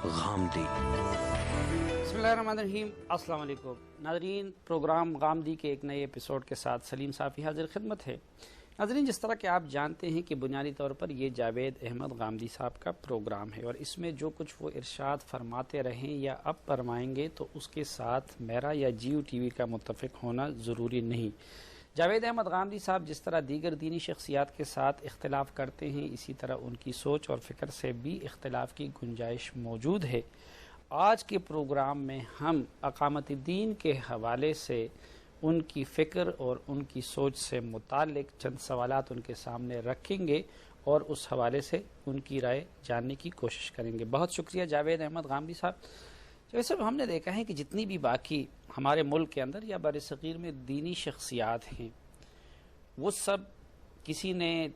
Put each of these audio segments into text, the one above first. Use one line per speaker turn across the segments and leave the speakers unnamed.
غامدی۔
بسم اللہ الرحمن الرحیم، السلام علیکم ناظرین، پروگرام غامدی کے ایک نئے ایپیسوڈ کے ساتھ سلیم صافی حاضر خدمت ہے۔ ناظرین، جس طرح کہ آپ جانتے ہیں کہ بنیادی طور پر یہ جاوید احمد غامدی صاحب کا پروگرام ہے، اور اس میں جو کچھ وہ ارشاد فرماتے رہیں یا اب فرمائیں گے تو اس کے ساتھ میرا یا جیو ٹی وی کا متفق ہونا ضروری نہیں۔ جاوید احمد غامدی صاحب جس طرح دیگر دینی شخصیات کے ساتھ اختلاف کرتے ہیں، اسی طرح ان کی سوچ اور فکر سے بھی اختلاف کی گنجائش موجود ہے۔ آج کے پروگرام میں ہم اقامت الدین کے حوالے سے ان کی فکر اور ان کی سوچ سے متعلق چند سوالات ان کے سامنے رکھیں گے اور اس حوالے سے ان کی رائے جاننے کی کوشش کریں گے۔ بہت شکریہ جاوید احمد غامدی صاحب۔ جیسے ہم نے دیکھا ہے کہ جتنی بھی باقی ہمارے ملک کے اندر یا بر صغیر میں دینی شخصیات ہیں، وہ سب کسی نے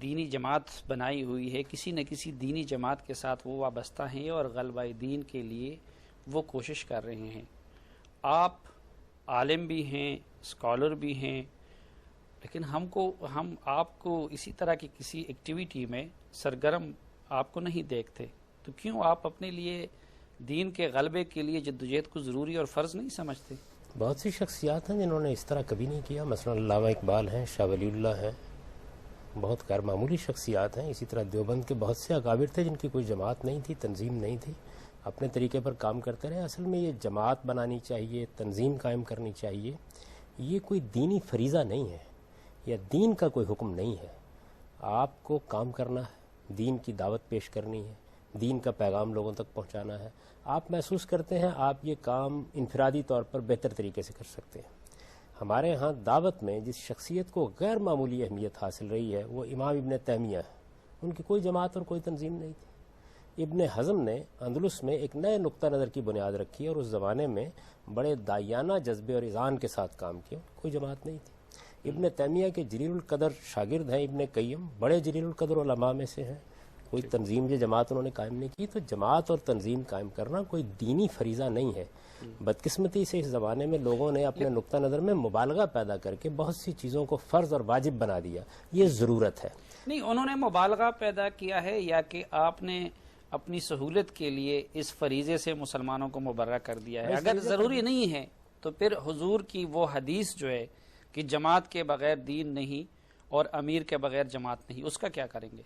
دینی جماعت بنائی ہوئی ہے، کسی نہ کسی دینی جماعت کے ساتھ وہ وابستہ ہیں اور غلبہ دین کے لیے وہ کوشش کر رہے ہیں۔ آپ عالم بھی ہیں، اسکالر بھی ہیں، لیکن ہم آپ کو اسی طرح کی کسی ایکٹیویٹی میں سرگرم آپ کو نہیں دیکھتے، تو کیوں آپ اپنے لیے دین کے غلبے کے لیے جدوجہد کو ضروری اور فرض نہیں سمجھتے؟
بہت سی شخصیات ہیں جنہوں نے اس طرح کبھی نہیں کیا، مثلا علامہ اقبال ہیں، شاہ ولی اللہ ہیں، بہت غیر معمولی شخصیات ہیں۔ اسی طرح دیوبند کے بہت سے اکابر تھے جن کی کوئی جماعت نہیں تھی، تنظیم نہیں تھی، اپنے طریقے پر کام کرتے رہے۔ اصل میں یہ جماعت بنانی چاہیے، تنظیم قائم کرنی چاہیے، یہ کوئی دینی فریضہ نہیں ہے یا دین کا کوئی حکم نہیں ہے۔ آپ کو کام کرنا ہے، دین کی دعوت پیش کرنی ہے، دین کا پیغام لوگوں تک پہنچانا ہے۔ آپ محسوس کرتے ہیں آپ یہ کام انفرادی طور پر بہتر طریقے سے کر سکتے ہیں۔ ہمارے ہاں دعوت میں جس شخصیت کو غیر معمولی اہمیت حاصل رہی ہے وہ امام ابن تیمیہ ہے۔ ان کی کوئی جماعت اور کوئی تنظیم نہیں تھی۔ ابن حزم نے اندلس میں ایک نئے نقطہ نظر کی بنیاد رکھی اور اس زمانے میں بڑے داعیانہ جذبے اور اذعان کے ساتھ کام کیا، کوئی جماعت نہیں تھی۔ ابن تیمیہ کے جلیل القدر شاگرد ہیں ابن قیم، بڑے جلیل القدر علماء میں سے ہیں، کوئی تنظیم یا جماعت انہوں نے قائم نہیں کی۔ تو جماعت اور تنظیم قائم کرنا کوئی دینی فریضہ نہیں ہے۔ بدقسمتی سے اس زمانے میں لوگوں نے اپنے نقطہ نظر میں مبالغہ پیدا کر کے بہت سی چیزوں کو فرض اور واجب بنا دیا۔ یہ ضرورت ہے
نہیں، انہوں نے مبالغہ پیدا کیا ہے یا کہ آپ نے اپنی سہولت کے لیے اس فریضے سے مسلمانوں کو مبرہ کر دیا ہے؟ اگر ضروری نہیں ہے تو پھر حضور کی وہ حدیث جو ہے کہ جماعت کے بغیر دین نہیں اور امیر کے بغیر جماعت نہیں، اس کا کیا کریں گے؟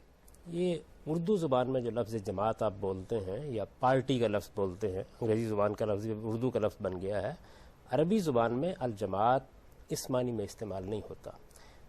یہ اردو زبان میں جو لفظ جماعت آپ بولتے ہیں یا پارٹی کا لفظ بولتے ہیں، انگریزی زبان کا لفظ اردو کا لفظ بن گیا ہے۔ عربی زبان میں الجماعت اس معنی میں استعمال نہیں ہوتا۔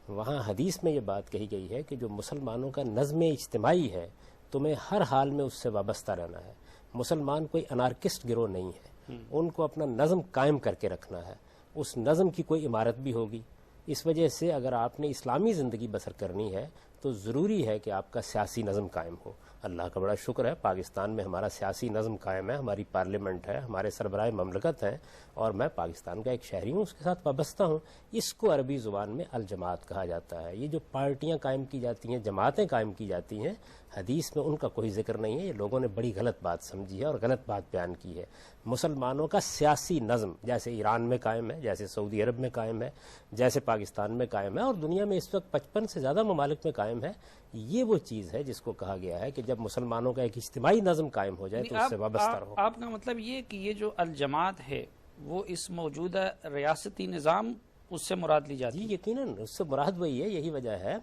وہاں حدیث میں یہ بات کہی گئی ہے کہ جو مسلمانوں کا نظم اجتماعی ہے تمہیں ہر حال میں اس سے وابستہ رہنا ہے۔ مسلمان کوئی انارکسٹ گروہ نہیں ہے، ان کو اپنا نظم قائم کر کے رکھنا ہے، اس نظم کی کوئی عمارت بھی ہوگی۔ اس وجہ سے اگر آپ نے اسلامی زندگی بسر کرنی ہے تو ضروری ہے کہ آپ کا سیاسی نظم قائم ہو۔ اللہ کا بڑا شکر ہے پاکستان میں ہمارا سیاسی نظم قائم ہے، ہماری پارلیمنٹ ہے، ہمارے سربراہ مملکت ہیں، اور میں پاکستان کا ایک شہری ہوں، اس کے ساتھ وابستہ ہوں۔ اس کو عربی زبان میں الجماعت کہا جاتا ہے۔ یہ جو پارٹیاں قائم کی جاتی ہیں، جماعتیں قائم کی جاتی ہیں، حدیث میں ان کا کوئی ذکر نہیں ہے۔ یہ لوگوں نے بڑی غلط بات سمجھی ہے اور غلط بات بیان کی ہے۔ مسلمانوں کا سیاسی نظم جیسے ایران میں قائم ہے، جیسے سعودی عرب میں قائم ہے، جیسے پاکستان میں قائم ہے، اور دنیا میں اس وقت 55 سے زیادہ ممالک میں قائم ہے، یہ وہ چیز ہے جس کو کہا گیا ہے کہ جب مسلمانوں کا ایک اجتماعی نظم قائم ہو جائے تو اس سے وابستہ رہو۔
آپ کا مطلب یہ کہ یہ جو الجماعت ہے وہ اس موجودہ ریاستی نظام اس سے مراد لی جاتی ہے؟
جی یقیناً اس سے مراد وہی ہے۔ یہی وجہ ہے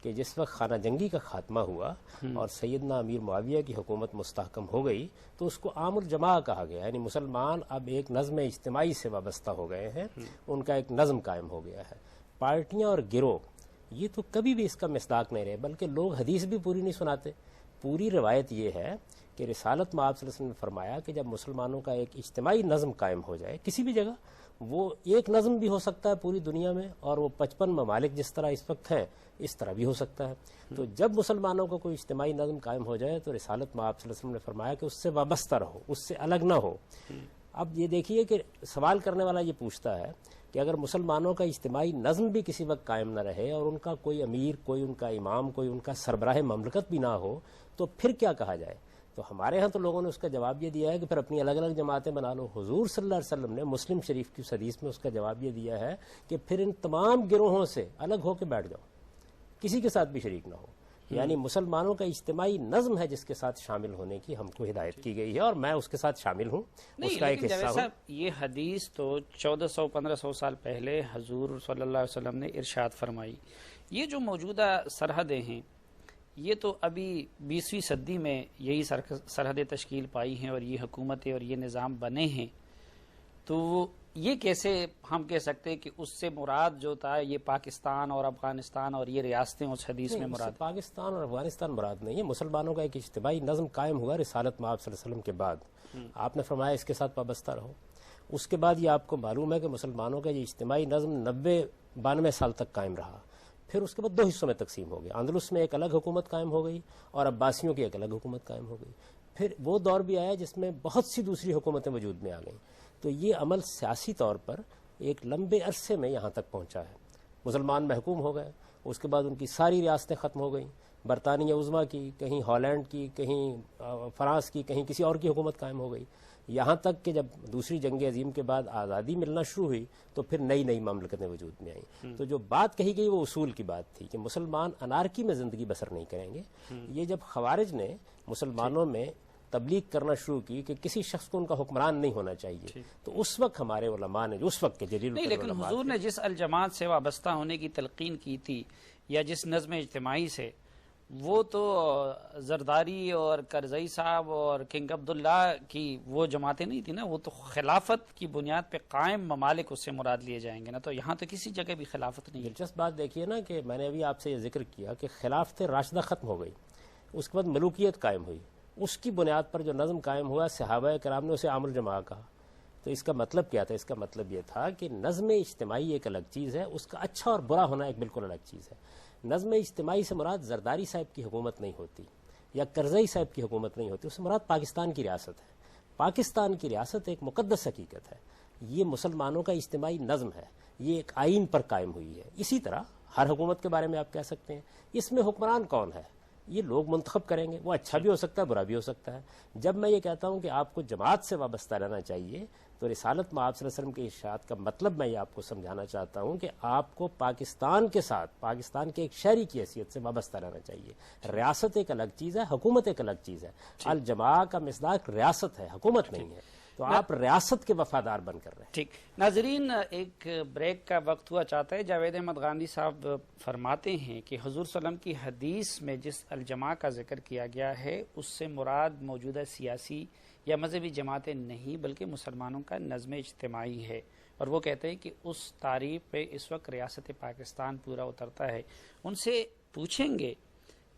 کہ جس وقت خانہ جنگی کا خاتمہ ہوا اور سیدنا امیر معاویہ کی حکومت مستحکم ہو گئی تو اس کو عام الجماع کہا گیا، یعنی مسلمان اب ایک نظم اجتماعی سے وابستہ ہو گئے ہیں، ان کا ایک نظم قائم ہو گیا ہے۔ پارٹیاں اور گروہ یہ تو کبھی بھی اس کا مصداق نہیں رہے، بلکہ لوگ حدیث بھی پوری نہیں سناتے۔ پوری روایت یہ ہے کہ رسالت میں آپ صلی اللہ علیہ وسلم نے فرمایا کہ جب مسلمانوں کا ایک اجتماعی نظم قائم ہو جائے کسی بھی جگہ، وہ ایک نظم بھی ہو سکتا ہے پوری دنیا میں، اور وہ 55 ممالک جس طرح اس وقت ہیں اس طرح بھی ہو سکتا ہے۔ تو جب مسلمانوں کو کوئی اجتماعی نظم قائم ہو جائے تو رسالت میں آپ صلی اللہ علیہ وسلم نے فرمایا کہ اس سے وابستہ رہو، اس سے الگ نہ ہو۔ اب یہ دیکھیے کہ سوال کرنے والا یہ پوچھتا ہے کہ اگر مسلمانوں کا اجتماعی نظم بھی کسی وقت قائم نہ رہے اور ان کا کوئی امیر، کوئی ان کا امام، کوئی ان کا سربراہ مملکت بھی نہ ہو تو پھر کیا کہا جائے؟ تو ہمارے ہاں تو لوگوں نے اس کا جواب یہ دیا ہے کہ پھر اپنی الگ الگ جماعتیں بنا لو۔ حضور صلی اللہ علیہ وسلم نے مسلم شریف کی حدیث میں اس کا جواب یہ دیا ہے کہ پھر ان تمام گروہوں سے الگ ہو کے بیٹھ جاؤ، کسی کے ساتھ بھی شریک نہ ہو۔ یعنی مسلمانوں کا اجتماعی نظم ہے جس کے ساتھ شامل ہونے کی ہم کو ہدایت کی گئی ہے، اور میں اس کے ساتھ شامل ہوں، اس کا ایک حصہ ہوں۔
یہ حدیث تو 1400-1500 سال پہلے حضور صلی اللہ علیہ وسلم نے ارشاد فرمائی۔ یہ جو موجودہ سرحدیں ہیں یہ تو ابھی 20ویں صدی میں یہی سرحدیں تشکیل پائی ہیں اور یہ حکومتیں اور یہ نظام بنے ہیں، تو یہ کیسے ہم کہہ سکتے ہیں کہ اس سے مراد جو تھا یہ پاکستان اور افغانستان اور یہ ریاستیں اس حدیث میں مراد؟
پاکستان اور افغانستان مراد نہیں ہے، مسلمانوں کا ایک اجتماعی نظم قائم ہوا رسالت مآب صلی اللہ علیہ وسلم کے بعد۔ آپ نے فرمایا اس کے ساتھ وابستہ رہو، اس کے بعد یہ آپ کو معلوم ہے کہ مسلمانوں کا یہ اجتماعی نظم 90-92 سال تک قائم رہا، پھر اس کے بعد 2 حصوں میں تقسیم ہو گیا، اندلس میں ایک الگ حکومت قائم ہو گئی اور عباسیوں کی ایک الگ حکومت قائم ہو گئی، پھر وہ دور بھی آیا جس میں بہت سی دوسری حکومتیں وجود میں آ گئیں۔ تو یہ عمل سیاسی طور پر ایک لمبے عرصے میں یہاں تک پہنچا ہے، مسلمان محکوم ہو گئے، اس کے بعد ان کی ساری ریاستیں ختم ہو گئیں، برطانیہ عظمیٰ کی، کہیں ہالینڈ کی، کہیں فرانس کی، کہیں کسی اور کی حکومت قائم ہو گئی، یہاں تک کہ جب دوسری جنگ عظیم کے بعد آزادی ملنا شروع ہوئی تو پھر نئی مملکتیں وجود میں آئیں۔ تو جو بات کہی گئی وہ اصول کی بات تھی کہ مسلمان انارکی میں زندگی بسر نہیں کریں گے۔ یہ جب خوارج نے مسلمانوں میں تبلیغ کرنا شروع کی کہ کسی شخص کو ان کا حکمران نہیں ہونا چاہیے، تو اس وقت ہمارے علماء نے، اس وقت کے جلیل
نہیں، لیکن حضور نے جس الجماعت سے وابستہ ہونے کی تلقین کی تھی یا جس نظم اجتماعی سے، وہ تو زرداری اور کرزئی صاحب اور کنگ عبداللہ کی وہ جماعتیں نہیں تھی نا، وہ تو خلافت کی بنیاد پہ قائم ممالک اس سے مراد لیے جائیں گے نا، تو یہاں تو کسی جگہ بھی خلافت نہیں ہے۔
دلچسپ بات دیکھیے نا کہ میں نے ابھی آپ سے یہ ذکر کیا کہ خلافت راشدہ ختم ہو گئی، اس کے بعد ملوکیت قائم ہوئی، اس کی بنیاد پر جو نظم قائم ہوا صحابہ کرام نے اسے عام الجماع کہا۔ تو اس کا مطلب کیا تھا؟ اس کا مطلب یہ تھا کہ نظم اجتماعی ایک الگ چیز ہے، اس کا اچھا اور برا ہونا ایک بالکل الگ چیز ہے۔ نظم اجتماعی سے مراد زرداری صاحب کی حکومت نہیں ہوتی یا کرزئی صاحب کی حکومت نہیں ہوتی، اس سے مراد پاکستان کی ریاست ہے۔ پاکستان کی ریاست ایک مقدس حقیقت ہے، یہ مسلمانوں کا اجتماعی نظم ہے، یہ ایک آئین پر قائم ہوئی ہے۔ اسی طرح ہر حکومت کے بارے میں آپ کہہ سکتے ہیں اس میں حکمران کون ہے، یہ لوگ منتخب کریں گے، وہ اچھا بھی ہو سکتا ہے برا بھی ہو سکتا ہے۔ جب میں یہ کہتا ہوں کہ آپ کو جماعت سے وابستہ رہنا چاہیے تو رسالت مآب صلی اللہ علیہ وسلم کے ارشاد کا مطلب میں یہ آپ کو سمجھانا چاہتا ہوں کہ آپ کو پاکستان کے ساتھ پاکستان کے ایک شہری کی حیثیت سے وابستہ رہنا چاہیے۔ ریاست ایک الگ چیز ہے، حکومت ایک الگ چیز ہے۔ الجماع کا مصداق ریاست ہے، حکومت نہیں ہے، تو آپ ریاست کے وفادار بن کر رہے ہیں۔
ٹھیک ناظرین، ایک بریک کا وقت ہوا چاہتا ہے۔ جاوید احمد گاندھی صاحب فرماتے ہیں کہ حضور صلی اللہ علیہ وسلم کی حدیث میں جس الجماع کا ذکر کیا گیا ہے اس سے مراد موجودہ سیاسی یا مذہبی جماعتیں نہیں بلکہ مسلمانوں کا نظم اجتماعی ہے، اور وہ کہتے ہیں کہ اس تعریف پہ اس وقت ریاست پاکستان پورا اترتا ہے۔ ان سے پوچھیں گے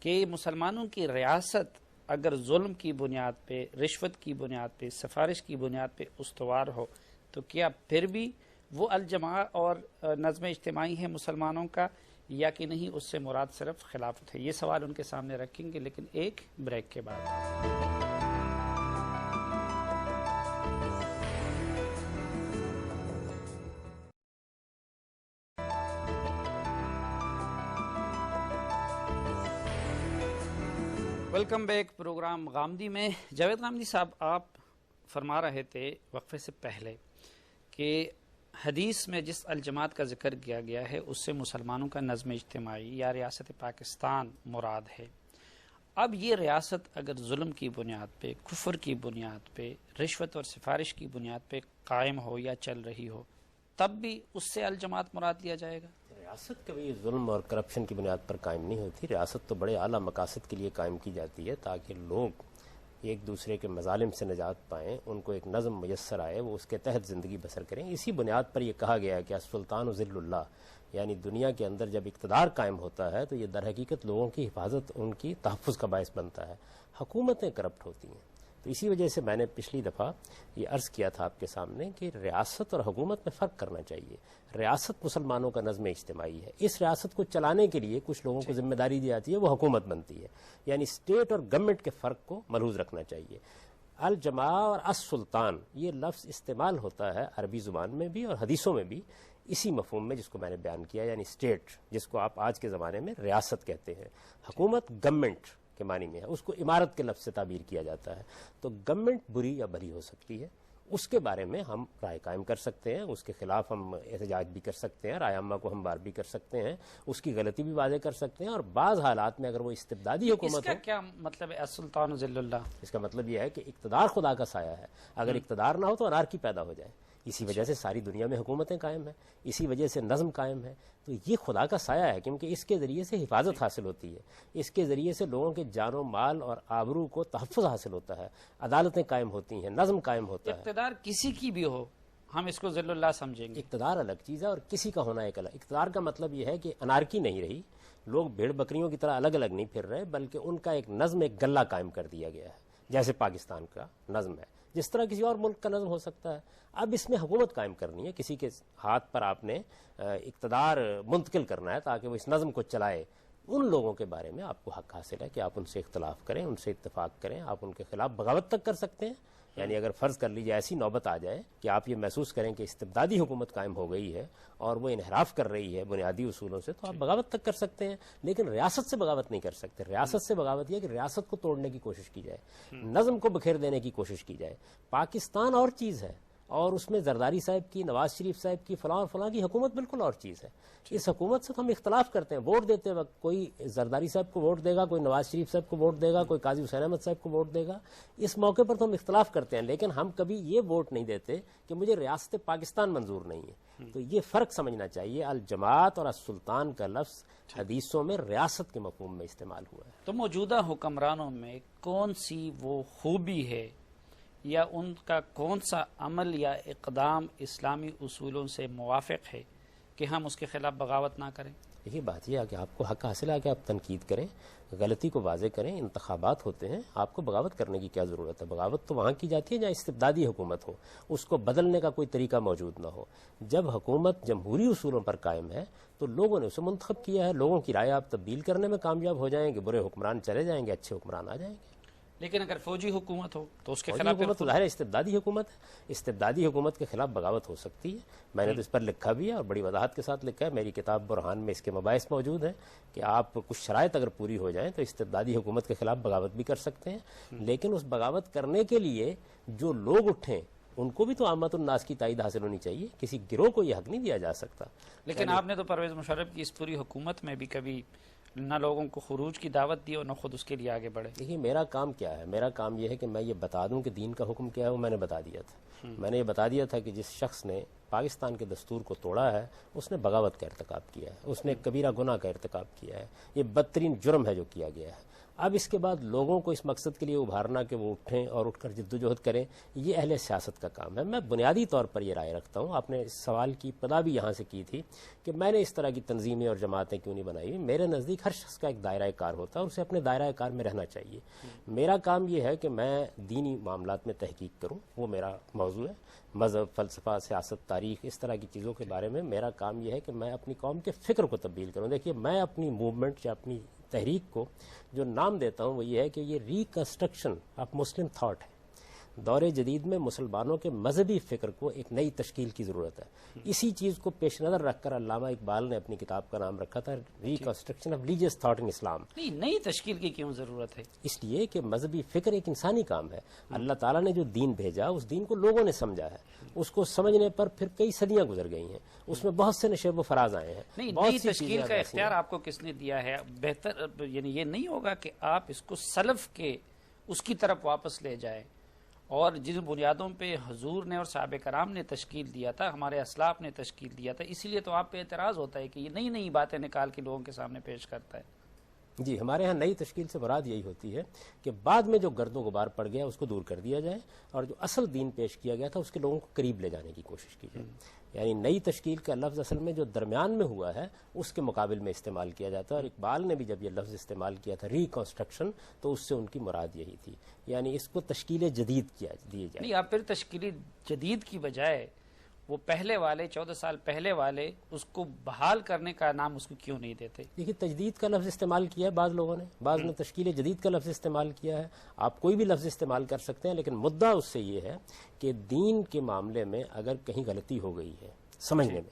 کہ مسلمانوں کی ریاست اگر ظلم کی بنیاد پہ، رشوت کی بنیاد پہ، سفارش کی بنیاد پہ استوار ہو تو کیا پھر بھی وہ الجماع اور نظم اجتماعی ہے مسلمانوں کا، یا کہ نہیں اس سے مراد صرف خلافت ہے؟ یہ سوال ان کے سامنے رکھیں گے، لیکن ایک بریک کے بعد۔ ویلکم بیک پروگرام غامدی میں۔ جاوید غامدی صاحب، آپ فرما رہے تھے وقفے سے پہلے کہ حدیث میں جس الجماعت کا ذکر کیا گیا ہے اس سے مسلمانوں کا نظم اجتماعی یا ریاست پاکستان مراد ہے۔ اب یہ ریاست اگر ظلم کی بنیاد پہ، کفر کی بنیاد پہ، رشوت اور سفارش کی بنیاد پہ قائم ہو یا چل رہی ہو تب بھی اس سے الجماعت مراد لیا جائے گا؟
ریاست کبھی ظلم اور کرپشن کی بنیاد پر قائم نہیں ہوتی، ریاست تو بڑے اعلیٰ مقاصد کے لیے قائم کی جاتی ہے تاکہ لوگ ایک دوسرے کے مظالم سے نجات پائیں، ان کو ایک نظم میسر آئے، وہ اس کے تحت زندگی بسر کریں۔ اسی بنیاد پر یہ کہا گیا ہے کہ السلطان ذل اللہ، یعنی دنیا کے اندر جب اقتدار قائم ہوتا ہے تو یہ در حقیقت لوگوں کی حفاظت، ان کی تحفظ کا باعث بنتا ہے۔ حکومتیں کرپٹ ہوتی ہیں، تو اسی وجہ سے میں نے پچھلی دفعہ یہ عرض کیا تھا آپ کے سامنے کہ ریاست اور حکومت میں فرق کرنا چاہیے۔ ریاست مسلمانوں کا نظم اجتماعی ہے، اس ریاست کو چلانے کے لیے کچھ لوگوں کو ذمہ داری دی جاتی ہے، وہ حکومت بنتی ہے، یعنی اسٹیٹ اور گورنمنٹ کے فرق کو ملحوظ رکھنا چاہیے۔ الجماع اور السلطان یہ لفظ استعمال ہوتا ہے عربی زبان میں بھی اور حدیثوں میں بھی اسی مفہوم میں جس کو میں نے بیان کیا، یعنی اسٹیٹ، جس کو آپ آج کے زمانے میں ریاست کہتے ہیں۔ حکومت گورنمنٹ کے معنی میں ہے، اس کو عمارت کے لفظ سے تعبیر کیا جاتا ہے۔ تو گورنمنٹ بری یا بھلی ہو سکتی ہے، اس کے بارے میں ہم رائے قائم کر سکتے ہیں، اس کے خلاف ہم احتجاج بھی کر سکتے ہیں، رائے عامہ کو ہم بار بھی کر سکتے ہیں، اس کی غلطی بھی واضح کر سکتے ہیں، اور بعض حالات میں اگر وہ استبدادی
اس
حکومت
کا
ہو،
کیا مطلب ہے السلطان ذل اللہ؟
اس کا مطلب یہ ہے کہ اقتدار خدا کا سایہ ہے، اگر اقتدار نہ ہو تو انارکی پیدا ہو جائے، اسی وجہ سے ساری دنیا میں حکومتیں قائم ہیں، اسی وجہ سے نظم قائم ہے، تو یہ خدا کا سایہ ہے، کیونکہ اس کے ذریعے سے حفاظت حاصل ہوتی ہے، اس کے ذریعے سے لوگوں کے جان و مال اور آبرو کو تحفظ حاصل ہوتا ہے، عدالتیں قائم ہوتی ہیں، نظم قائم ہوتا ہے۔
اقتدار کسی کی بھی ہو ہم اس کو ذل اللہ سمجھیں گے؟
اقتدار الگ چیز ہے اور کسی کا ہونا ایک الگ۔ اقتدار کا مطلب یہ ہے کہ انارکی نہیں رہی، لوگ بھیڑ بکریوں کی طرح الگ الگ نہیں پھر رہے، بلکہ ان کا ایک نظم، ایک گلہ قائم کر دیا گیا ہے، جیسے پاکستان کا نظم ہے، جس طرح کسی اور ملک کا نظم ہو سکتا ہے۔ اب اس میں حکومت قائم کرنی ہے، کسی کے ہاتھ پر آپ نے اقتدار منتقل کرنا ہے تاکہ وہ اس نظم کو چلائے۔ ان لوگوں کے بارے میں آپ کو حق حاصل ہے کہ آپ ان سے اختلاف کریں، ان سے اتفاق کریں، آپ ان کے خلاف بغاوت تک کر سکتے ہیں، یعنی اگر فرض کر لیجیے ایسی نوبت آ جائے کہ آپ یہ محسوس کریں کہ استبدادی حکومت قائم ہو گئی ہے اور وہ انحراف کر رہی ہے بنیادی اصولوں سے، تو آپ بغاوت تک کر سکتے ہیں، لیکن ریاست سے بغاوت نہیں کر سکتے۔ ریاست سے بغاوت یہ کہ ریاست کو توڑنے کی کوشش کی جائے، نظم کو بکھیر دینے کی کوشش کی جائے۔ پاکستان اور چیز ہے، اور اس میں زرداری صاحب کی، نواز شریف صاحب کی، فلاں اور فلاں کی حکومت بالکل اور چیز ہے۔ اس حکومت سے تو ہم اختلاف کرتے ہیں، ووٹ دیتے وقت کوئی زرداری صاحب کو ووٹ دے گا، کوئی نواز شریف صاحب کو ووٹ دے گا، کوئی قاضی حسین احمد صاحب کو ووٹ دے گا، اس موقع پر تو ہم اختلاف کرتے ہیں، لیکن ہم کبھی یہ ووٹ نہیں دیتے کہ مجھے ریاست پاکستان منظور نہیں ہے۔ تو یہ فرق سمجھنا چاہیے۔ الجماعت اور السلطان کا لفظ حدیثوں میں ریاست کے مفہوم میں استعمال ہوا ہے۔
تو موجودہ حکمرانوں میں کون سی وہ خوبی ہے یا ان کا کون سا عمل یا اقدام اسلامی اصولوں سے موافق ہے کہ ہم اس کے خلاف بغاوت نہ کریں؟
دیکھیے بات یہ ہے کہ آپ کو حق حاصل ہے کہ آپ تنقید کریں، غلطی کو واضح کریں، انتخابات ہوتے ہیں، آپ کو بغاوت کرنے کی کیا ضرورت ہے؟ بغاوت تو وہاں کی جاتی ہے جہاں استبدادی حکومت ہو، اس کو بدلنے کا کوئی طریقہ موجود نہ ہو۔ جب حکومت جمہوری اصولوں پر قائم ہے تو لوگوں نے اسے منتخب کیا ہے، لوگوں کی رائے آپ تبدیل کرنے میں کامیاب ہو جائیں گے، برے حکمران چلے جائیں گے، اچھے حکمران آ جائیں گے۔
لیکن اگر فوجی حکومت ہو تو اس کے
فوجی
خلاف
حکومت تو ظاہر ہے استبدادی حکومت ہے، استبدادی حکومت کے خلاف بغاوت ہو سکتی ہے۔ میں نے تو اس پر لکھا بھی ہے اور بڑی وضاحت کے ساتھ لکھا ہے، میری کتاب برہان میں اس کے مباحث موجود ہیں کہ آپ کچھ شرائط اگر پوری ہو جائیں تو استبدادی حکومت کے خلاف بغاوت بھی کر سکتے ہیں، لیکن اس بغاوت کرنے کے لیے جو لوگ اٹھیں ان کو بھی تو عامت الناس کی تائید حاصل ہونی چاہیے، کسی گروہ کو یہ حق نہیں دیا جا سکتا۔
لیکن آپ نے تو پرویز مشرف کی اس پوری حکومت میں بھی کبھی نہ لوگوں کو خروج کی دعوت دی اور نہ خود اس کے لیے آگے بڑھے۔
دیکھیے میرا کام کیا ہے؟ میرا کام یہ ہے کہ میں یہ بتا دوں کہ دین کا حکم کیا ہے، وہ میں نے بتا دیا تھا۔ میں نے یہ بتا دیا تھا کہ جس شخص نے پاکستان کے دستور کو توڑا ہے اس نے بغاوت کا ارتکاب کیا ہے، اس نے کبیرہ گناہ کا ارتکاب کیا ہے، یہ بدترین جرم ہے جو کیا گیا ہے۔ اب اس کے بعد لوگوں کو اس مقصد کے لیے ابھارنا کہ وہ اٹھیں اور اٹھ کر جدوجہد کریں، یہ اہل سیاست کا کام ہے۔ میں بنیادی طور پر یہ رائے رکھتا ہوں، آپ نے اس سوال کی ابتدا بھی یہاں سے کی تھی کہ میں نے اس طرح کی تنظیمیں اور جماعتیں کیوں نہیں بنائی ہوئی۔ میرے نزدیک ہر شخص کا ایک دائرہ کار ہوتا ہے اور اسے اپنے دائرہ کار میں رہنا چاہیے۔ میرا کام یہ ہے کہ میں دینی معاملات میں تحقیق کروں، وہ میرا موضوع ہے۔ مذہب، فلسفہ، سیاست، تاریخ، اس طرح کی چیزوں کے بارے میں میرا کام یہ ہے کہ میں اپنی قوم کے فکر کو تبدیل کروں۔ دیکھیے میں اپنی موومنٹ یا اپنی تحریک کو جو نام دیتا ہوں وہ یہ ہے کہ یہ ریکنسٹرکشن آف مسلم تھاٹ ہے۔ دور جدید میں مسلمانوں کے مذہبی فکر کو ایک نئی تشکیل کی ضرورت ہے۔ اسی چیز کو پیش نظر رکھ کر علامہ اقبال نے اپنی کتاب کا نام رکھا تھا reconstruction of religious thought in Islam.
نہیں، نئی تشکیل کی کیوں ضرورت ہے؟
اس لیے کہ مذہبی فکر ایک انسانی کام ہے۔ اللہ تعالیٰ نے جو دین بھیجا اس دین کو لوگوں نے سمجھا ہے، اس کو سمجھنے پر پھر کئی صدیاں گزر گئی ہیں، اس میں بہت سے نشیب و فراز آئے ہیں۔
نہیں،
بہت
نئی
سی
تشکیل
چیزیں
کا
ایسی
اختیار آپ کو کس نے دیا ہے؟ بہتر یعنی یہ نہیں ہوگا کہ آپ اس کو سلف کے اس کی طرف واپس لے جائیں، اور جن بنیادوں پہ حضور نے اور صحابہ کرام نے تشکیل دیا تھا، ہمارے اسلاف نے تشکیل دیا تھا، اسی لیے تو آپ پہ اعتراض ہوتا ہے کہ یہ نئی نئی باتیں نکال کے لوگوں کے سامنے پیش کرتا ہے۔
جی، ہمارے ہاں نئی تشکیل سے مراد یہی ہوتی ہے کہ بعد میں جو گرد و غبار پڑ گیا اس کو دور کر دیا جائے اور جو اصل دین پیش کیا گیا تھا اس کے لوگوں کو قریب لے جانے کی کوشش کی جائے۔ یعنی نئی تشکیل کا لفظ اصل میں جو درمیان میں ہوا ہے اس کے مقابل میں استعمال کیا جاتا ہے، اور اقبال نے بھی جب یہ لفظ استعمال کیا تھا ریکنسٹرکشن تو اس سے ان کی مراد یہی تھی، یعنی اس کو تشکیل جدید کیا دی جائے۔
نہیں، آپ پھر تشکیلی جدید کی بجائے وہ پہلے والے 14 سال پہلے والے اس کو بحال کرنے کا نام اس کو کیوں نہیں دیتے؟
دیکھیے تجدید کا لفظ استعمال کیا ہے بعض لوگوں نے، بعض نے تشکیل جدید کا لفظ استعمال کیا ہے۔ آپ کوئی بھی لفظ استعمال کر سکتے ہیں، لیکن مدعا اس سے یہ ہے کہ دین کے معاملے میں اگر کہیں غلطی ہو گئی ہے سمجھنے میں،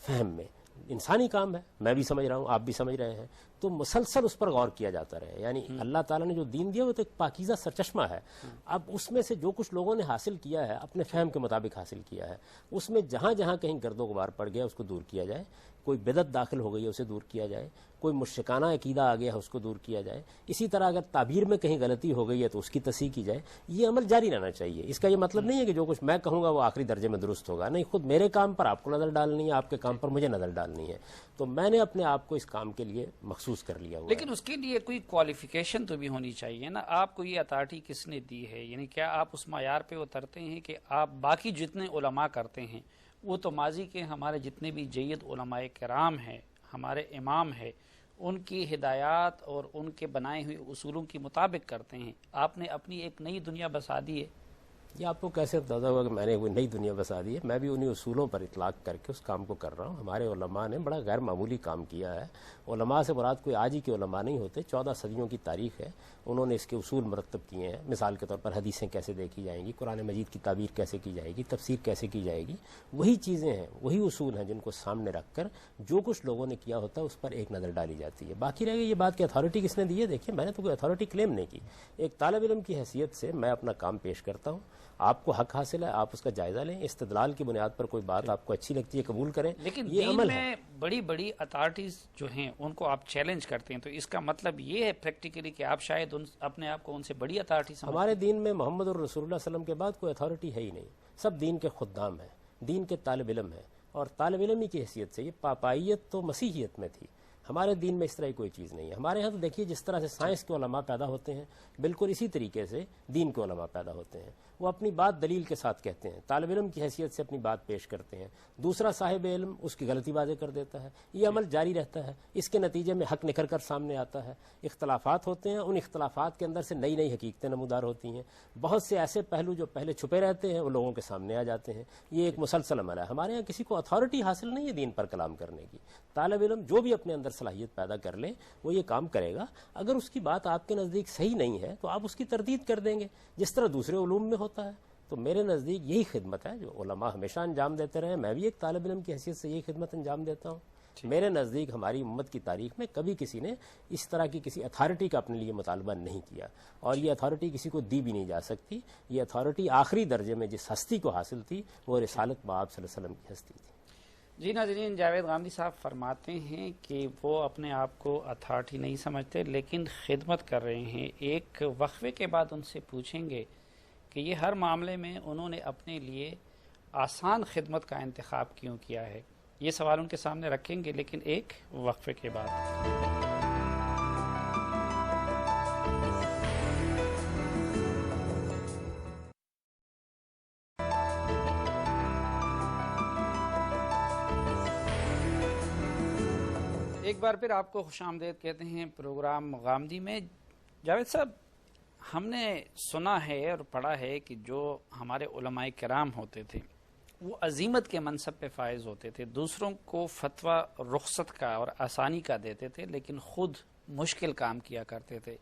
فہم میں، انسانی کام ہے، میں بھی سمجھ رہا ہوں، آپ بھی سمجھ رہے ہیں، تو مسلسل اس پر غور کیا جاتا رہے. یعنی اللہ تعالیٰ نے جو دین دیا وہ تو ایک پاکیزہ سرچشمہ ہے. اب اس میں سے جو کچھ لوگوں نے حاصل کیا ہے اپنے فہم کے مطابق حاصل کیا ہے, اس میں جہاں جہاں کہیں گرد و غبار پڑ گیا اس کو دور کیا جائے, کوئی بدعت داخل ہو گئی ہے اسے دور کیا جائے, کوئی مشرکانہ عقیدہ آ گیا ہے اس کو دور کیا جائے, اسی طرح اگر تعبیر میں کہیں غلطی ہو گئی ہے تو اس کی تصحیح کی جائے. یہ عمل جاری رہنا چاہیے. اس کا یہ مطلب نہیں ہے کہ جو کچھ میں کہوں گا وہ آخری درجے میں درست ہوگا, نہیں, خود میرے کام پر آپ کو نظر ڈالنی ہے, آپ کے کام پر مجھے نظر ڈالنی ہے. تو میں نے اپنے آپ کو اس کام کے لیے مخصوص کر لیا ہوا ہے.
لیکن اس کے لیے کوئی کوالیفیکیشن تو بھی ہونی چاہیے نا. آپ کو یہ اتھارٹی کس نے دی ہے؟ یعنی کیا آپ اس معیار پہ اترتے ہیں کہ آپ باقی جتنے علماء کرتے ہیں وہ تو ماضی کے ہمارے جتنے بھی جید علماء کرام ہیں, ہمارے امام ہیں, ان کی ہدایات اور ان کے بنائے ہوئے اصولوں کے مطابق کرتے ہیں. آپ نے اپنی ایک نئی دنیا بسا دی ہے.
یہ آپ کو کیسے اندازہ ہوا کہ میں نے وہ نئی دنیا بسا دی ہے؟ میں بھی انہی اصولوں پر اطلاق کر کے اس کام کو کر رہا ہوں. ہمارے علماء نے بڑا غیر معمولی کام کیا ہے. علماء سے مراد کوئی آج ہی کے علماء نہیں ہوتے, 14 صدیوں کی تاریخ ہے. انہوں نے اس کے اصول مرتب کیے ہیں. مثال کے طور پر حدیثیں کیسے دیکھی جائیں گی, قرآن مجید کی تعبیر کیسے کی جائے گی, تفسیر کیسے کی جائے گی. وہی چیزیں ہیں, وہی اصول ہیں جن کو سامنے رکھ کر جو کچھ لوگوں نے کیا ہوتا ہے اس پر ایک نظر ڈالی جاتی ہے. باقی رہ گئی یہ بات کہ اتھارٹی کس نے دی ہے. دیکھیے, میں نے تو کوئی اتھارٹی کلیم نہیں کی. ایک طالب علم کی حیثیت سے میں اپنا کام پیش کرتا ہوں. آپ کو حق حاصل ہے, آپ اس کا جائزہ لیں, استدلال کی بنیاد پر کوئی بات آپ کو اچھی لگتی ہے قبول کریں.
لیکن
یہ
دین
عمل
میں
ہے.
بڑی بڑی اتھارٹیز جو ہیں ان کو آپ چیلنج کرتے ہیں, تو اس کا مطلب یہ ہے پریکٹیکلی کہ آپ شاید اپنے آپ کو ان سے بڑی اتھارٹی سمجھتے ہیں.
ہمارے دین میں محمد اور رسول اللہ صلی اللہ علیہ وسلم کے بعد کوئی اتھارٹی ہے ہی نہیں. سب دین کے خدام ہیں, دین کے طالب علم ہیں, اور طالب علمی کی حیثیت سے یہ پاپائیت تو مسیحیت میں تھی. ہمارے دین میں اس طرح کی کوئی چیز نہیں ہے. ہمارے ہاں تو دیکھیے جس طرح سے سائنس کے علماء پیدا ہوتے ہیں بالکل اسی طریقے سے دین کے علماء پیدا ہوتے ہیں. وہ اپنی بات دلیل کے ساتھ کہتے ہیں, طالب علم کی حیثیت سے اپنی بات پیش کرتے ہیں, دوسرا صاحب علم اس کی غلطی واضح کر دیتا ہے. یہ عمل جاری رہتا ہے. اس کے نتیجے میں حق نکھر کر سامنے آتا ہے. اختلافات ہوتے ہیں, ان اختلافات کے اندر سے نئی نئی حقیقتیں نمودار ہوتی ہیں. بہت سے ایسے پہلو جو پہلے چھپے رہتے ہیں وہ لوگوں کے سامنے آ جاتے ہیں. یہ ایک مسلسل عمل ہے. ہمارے یہاں کسی کو اتھارٹی حاصل نہیں ہے دین پر کلام کرنے کی. طالب علم جو بھی اپنے اندر صلاحیت پیدا کر لے وہ یہ کام کرے گا. اگر اس کی بات آپ کے نزدیک صحیح نہیں ہے تو آپ اس کی تردید کر دیں گے, جس طرح دوسرے علوم میں ہوتا ہے. تو میرے نزدیک یہی خدمت ہے جو علماء ہمیشہ انجام دیتے رہے. میں بھی ایک طالب علم کی حیثیت سے یہی خدمت انجام دیتا ہوں. میرے نزدیک ہماری امت کی تاریخ میں کبھی کسی نے اس طرح کی کسی اتھارٹی کا اپنے لیے مطالبہ نہیں کیا, اور یہ اتھارٹی کسی کو دی بھی نہیں جا سکتی. یہ اتھارٹی آخری درجے میں جس ہستی کو حاصل تھی وہ رسالت بآب صلی اللہ علیہ وسلم کی ہستی تھی.
جی ناظرین, جاوید غامدی صاحب فرماتے ہیں کہ وہ اپنے آپ کو اتھارٹی نہیں سمجھتے لیکن خدمت کر رہے ہیں. ایک وقفے کے بعد ان سے پوچھیں گے کہ یہ ہر معاملے میں انہوں نے اپنے لیے آسان خدمت کا انتخاب کیوں کیا ہے. یہ سوال ان کے سامنے رکھیں گے لیکن ایک وقفے کے بعد. ایک بار پھر آپ کو خوش آمدید کہتے ہیں پروگرام غامدی میں. جاوید صاحب, ہم نے سنا ہے اور پڑھا ہے کہ جو ہمارے علماء کرام ہوتے تھے وہ عزیمت کے منصب پہ فائز ہوتے تھے, دوسروں کو فتویٰ رخصت کا اور آسانی کا دیتے تھے لیکن خود مشکل کام کیا کرتے تھے.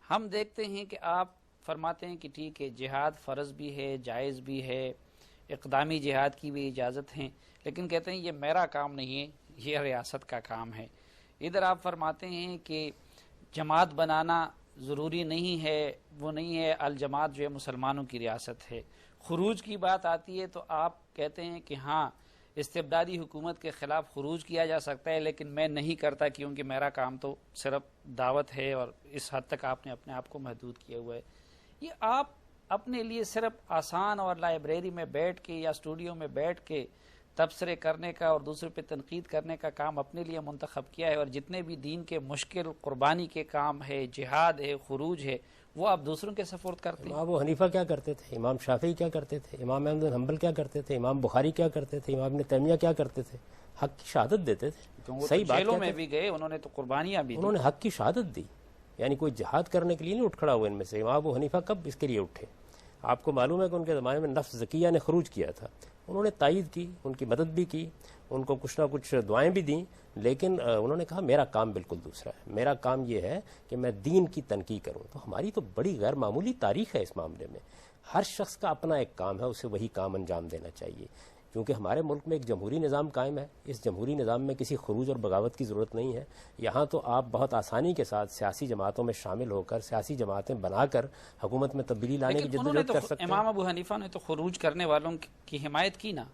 ہم دیکھتے ہیں کہ آپ فرماتے ہیں کہ ٹھیک ہے جہاد فرض بھی ہے, جائز بھی ہے, اقدامی جہاد کی بھی اجازت ہیں, لیکن کہتے ہیں یہ میرا کام نہیں ہے, یہ ریاست کا کام ہے. ادھر آپ فرماتے ہیں کہ جماعت بنانا ضروری نہیں ہے, وہ نہیں ہے, الجماعت جو ہے مسلمانوں کی ریاست ہے. خروج کی بات آتی ہے تو آپ کہتے ہیں کہ ہاں استبدادی حکومت کے خلاف خروج کیا جا سکتا ہے لیکن میں نہیں کرتا کیونکہ میرا کام تو صرف دعوت ہے, اور اس حد تک آپ نے اپنے آپ کو محدود کیا ہوا ہے. یہ آپ اپنے لیے صرف آسان اور لائبریری میں بیٹھ کے یا اسٹوڈیو میں بیٹھ کے تبصرے کرنے کا اور دوسرے پہ تنقید کرنے کا کام اپنے لیے منتخب کیا ہے, اور جتنے بھی دین کے مشکل قربانی کے کام ہے, جہاد ہے, خروج ہے, وہ آپ دوسروں کے سپورٹ کرتے ہیں.
امام ابو حنیفہ کیا کرتے تھے, امام شافعی کیا کرتے تھے, امام احمد بن حنبل کیا کرتے تھے, امام بخاری کیا کرتے تھے, امام ابن تیمیہ کیا کرتے تھے؟ حق کی شہادت دیتے تھے.
صحیح بات, جیلوں میں بھی گئے, انہوں نے تو قربانیاں بھی دی.
انہوں نے حق کی شہادت دی, یعنی کوئی جہاد کرنے کے لیے نہیں اٹھ کھڑا ہوا ان میں سے. امام ابو حنیفہ کب اس کے لیے اٹھے؟ آپ کو معلوم ہے کہ ان کے زمانے میں نفس زکیہ نے خروج کیا تھا. انہوں نے تائید کی, ان کی مدد بھی کی, ان کو کچھ نہ کچھ دعائیں بھی دیں, لیکن انہوں نے کہا میرا کام بالکل دوسرا ہے. میرا کام یہ ہے کہ میں دین کی تنقید کروں. تو ہماری تو بڑی غیر معمولی تاریخ ہے اس معاملے میں. ہر شخص کا اپنا ایک کام ہے, اسے وہی کام انجام دینا چاہیے. کیونکہ ہمارے ملک میں ایک جمہوری نظام قائم ہے. اس جمہوری نظام میں کسی خروج اور بغاوت کی ضرورت نہیں ہے. یہاں تو آپ بہت آسانی کے ساتھ سیاسی جماعتوں میں شامل ہو کر سیاسی جماعتیں بنا کر حکومت میں تبدیلی لانے کی جدوجہد کر سکتے ہیں.
امام ابو حنیفہ نے تو خروج کرنے والوں کی حمایت کی نا.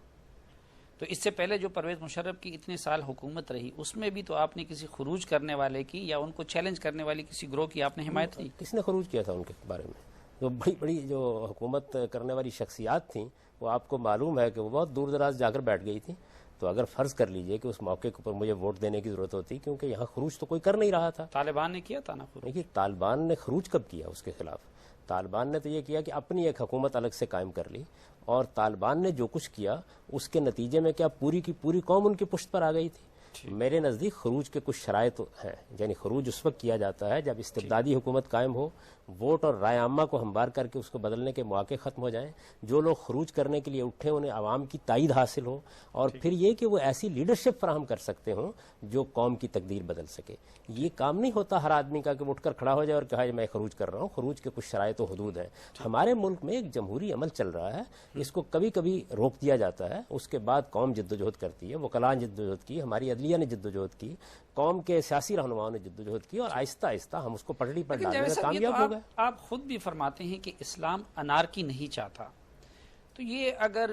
تو اس سے پہلے جو پرویز مشرف کی اتنے سال حکومت رہی اس میں بھی تو آپ نے کسی خروج کرنے والے کی یا ان کو چیلنج کرنے والی کسی گروہ کی آپ نے حمایت کی.
کس نے خروج کیا تھا ان کے بارے میں؟ جو بڑی بڑی جو حکومت کرنے والی شخصیات تھیں وہ آپ کو معلوم ہے کہ وہ بہت دور دراز جا کر بیٹھ گئی تھیں. تو اگر فرض کر لیجئے کہ اس موقع کے اوپر مجھے ووٹ دینے کی ضرورت ہوتی کیونکہ یہاں خروج تو کوئی کر نہیں رہا تھا.
طالبان نے کیا تھا نا خروج.
دیکھیے طالبان نے خروج کب کیا اس کے خلاف؟ طالبان نے تو یہ کیا کہ اپنی ایک حکومت الگ سے قائم کر لی اور طالبان نے جو کچھ کیا اس کے نتیجے میں کیا پوری کی پوری قوم ان کی پشت پر آ گئی تھی. میرے نزدیک خروج کے کچھ شرائط ہیں. یعنی خروج اس وقت کیا جاتا ہے جب استبدادی حکومت قائم ہو, ووٹ اور رائے عامہ کو ہموار کر کے اس کو بدلنے کے مواقع ختم ہو جائیں, جو لوگ خروج کرنے کے لیے اٹھے انہیں عوام کی تائید حاصل ہو, اور پھر یہ کہ وہ ایسی لیڈرشپ فراہم کر سکتے ہوں جو قوم کی تقدیر بدل سکے. یہ کام نہیں ہوتا ہر آدمی کا کہ وہ اٹھ کر کھڑا ہو جائے اور کہا میں خروج کر رہا ہوں. خروج کے کچھ شرائط و حدود ہیں. ہمارے ملک میں ایک جمہوری عمل چل رہا ہے, اس کو کبھی کبھی روک دیا جاتا ہے, اس کے بعد قوم جدوجہد کرتی ہے. وکلاء نے جدوجہد کی, ہماری عدلیہ نے جدوجہد کی, قوم کے سیاسی رہنماؤں نے جدوجہد کی, اور آہستہ آہستہ ہم اس کو پٹڑی پر ڈالنے میں کامیاب ہو گئے.
آپ خود بھی فرماتے ہیں کہ اسلام انارکی نہیں چاہتا, تو یہ اگر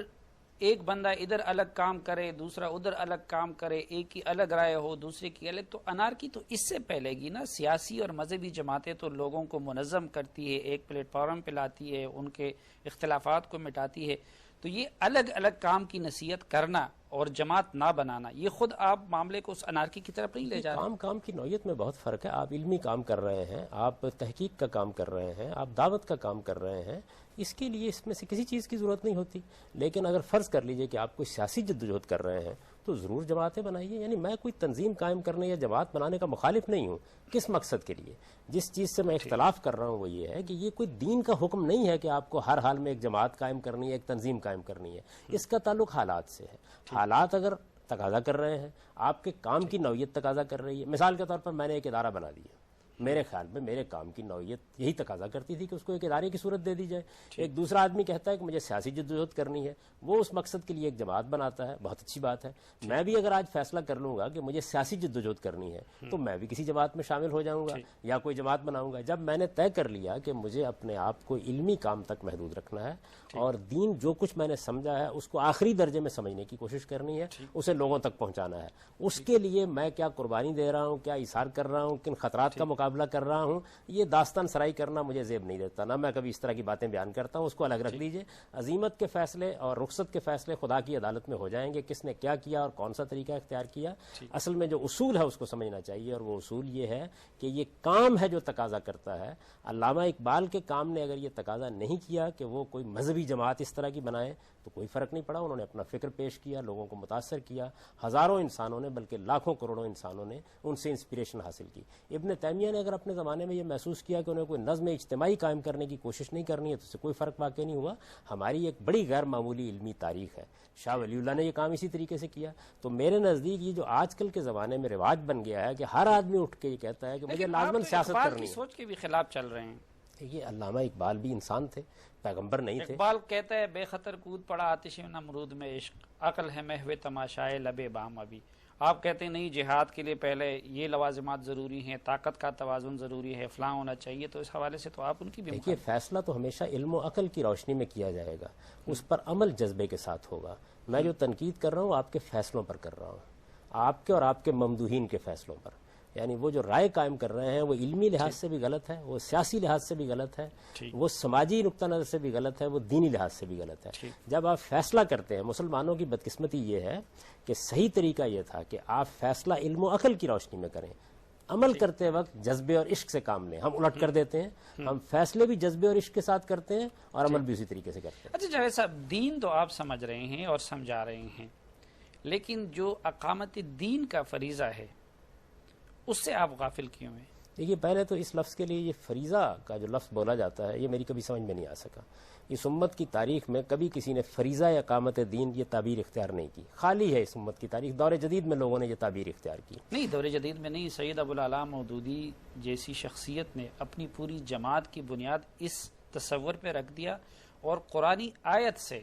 ایک بندہ ادھر الگ کام کرے دوسرا ادھر الگ کام کرے, ایک کی الگ رائے ہو دوسرے کی الگ, تو انارکی تو اس سے پہلے گی نا. سیاسی اور مذہبی جماعتیں تو لوگوں کو منظم کرتی ہے, ایک پلیٹ فارم پہ لاتی ہے, ان کے اختلافات کو مٹاتی ہے. تو یہ الگ الگ کام کی نصیحت کرنا اور جماعت نہ بنانا, یہ خود آپ معاملے کو اس انارکی کی طرف نہیں لے جا رہے.
کام کی نوعیت میں بہت فرق ہے. آپ علمی کام کر رہے ہیں, آپ تحقیق کا کام کر رہے ہیں, آپ دعوت کا کام کر رہے ہیں, اس کے لیے اس میں سے کسی چیز کی ضرورت نہیں ہوتی. لیکن اگر فرض کر لیجئے کہ آپ کوئی سیاسی جدوجہد کر رہے ہیں تو ضرور جماعتیں بنائیے. یعنی میں کوئی تنظیم قائم کرنے یا جماعت بنانے کا مخالف نہیں ہوں. کس مقصد کے لیے؟ جس چیز سے میں اختلاف کر رہا ہوں وہ یہ ہے کہ یہ کوئی دین کا حکم نہیں ہے کہ آپ کو ہر حال میں ایک جماعت قائم کرنی ہے, ایک تنظیم قائم کرنی ہے. اس کا تعلق حالات سے ہے. حالات اگر تقاضا کر رہے ہیں, آپ کے کام کی نوعیت تقاضا کر رہی ہے. مثال کے طور پر میں نے ایک ادارہ بنا دیا, میرے خیال میں میرے کام کی نوعیت یہی تقاضا کرتی تھی کہ اس کو ایک ادارے کی صورت دے دی جائے. ایک دوسرا آدمی کہتا ہے کہ مجھے سیاسی جدوجہد کرنی ہے, وہ اس مقصد کے لیے ایک جماعت بناتا ہے, بہت اچھی بات ہے. میں بھی اگر آج فیصلہ کر لوں گا کہ مجھے سیاسی جدوجہد کرنی ہے تو میں بھی کسی جماعت میں شامل ہو جاؤں گا یا کوئی جماعت بناؤں گا. جب میں نے طے کر لیا کہ مجھے اپنے آپ کو علمی کام تک محدود رکھنا ہے اور دین جو کچھ میں نے سمجھا ہے اس کو آخری درجے میں سمجھنے کی کوشش کرنی ہے, اسے لوگوں تک پہنچانا ہے, اس کے لیے میں کیا قربانی دے رہا ہوں, کیا ایثار کر رہا ہوں, کن خطرات کا مقابلہ کر رہا ہوں, یہ داستان سرائی کرنا مجھے زیب نہیں دیتا. نہ میں کبھی اس طرح کی باتیں بیان کرتا ہوں, اس کو الگ رکھ لیجئے. عزیمت کے فیصلے اور رخصت کے فیصلے خدا کی عدالت میں ہو جائیں گے, کس نے کیا کیا اور کون سا طریقہ اختیار کیا. اصل میں جو اصول ہے اس کو سمجھنا چاہیے, اور وہ اصول یہ ہے کہ یہ کام ہے جو تقاضا کرتا ہے. علامہ اقبال کے کام نے اگر یہ تقاضا نہیں کیا کہ وہ کوئی مذہبی جماعت اس طرح کی بنائے تو کوئی فرق نہیں پڑا. انہوں نے اپنا فکر پیش کیا, لوگوں کو متاثر کیا, ہزاروں انسانوں نے بلکہ لاکھوں کروڑوں انسانوں نے ان سے انسپریشن حاصل کی. ابن تیمیہ نے اگر اپنے زمانے میں یہ محسوس کیا کہ انہیں کوئی نظم اجتماعی قائم کرنے کی کوشش نہیں کرنی ہے تو اس سے کوئی فرق واقع نہیں ہوا. ہماری ایک بڑی غیر معمولی علمی تاریخ ہے. شاہ ولی اللہ نے یہ کام اسی طریقے سے کیا. تو میرے نزدیک یہ جو آج کل کے زمانے میں رواج بن گیا ہے کہ ہر آدمی اٹھ کے یہ کہتا ہے کہ مجھے لازماً سیاست کرنی ہے,
سوچ کے بھی خلاف چل رہے ہیں.
یہ علامہ اقبال بھی انسان تھے, پیغمبر نہیں تھے.
اقبال کہتا ہے بے خطر کود پڑا آتش نمرود میں عشق, عقل ہے محو تماشائے لبے بام ابھی. آپ کہتے ہیں نہیں جہاد کے لیے پہلے یہ لوازمات ضروری ہیں, طاقت کا توازن ضروری ہے, فلاں ہونا چاہیے. تو اس حوالے سے تو آپ ان کی بھی
دیکھیے فیصلہ تو ہمیشہ علم و عقل کی روشنی میں کیا جائے گا, اس پر عمل جذبے کے ساتھ ہوگا. میں جو تنقید کر رہا ہوں آپ کے فیصلوں پر کر رہا ہوں, آپ کے اور آپ کے ممدوحین کے فیصلوں پر. یعنی وہ جو رائے قائم کر رہے ہیں وہ علمی لحاظ سے بھی غلط ہے, وہ سیاسی لحاظ سے بھی غلط ہے, وہ سماجی نقطہ نظر سے بھی غلط ہے, وہ دینی لحاظ سے بھی غلط ہے. جب آپ فیصلہ کرتے ہیں, مسلمانوں کی بدقسمتی یہ ہے کہ صحیح طریقہ یہ تھا کہ آپ فیصلہ علم و عقل کی روشنی میں کریں. عمل کرتے وقت جذبے اور عشق سے کام لیں. ہم الٹ کر دیتے ہیں, ہم فیصلے بھی جذبے اور عشق کے ساتھ کرتے ہیں اور عمل بھی اسی طریقے سے کرتے ہیں.
اچھا جاوید صاحب, دین تو آپ سمجھ رہے ہیں اور سمجھا رہے ہیں, لیکن جو اقامت دین کا فریضہ ہے اس سے آپ غافل کیوں ہیں؟
دیکھیے پہلے تو اس لفظ کے لیے یہ فریضہ کا جو لفظ بولا جاتا ہے یہ میری کبھی سمجھ میں نہیں آ سکا. اس امت کی تاریخ میں کبھی کسی نے فریضہ یا اقامت دین یہ تعبیر اختیار نہیں کی. خالی ہے اس امت کی تاریخ. دور جدید میں لوگوں نے یہ تعبیر اختیار کی.
نہیں, دور جدید میں نہیں. سید ابوالعلا مودودی جیسی شخصیت نے اپنی پوری جماعت کی بنیاد اس تصور پہ رکھ دیا اور قرآنی آیت سے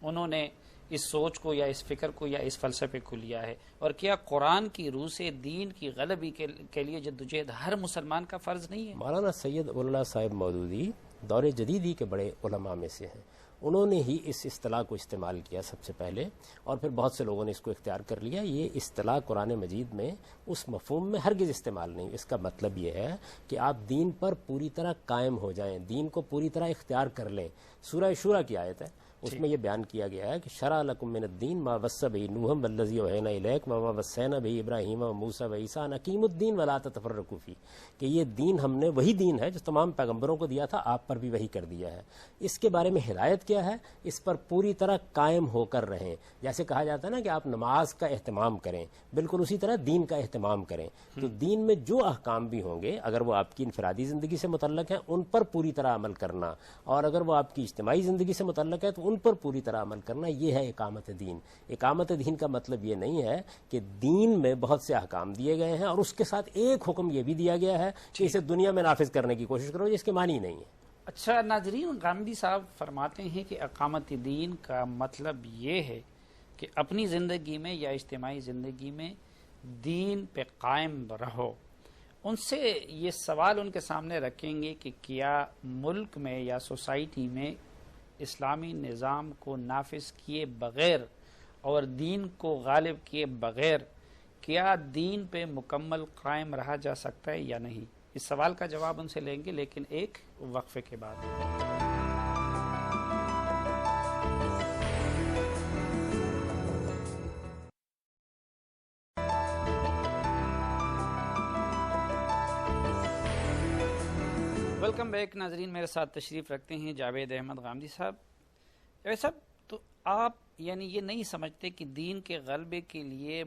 انہوں نے اس سوچ کو یا اس فکر کو یا اس فلسفے کو لیا ہے؟ اور کیا قرآن کی روح سے دین کی غلبی کے لیے جدوجہد ہر مسلمان کا فرض نہیں ہے؟
مولانا سید اللہ صاحب مودودی دور جدیدی کے بڑے علماء میں سے ہیں. انہوں نے ہی اس اصطلاح کو استعمال کیا سب سے پہلے، اور پھر بہت سے لوگوں نے اس کو اختیار کر لیا. یہ اصطلاح قرآن مجید میں اس مفہوم میں ہرگز استعمال نہیں. اس کا مطلب یہ ہے کہ آپ دین پر پوری طرح قائم ہو جائیں، دین کو پوری طرح اختیار کر لیں. سورہ شورا کی آیت ہے، اس میں یہ بیان کیا گیا ہے کہ شرع لکم من الدین ما وصى به نوح والذی اوحینا الیک وما وصینا به ابراہیم وموسیٰ وعیسیٰ ان اقیموا الدین ولا تتفرقوا فیہ، کہ یہ دین ہم نے وہی دین ہے جو تمام پیغمبروں کو دیا تھا، آپ پر بھی وہی کر دیا ہے. اس کے بارے میں ہدایت کیا ہے؟ اس پر پوری طرح قائم ہو کر رہیں. جیسے کہا جاتا ہے نا کہ آپ نماز کا اہتمام کریں، بالکل اسی طرح دین کا اہتمام کریں. تو دین میں جو احکام بھی ہوں گے، اگر وہ آپ کی انفرادی زندگی سے متعلق ہیں ان پر پوری طرح عمل کرنا، اور اگر وہ آپ کی اجتماعی زندگی سے متعلق ہے تو ان پر پوری طرح عمل کرنا. یہ ہے اقامت دین. اقامت دین کا مطلب یہ نہیں ہے کہ دین میں بہت سے احکام دیے گئے ہیں اور اس کے ساتھ ایک حکم یہ بھی دیا گیا ہے کہ اسے دنیا میں نافذ کرنے کی کوشش کرو، اس کے معنی نہیں ہے.
اچھا ناظرین، غامدی صاحب فرماتے ہیں کہ اقامت دین کا مطلب یہ ہے کہ اپنی زندگی میں یا اجتماعی زندگی میں دین پہ قائم رہو. ان سے یہ سوال ان کے سامنے رکھیں گے کہ کیا ملک میں یا سوسائٹی میں اسلامی نظام کو نافذ کیے بغیر اور دین کو غالب کیے بغیر کیا دین پہ مکمل قائم رہا جا سکتا ہے یا نہیں؟ اس سوال کا جواب ان سے لیں گے، لیکن ایک وقفے کے بعد. ویلکم بیک ناظرین، میرے ساتھ تشریف رکھتے ہیں جاوید احمد غامدی صاحب. جاوید صاحب، تو آپ یعنی یہ نہیں سمجھتے کہ دین کے غلبے کے لیے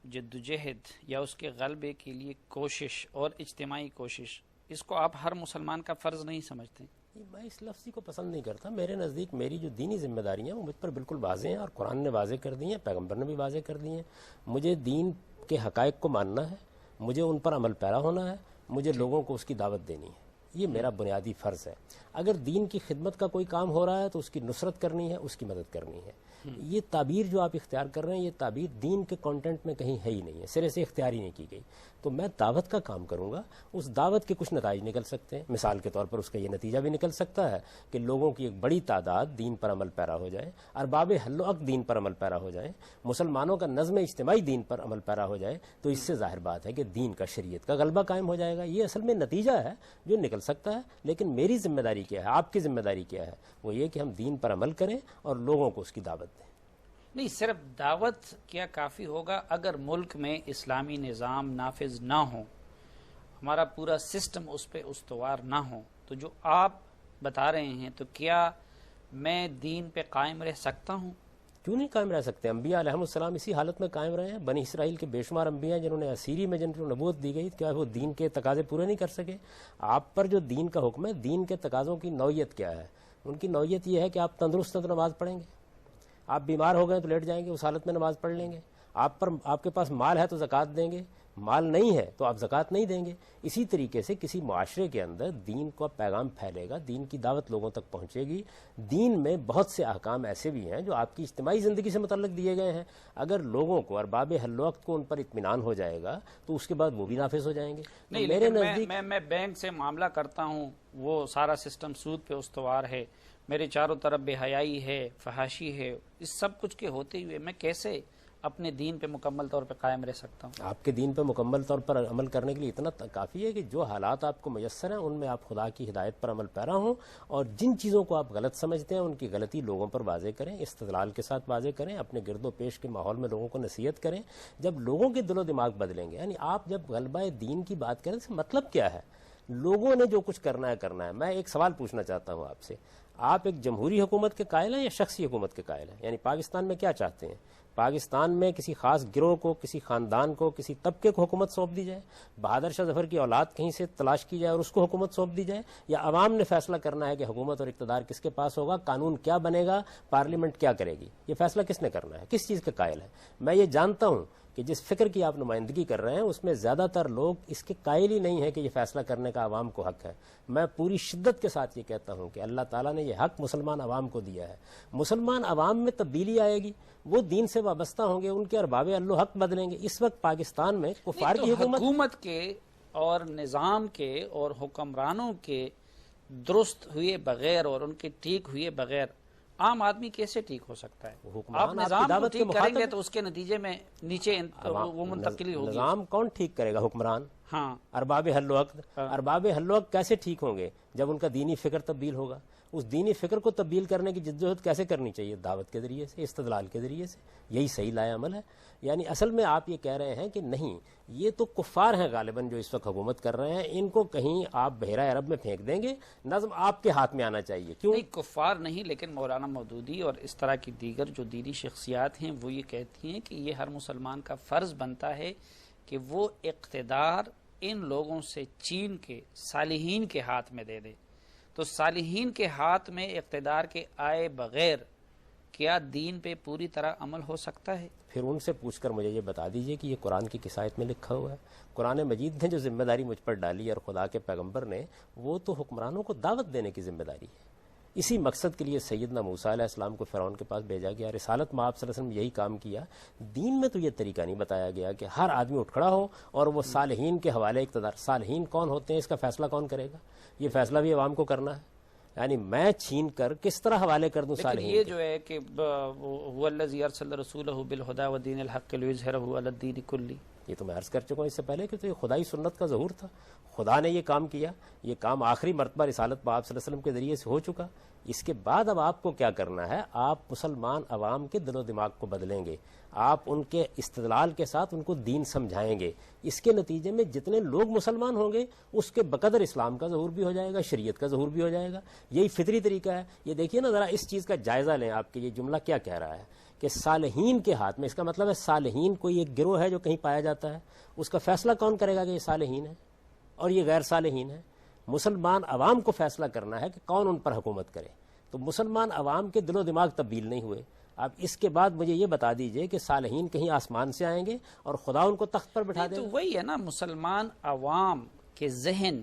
جدوجہد یا اس کے غلبے کے لیے کوشش اور اجتماعی کوشش، اس کو آپ ہر مسلمان کا فرض نہیں سمجھتے؟
میں اس لفظی کو پسند نہیں کرتا. میرے نزدیک میری جو دینی ذمہ داریاں ہیں وہ مجھ پر بالکل واضح ہیں، اور قرآن نے واضح کر دی ہیں، پیغمبر نے بھی واضح کر دی ہیں. مجھے دین کے حقائق کو ماننا ہے، مجھے ان پر عمل پیرا ہونا ہے، مجھے لوگوں کو اس کی دعوت دینی ہے. یہ میرا بنیادی فرض ہے. اگر دین کی خدمت کا کوئی کام ہو رہا ہے تو اس کی نصرت کرنی ہے، اس کی مدد کرنی ہے. یہ تعبیر جو آپ اختیار کر رہے ہیں، یہ تعبیر دین کے کانٹینٹ میں کہیں ہے ہی نہیں ہے، سرے سے اختیار ہی نہیں کی گئی. تو میں دعوت کا کام کروں گا، اس دعوت کے کچھ نتائج نکل سکتے ہیں. مثال کے طور پر اس کا یہ نتیجہ بھی نکل سکتا ہے کہ لوگوں کی ایک بڑی تعداد دین پر عمل پیرا ہو جائے، ارباب حل و عقد دین پر عمل پیرا ہو جائے، مسلمانوں کا نظم اجتماعی دین پر عمل پیرا ہو جائے. تو اس سے ظاہر بات ہے کہ دین کا، شریعت کا غلبہ قائم ہو جائے گا. یہ اصل میں نتیجہ ہے جو نکل سکتا ہے. لیکن میری ذمہ داری کیا ہے، آپ کی ذمہ داری کیا ہے؟ وہ یہ کہ ہم دین پر عمل کریں اور لوگوں کو اس کی دعوت دیں.
نہیں، صرف دعوت کیا کافی ہوگا؟ اگر ملک میں اسلامی نظام نافذ نہ ہو، ہمارا پورا سسٹم اس پہ استوار نہ ہو، تو جو آپ بتا رہے ہیں، تو کیا میں دین پہ قائم رہ سکتا ہوں؟
کیوں نہیں قائم رہ سکتے؟ انبیاء علیہ السلام اسی حالت میں قائم رہے ہیں. بنی اسرائیل کے بے شمار انبیاء ہیں جنہوں نے اسیری میں جن کو نبوت دی گئی، کیا وہ دین کے تقاضے پورے نہیں کر سکے؟ آپ پر جو دین کا حکم ہے، دین کے تقاضوں کی نوعیت کیا ہے؟ ان کی نوعیت یہ ہے کہ آپ تندرست ہیں تو نماز پڑھیں گے، آپ بیمار ہو گئے تو لیٹ جائیں گے، اس حالت میں نماز پڑھ لیں گے. آپ کے پاس مال ہے تو زکوٰۃ دیں گے، مال نہیں ہے تو آپ زکوٰۃ نہیں دیں گے. اسی طریقے سے کسی معاشرے کے اندر دین کا پیغام پھیلے گا، دین کی دعوت لوگوں تک پہنچے گی. دین میں بہت سے احکام ایسے بھی ہیں جو آپ کی اجتماعی زندگی سے متعلق دیے گئے ہیں. اگر لوگوں کو، ارباب حل و عقد کو ان پر اطمینان ہو جائے گا تو اس کے بعد وہ بھی نافذ ہو جائیں گے.
نہیں، میرے نزدیک میں بینک سے معاملہ کرتا ہوں، وہ سارا سسٹم سود پہ استوار ہے، میرے چاروں طرف بے حیائی ہے، فحاشی ہے، اس سب کچھ کے ہوتے ہوئے میں کیسے اپنے دین پہ مکمل طور پہ قائم رہ سکتا ہوں؟
آپ کے دین پہ مکمل طور پر عمل کرنے کے لیے اتنا کافی ہے کہ جو حالات آپ کو میسر ہیں ان میں آپ خدا کی ہدایت پر عمل پیرا ہوں، اور جن چیزوں کو آپ غلط سمجھتے ہیں ان کی غلطی لوگوں پر واضح کریں، استدلال کے ساتھ واضح کریں، اپنے گرد و پیش کے ماحول میں لوگوں کو نصیحت کریں. جب لوگوں کے دل و دماغ بدلیں گے، یعنی آپ جب غلبہ دین کی بات کریں، اس کا مطلب کیا ہے؟ لوگوں نے جو کچھ کرنا ہے. میں ایک سوال پوچھنا چاہتا ہوں آپ سے، آپ ایک جمہوری حکومت کے قائل ہیں یا شخصی حکومت کے قائل ہیں؟ یعنی پاکستان میں کیا چاہتے ہیں؟ پاکستان میں کسی خاص گروہ کو، کسی خاندان کو، کسی طبقے کو حکومت سونپ دی جائے، بہادر شاہ ظفر کی اولاد کہیں سے تلاش کی جائے اور اس کو حکومت سونپ دی جائے، یا عوام نے فیصلہ کرنا ہے کہ حکومت اور اقتدار کس کے پاس ہوگا، قانون کیا بنے گا، پارلیمنٹ کیا کرے گی؟ یہ فیصلہ کس نے کرنا ہے؟ کس چیز کے قائل ہے؟ میں یہ جانتا ہوں کہ جس فکر کی آپ نمائندگی کر رہے ہیں اس میں زیادہ تر لوگ اس کے قائل ہی نہیں ہیں کہ یہ فیصلہ کرنے کا عوام کو حق ہے. میں پوری شدت کے ساتھ یہ کہتا ہوں کہ اللہ تعالیٰ نے یہ حق مسلمان عوام کو دیا ہے. مسلمان عوام میں تبدیلی آئے گی, وہ دین سے وابستہ ہوں گے, ان کے ارباب حق بدلیں گے. اس وقت پاکستان میں کفار کی
حکومت کے اور نظام کے اور حکمرانوں کے درست ہوئے بغیر اور ان کے ٹھیک ہوئے بغیر عام آدمی کیسے ٹھیک ہو سکتا ہے؟ آپ نظام کو ٹھیک کریں گے تو اس کے نتیجے میں نیچے وہ منتقلی ہوگی.
نظام کون ٹھیک کرے گا؟ حکمران.
ہاں,
ارباب حل و عقد. ارباب حل و عقد کیسے ٹھیک ہوں گے؟ جب ان کا دینی فکر تبدیل ہوگا. اس دینی فکر کو تبدیل کرنے کی جدوجہد کیسے کرنی چاہیے؟ دعوت کے ذریعے سے, استدلال کے ذریعے سے. یہی صحیح لائے عمل ہے. یعنی اصل میں آپ یہ کہہ رہے ہیں کہ نہیں, یہ تو کفار ہیں غالباً جو اس وقت حکومت کر رہے ہیں, ان کو کہیں آپ بحیرہ عرب میں پھینک دیں گے, نظم آپ کے ہاتھ میں آنا چاہیے. کیوں
نہیں, کفار نہیں, لیکن مولانا مودودی اور اس طرح کی دیگر جو دینی شخصیات ہیں وہ یہ کہتی ہیں کہ یہ ہر مسلمان کا فرض بنتا ہے کہ وہ اقتدار ان لوگوں سے چین کے صالحین کے ہاتھ میں دے دے. تو صالحین کے ہاتھ میں اقتدار کے آئے بغیر کیا دین پہ پوری طرح عمل ہو سکتا ہے؟
پھر ان سے پوچھ کر مجھے یہ بتا دیجئے کہ یہ قرآن کی کس آیت میں لکھا ہوا ہے؟ قرآن مجید نے جو ذمہ داری مجھ پر ڈالی اور خدا کے پیغمبر نے, وہ تو حکمرانوں کو دعوت دینے کی ذمہ داری ہے. اسی مقصد کے لیے سیدنا موسیٰ علیہ السلام کو فرعون کے پاس بھیجا گیا. رسالت میں آپ صلی اللہ علیہ وسلم یہی کام کیا. دین میں تو یہ طریقہ نہیں بتایا گیا کہ ہر آدمی اٹھ کھڑا ہو اور وہ صالحین کے حوالے اقتدار. صالحین کون ہوتے ہیں اس کا فیصلہ کون کرے گا؟ یہ فیصلہ بھی عوام کو کرنا ہے. یعنی میں چھین کر کس طرح حوالے کر دوں صالحین.
یہ جو ہے کہ هو الذی ارسل رسولہ بالہدی ودین الحق لیظہرہ علی الدین کلہ,
یہ تو میں عرض کر چکا ہوں اس سے پہلے کہ تو یہ خدائی سنت کا ظہور تھا. خدا نے یہ کام کیا. یہ کام آخری مرتبہ رسالت میں آپ صلی اللہ علیہ وسلم کے ذریعے سے ہو چکا. اس کے بعد اب آپ کو کیا کرنا ہے؟ آپ مسلمان عوام کے دل و دماغ کو بدلیں گے. آپ ان کے استدلال کے ساتھ ان کو دین سمجھائیں گے. اس کے نتیجے میں جتنے لوگ مسلمان ہوں گے اس کے بقدر اسلام کا ظہور بھی ہو جائے گا, شریعت کا ظہور بھی ہو جائے گا. یہی فطری طریقہ ہے. یہ دیکھیے نا ذرا, اس چیز کا جائزہ لیں. آپ کے یہ جملہ کیا کہہ رہا ہے کہ صالحین کے ہاتھ میں, اس کا مطلب ہے صالحین کوئی ایک گروہ ہے جو کہیں پایا جاتا ہے, اس کا فیصلہ کون کرے گا کہ یہ صالحین ہے اور یہ غیر صالحین ہے؟ مسلمان عوام کو فیصلہ کرنا ہے کہ کون ان پر حکومت کرے. تو مسلمان عوام کے دل و دماغ تبدیل نہیں ہوئے. اب اس کے بعد مجھے یہ بتا دیجئے کہ صالحین کہیں آسمان سے آئیں گے اور خدا ان کو تخت پر بٹھا دے گا؟
تو وہی ہے نا, مسلمان عوام کے ذہن,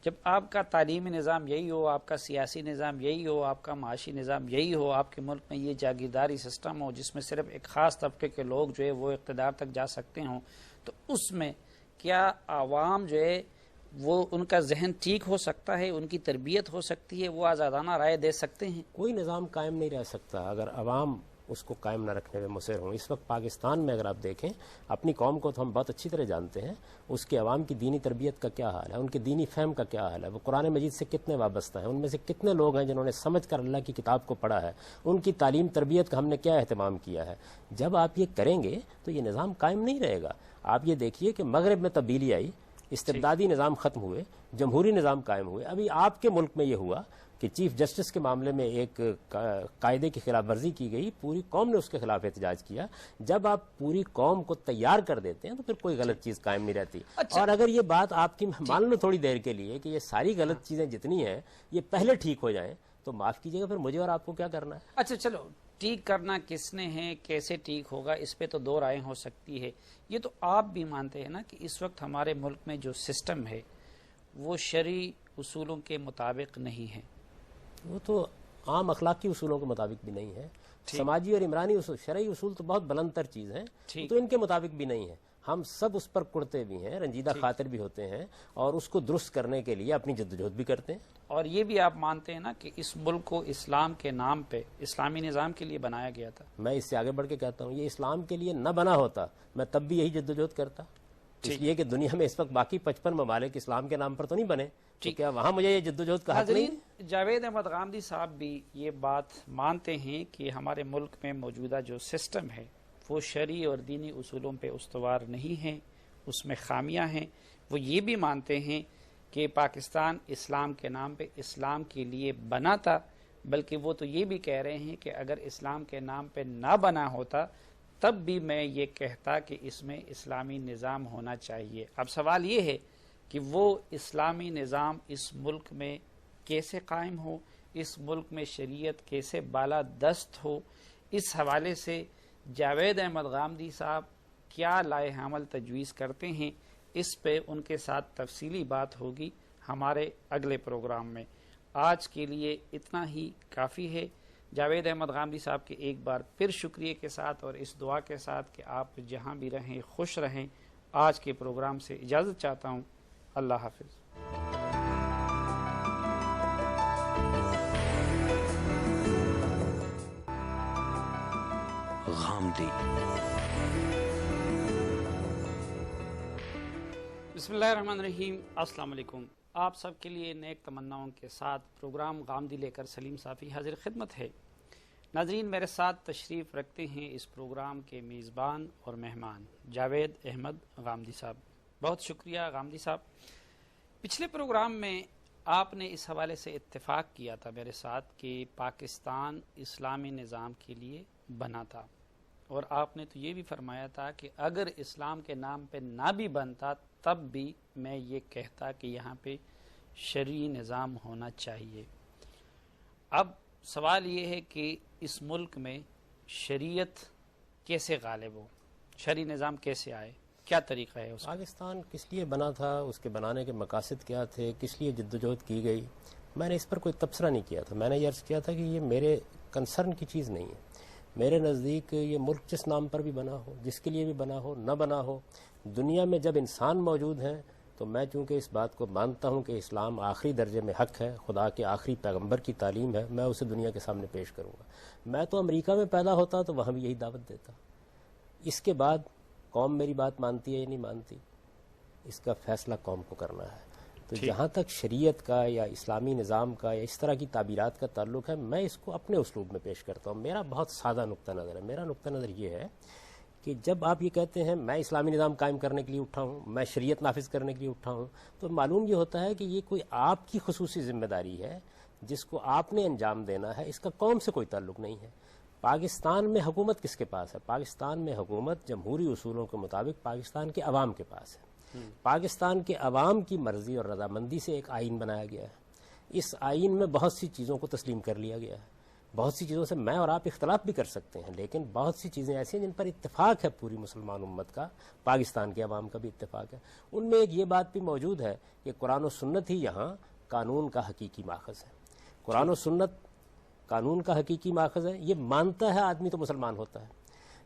جب آپ کا تعلیمی نظام یہی ہو, آپ کا سیاسی نظام یہی ہو, آپ کا معاشی نظام یہی ہو, آپ کے ملک میں یہ جاگیرداری سسٹم ہو جس میں صرف ایک خاص طبقے کے لوگ جو ہے وہ اقتدار تک جا سکتے ہوں, تو اس میں کیا عوام جو ہے وہ ان کا ذہن ٹھیک ہو سکتا ہے, ان کی تربیت ہو سکتی ہے, وہ آزادانہ رائے دے سکتے ہیں؟
کوئی نظام قائم نہیں رہ سکتا اگر عوام اس کو قائم نہ رکھنے میں مصر ہوں. اس وقت پاکستان میں اگر آپ دیکھیں, اپنی قوم کو تو ہم بہت اچھی طرح جانتے ہیں, اس کے عوام کی دینی تربیت کا کیا حال ہے, ان کے دینی فہم کا کیا حال ہے, وہ قرآن مجید سے کتنے وابستہ ہیں, ان میں سے کتنے لوگ ہیں جنہوں نے سمجھ کر اللہ کی کتاب کو پڑھا ہے, ان کی تعلیم تربیت کا ہم نے کیا اہتمام کیا ہے. جب آپ یہ کریں گے تو یہ نظام قائم نہیں رہے گا. آپ یہ دیکھیے کہ مغرب میں تبدیلی آئی, استبدادی نظام ختم ہوئے, جمہوری نظام قائم ہوئے. ابھی آپ کے ملک میں یہ ہوا کہ چیف جسٹس کے معاملے میں ایک قاعدے کی خلاف ورزی کی گئی, پوری قوم نے اس کے خلاف احتجاج کیا. جب آپ پوری قوم کو تیار کر دیتے ہیں تو پھر کوئی غلط چیز قائم نہیں رہتی. اور اگر یہ بات آپ کی مان لو تھوڑی دیر کے لیے کہ یہ ساری غلط چیزیں جتنی ہیں یہ پہلے ٹھیک ہو جائیں, تو معاف کیجیے گا پھر مجھے اور آپ کو کیا کرنا ہے؟
اچھا چلو, ٹھیک کرنا کس نے ہے, کیسے ٹھیک ہوگا, اس پہ تو دو رائیں ہو سکتی ہے. یہ تو آپ بھی مانتے ہیں نا کہ اس وقت ہمارے ملک میں جو سسٹم ہے وہ شرعی اصولوں کے مطابق نہیں ہے.
وہ تو عام اخلاقی اصولوں کے مطابق بھی نہیں ہے. سماجی اور عمرانی اصول, شرعی اصول تو بہت بلند تر چیز ہیں, تو ان کے مطابق بھی نہیں ہے. ہم سب اس پر کڑتے بھی ہیں, رنجیدہ خاطر بھی ہوتے ہیں, اور اس کو درست کرنے کے لیے اپنی جدوجہد بھی کرتے ہیں.
اور یہ بھی آپ مانتے ہیں نا کہ اس ملک کو اسلام کے نام پہ اسلامی نظام کے لیے بنایا گیا تھا. میں
اس سے آگے بڑھ کے کہتا ہوں, یہ اسلام کے لیے نہ بنا ہوتا میں تب بھی یہی جدوجہد کرتا. اس لیے کہ دنیا میں اس وقت باقی 55 ممالک اسلام کے نام پر تو نہیں بنے, کیا وہاں مجھے یہ جدوجہد کا حق نہیں؟
جاوید احمد غامدی صاحب بھی یہ بات مانتے ہیں کہ ہمارے ملک میں موجودہ جو سسٹم ہے وہ شرعی اور دینی اصولوں پہ استوار نہیں ہے, اس میں خامیاں ہیں. وہ یہ بھی مانتے ہیں کہ پاکستان اسلام کے نام پہ اسلام کے لیے بنا تھا, بلکہ وہ تو یہ بھی کہہ رہے ہیں کہ اگر اسلام کے نام پہ نہ بنا ہوتا تب بھی میں یہ کہتا کہ اس میں اسلامی نظام ہونا چاہیے. اب سوال یہ ہے کہ وہ اسلامی نظام اس ملک میں کیسے قائم ہو, اس ملک میں شریعت کیسے بالا دست ہو. اس حوالے سے جاوید احمد غامدی صاحب کیا لائحہ عمل تجویز کرتے ہیں، اس پہ ان کے ساتھ تفصیلی بات ہوگی ہمارے اگلے پروگرام میں۔ آج کے لیے اتنا ہی کافی ہے۔ جاوید احمد غامدی صاحب کے ایک بار پھر شکریہ کے ساتھ اور اس دعا کے ساتھ کہ آپ جہاں بھی رہیں خوش رہیں، آج کے پروگرام سے اجازت چاہتا ہوں۔ اللہ حافظ۔
غامدی۔
بسم اللہ الرحمن الرحیم۔ السلام علیکم۔ آپ سب کے لیے نیک تمناؤں کے ساتھ پروگرام غامدی لے کر سلیم صافی حاضر خدمت ہے۔ ناظرین، میرے ساتھ تشریف رکھتے ہیں اس پروگرام کے میزبان اور مہمان جاوید احمد غامدی صاحب۔ بہت شکریہ غامدی صاحب۔ پچھلے پروگرام میں آپ نے اس حوالے سے اتفاق کیا تھا میرے ساتھ کہ پاکستان اسلامی نظام کے لیے بنا تھا، اور آپ نے تو یہ بھی فرمایا تھا کہ اگر اسلام کے نام پہ نہ بھی بنتا تب بھی میں یہ کہتا کہ یہاں پہ شرعی نظام ہونا چاہیے۔ اب سوال یہ ہے کہ اس ملک میں شریعت کیسے غالب ہو، شرعی نظام کیسے آئے، کیا طریقہ ہے اس کا؟
پاکستان کس لیے بنا تھا، اس کے بنانے کے مقاصد کیا تھے، کس لیے جدوجہد کی گئی، میں نے اس پر کوئی تبصرہ نہیں کیا تھا۔ میں نے یہ عرض کیا تھا کہ یہ میرے کنسرن کی چیز نہیں ہے۔ میرے نزدیک یہ ملک جس نام پر بھی بنا ہو، جس کے لیے بھی بنا ہو، نہ بنا ہو، دنیا میں جب انسان موجود ہیں تو میں چونکہ اس بات کو مانتا ہوں کہ اسلام آخری درجے میں حق ہے، خدا کے آخری پیغمبر کی تعلیم ہے، میں اسے دنیا کے سامنے پیش کروں گا۔ میں تو امریکہ میں پیدا ہوتا تو وہاں بھی یہی دعوت دیتا۔ اس کے بعد قوم میری بات مانتی ہے یا نہیں مانتی، اس کا فیصلہ قوم کو کرنا ہے۔ تو جہاں تک شریعت کا یا اسلامی نظام کا یا اس طرح کی تعبیرات کا تعلق ہے، میں اس کو اپنے اسلوب میں پیش کرتا ہوں۔ میرا بہت سادہ نقطہ نظر ہے۔ میرا نقطہ نظر یہ ہے کہ جب آپ یہ کہتے ہیں میں اسلامی نظام قائم کرنے کے لیے اٹھا ہوں، میں شریعت نافذ کرنے کے لیے اٹھا ہوں، تو معلوم یہ ہوتا ہے کہ یہ کوئی آپ کی خصوصی ذمہ داری ہے جس کو آپ نے انجام دینا ہے، اس کا قوم سے کوئی تعلق نہیں ہے۔ پاکستان میں حکومت کس کے پاس ہے؟ پاکستان میں حکومت جمہوری اصولوں کے مطابق پاکستان کے عوام کے پاس ہے۔ پاکستان کے عوام کی مرضی اور رضامندی سے ایک آئین بنایا گیا ہے۔ اس آئین میں بہت سی چیزوں کو تسلیم کر لیا گیا ہے۔ بہت سی چیزوں سے میں اور آپ اختلاف بھی کر سکتے ہیں، لیکن بہت سی چیزیں ایسی ہیں جن پر اتفاق ہے پوری مسلمان امت کا، پاکستان کے عوام کا بھی اتفاق ہے۔ ان میں ایک یہ بات بھی موجود ہے کہ قرآن و سنت ہی یہاں قانون کا حقیقی ماخذ ہے۔ قرآن و سنت قانون کا حقیقی ماخذ ہے، یہ مانتا ہے آدمی تو مسلمان ہوتا ہے۔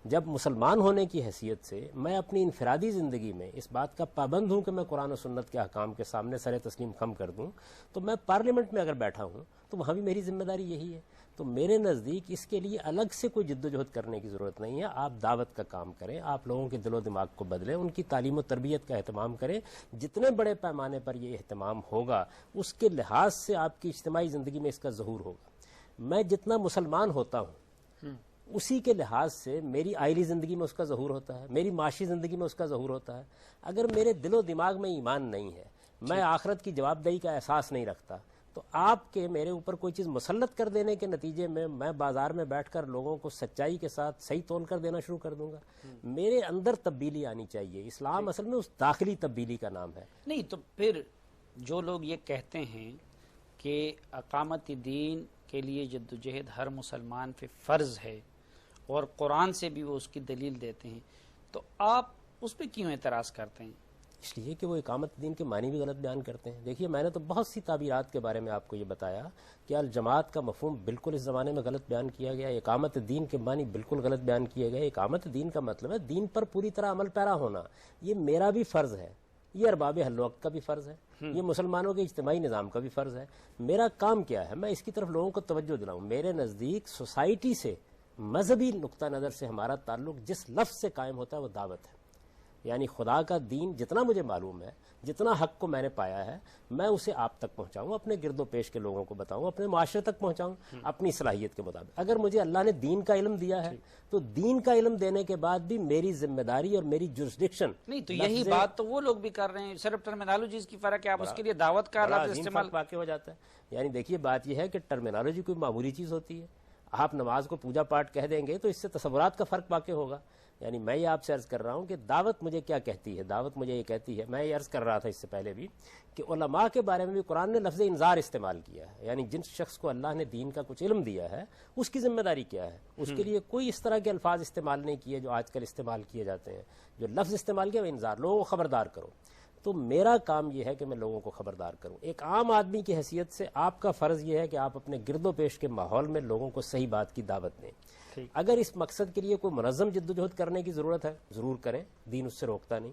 جب مسلمان ہونے کی حیثیت سے میں اپنی انفرادی زندگی میں اس بات کا پابند ہوں کہ میں قرآن و سنت کے احکام کے سامنے سر تسلیم خم کر دوں، تو میں پارلیمنٹ میں اگر بیٹھا ہوں تو وہاں بھی میری ذمہ داری یہی ہے۔ تو میرے نزدیک اس کے لیے الگ سے کوئی جدوجہد کرنے کی ضرورت نہیں ہے۔ آپ دعوت کا کام کریں، آپ لوگوں کے دل و دماغ کو بدلیں، ان کی تعلیم و تربیت کا اہتمام کریں۔ جتنے بڑے پیمانے پر یہ اہتمام ہوگا اس کے لحاظ سے آپ کی اجتماعی زندگی میں اس کا ظہور ہوگا۔ میں جتنا مسلمان ہوتا ہوں اسی کے لحاظ سے میری آئلی زندگی میں اس کا ظہور ہوتا ہے، میری معاشی زندگی میں اس کا ظہور ہوتا ہے۔ اگر میرے دل و دماغ میں ایمان نہیں ہے، میں آخرت کی جواب دہی کا احساس نہیں رکھتا، تو آپ کے میرے اوپر کوئی چیز مسلط کر دینے کے نتیجے میں میں بازار میں بیٹھ کر لوگوں کو سچائی کے ساتھ صحیح تول کر دینا شروع کر دوں گا۔ میرے اندر تبدیلی آنی چاہیے۔ اسلام اصل میں اس داخلی تبدیلی کا نام ہے۔
نہیں تو پھر جو لوگ یہ کہتے ہیں کہ اقامت دین کے لیے جدوجہد ہر مسلمان پہ فرض ہے اور قرآن سے بھی وہ اس کی دلیل دیتے ہیں، تو آپ اس پہ کیوں اعتراض کرتے ہیں؟
اس لیے کہ وہ اقامت دین کے معنی بھی غلط بیان کرتے ہیں۔ دیکھیے، میں نے تو بہت سی تعبیرات کے بارے میں آپ کو یہ بتایا کہ الجماعت کا مفہوم بالکل اس زمانے میں غلط بیان کیا گیا، اقامت دین کے معنی بالکل غلط بیان کیے گئے۔ اقامت دین کا مطلب ہے دین پر پوری طرح عمل پیرا ہونا۔ یہ میرا بھی فرض ہے، یہ ارباب حل وقت کا بھی فرض ہے، یہ مسلمانوں کے اجتماعی نظام کا بھی فرض ہے۔ میرا کام کیا ہے؟ میں اس کی طرف لوگوں کو توجہ دلاؤں۔ میرے نزدیک سوسائٹی سے، مذہبی نقطہ نظر سے ہمارا تعلق جس لفظ سے قائم ہوتا ہے وہ دعوت ہے۔ یعنی خدا کا دین جتنا مجھے معلوم ہے، جتنا حق کو میں نے پایا ہے، میں اسے آپ تک پہنچاؤں، اپنے گرد و پیش کے لوگوں کو بتاؤں، اپنے معاشرے تک پہنچاؤں اپنی صلاحیت کے مطابق۔ اگر مجھے اللہ نے دین کا علم دیا ہے تو دین کا علم دینے کے بعد بھی میری ذمہ داری اور میری جورسڈکشن
نہیں تو یہی بات تو وہ لوگ بھی کر رہے ہیں، صرف ٹرمینالوجیز کی فرق ہے، آپ اس کے لیے دعوت کا لفظ استعمال
واقع ہو جاتا ہے۔ یعنی دیکھیے، بات یہ ہے کہ ٹرمینالوجی کوئی معمولی چیز ہوتی ہے۔ آپ نماز کو پوجا پاٹ کہہ دیں گے تو اس سے تصورات کا فرق واقع ہوگا. یعنی میں یہ آپ سے عرض کر رہا ہوں کہ دعوت مجھے کیا کہتی ہے. دعوت مجھے یہ کہتی ہے, میں یہ عرض کر رہا تھا اس سے پہلے بھی, کہ علماء کے بارے میں بھی قرآن نے لفظ انذار استعمال کیا ہے. یعنی جن شخص کو اللہ نے دین کا کچھ علم دیا ہے اس کی ذمہ داری کیا ہے. اس کے لیے کوئی اس طرح کے الفاظ استعمال نہیں کیے جو آج کل استعمال کیے جاتے ہیں. جو لفظ استعمال کیا وہ انذار, لوگوں کو خبردار کرو. تو میرا کام یہ ہے کہ میں لوگوں کو خبردار کروں. ایک عام آدمی کی حیثیت سے آپ کا فرض یہ ہے کہ آپ اپنے گرد و پیش کے ماحول میں لوگوں کو صحیح بات کی دعوت دیں. اگر اس مقصد کے لیے کوئی منظم جدوجہد کرنے کی ضرورت ہے ضرور کریں, دین اس سے روکتا نہیں.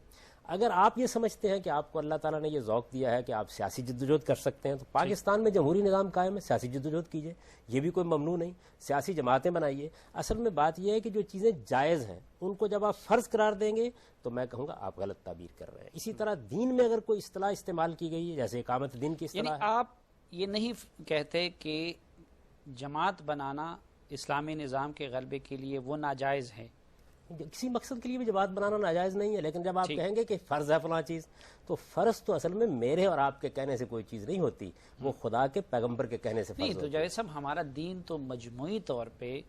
اگر آپ یہ سمجھتے ہیں کہ آپ کو اللہ تعالیٰ نے یہ ذوق دیا ہے کہ آپ سیاسی جدوجہد کر سکتے ہیں, تو پاکستان میں جمہوری نظام قائم ہے, سیاسی جدوجہد کیجیے, یہ بھی کوئی ممنوع نہیں. سیاسی جماعتیں بنائیے. اصل میں بات یہ ہے کہ جو چیزیں جائز ہیں ان کو جب آپ فرض قرار دیں گے تو میں کہوں گا آپ غلط تعبیر کر رہے ہیں. اسی طرح دین میں اگر کوئی اصطلاح استعمال کی گئی ہے جیسے اقامت دین کی اصطلاح
یعنی آپ یہ نہیں کہتے کہ جماعت بنانا اسلامی نظام کے غلبے کے لیے وہ ناجائز ہے؟
کسی مقصد کے لیے بھی جماعت بنانا ناجائز نہیں ہے, لیکن جب آپ کہیں گے کہ فرض ہے فلاں چیز, تو فرض تو اصل میں میرے اور آپ کے کہنے سے کوئی چیز نہیں ہوتی, وہ خدا کے پیغمبر کے کہنے سے فرض
نہیں. تو جاوید صاحب ہمارا دین تو مجموعی طور پہ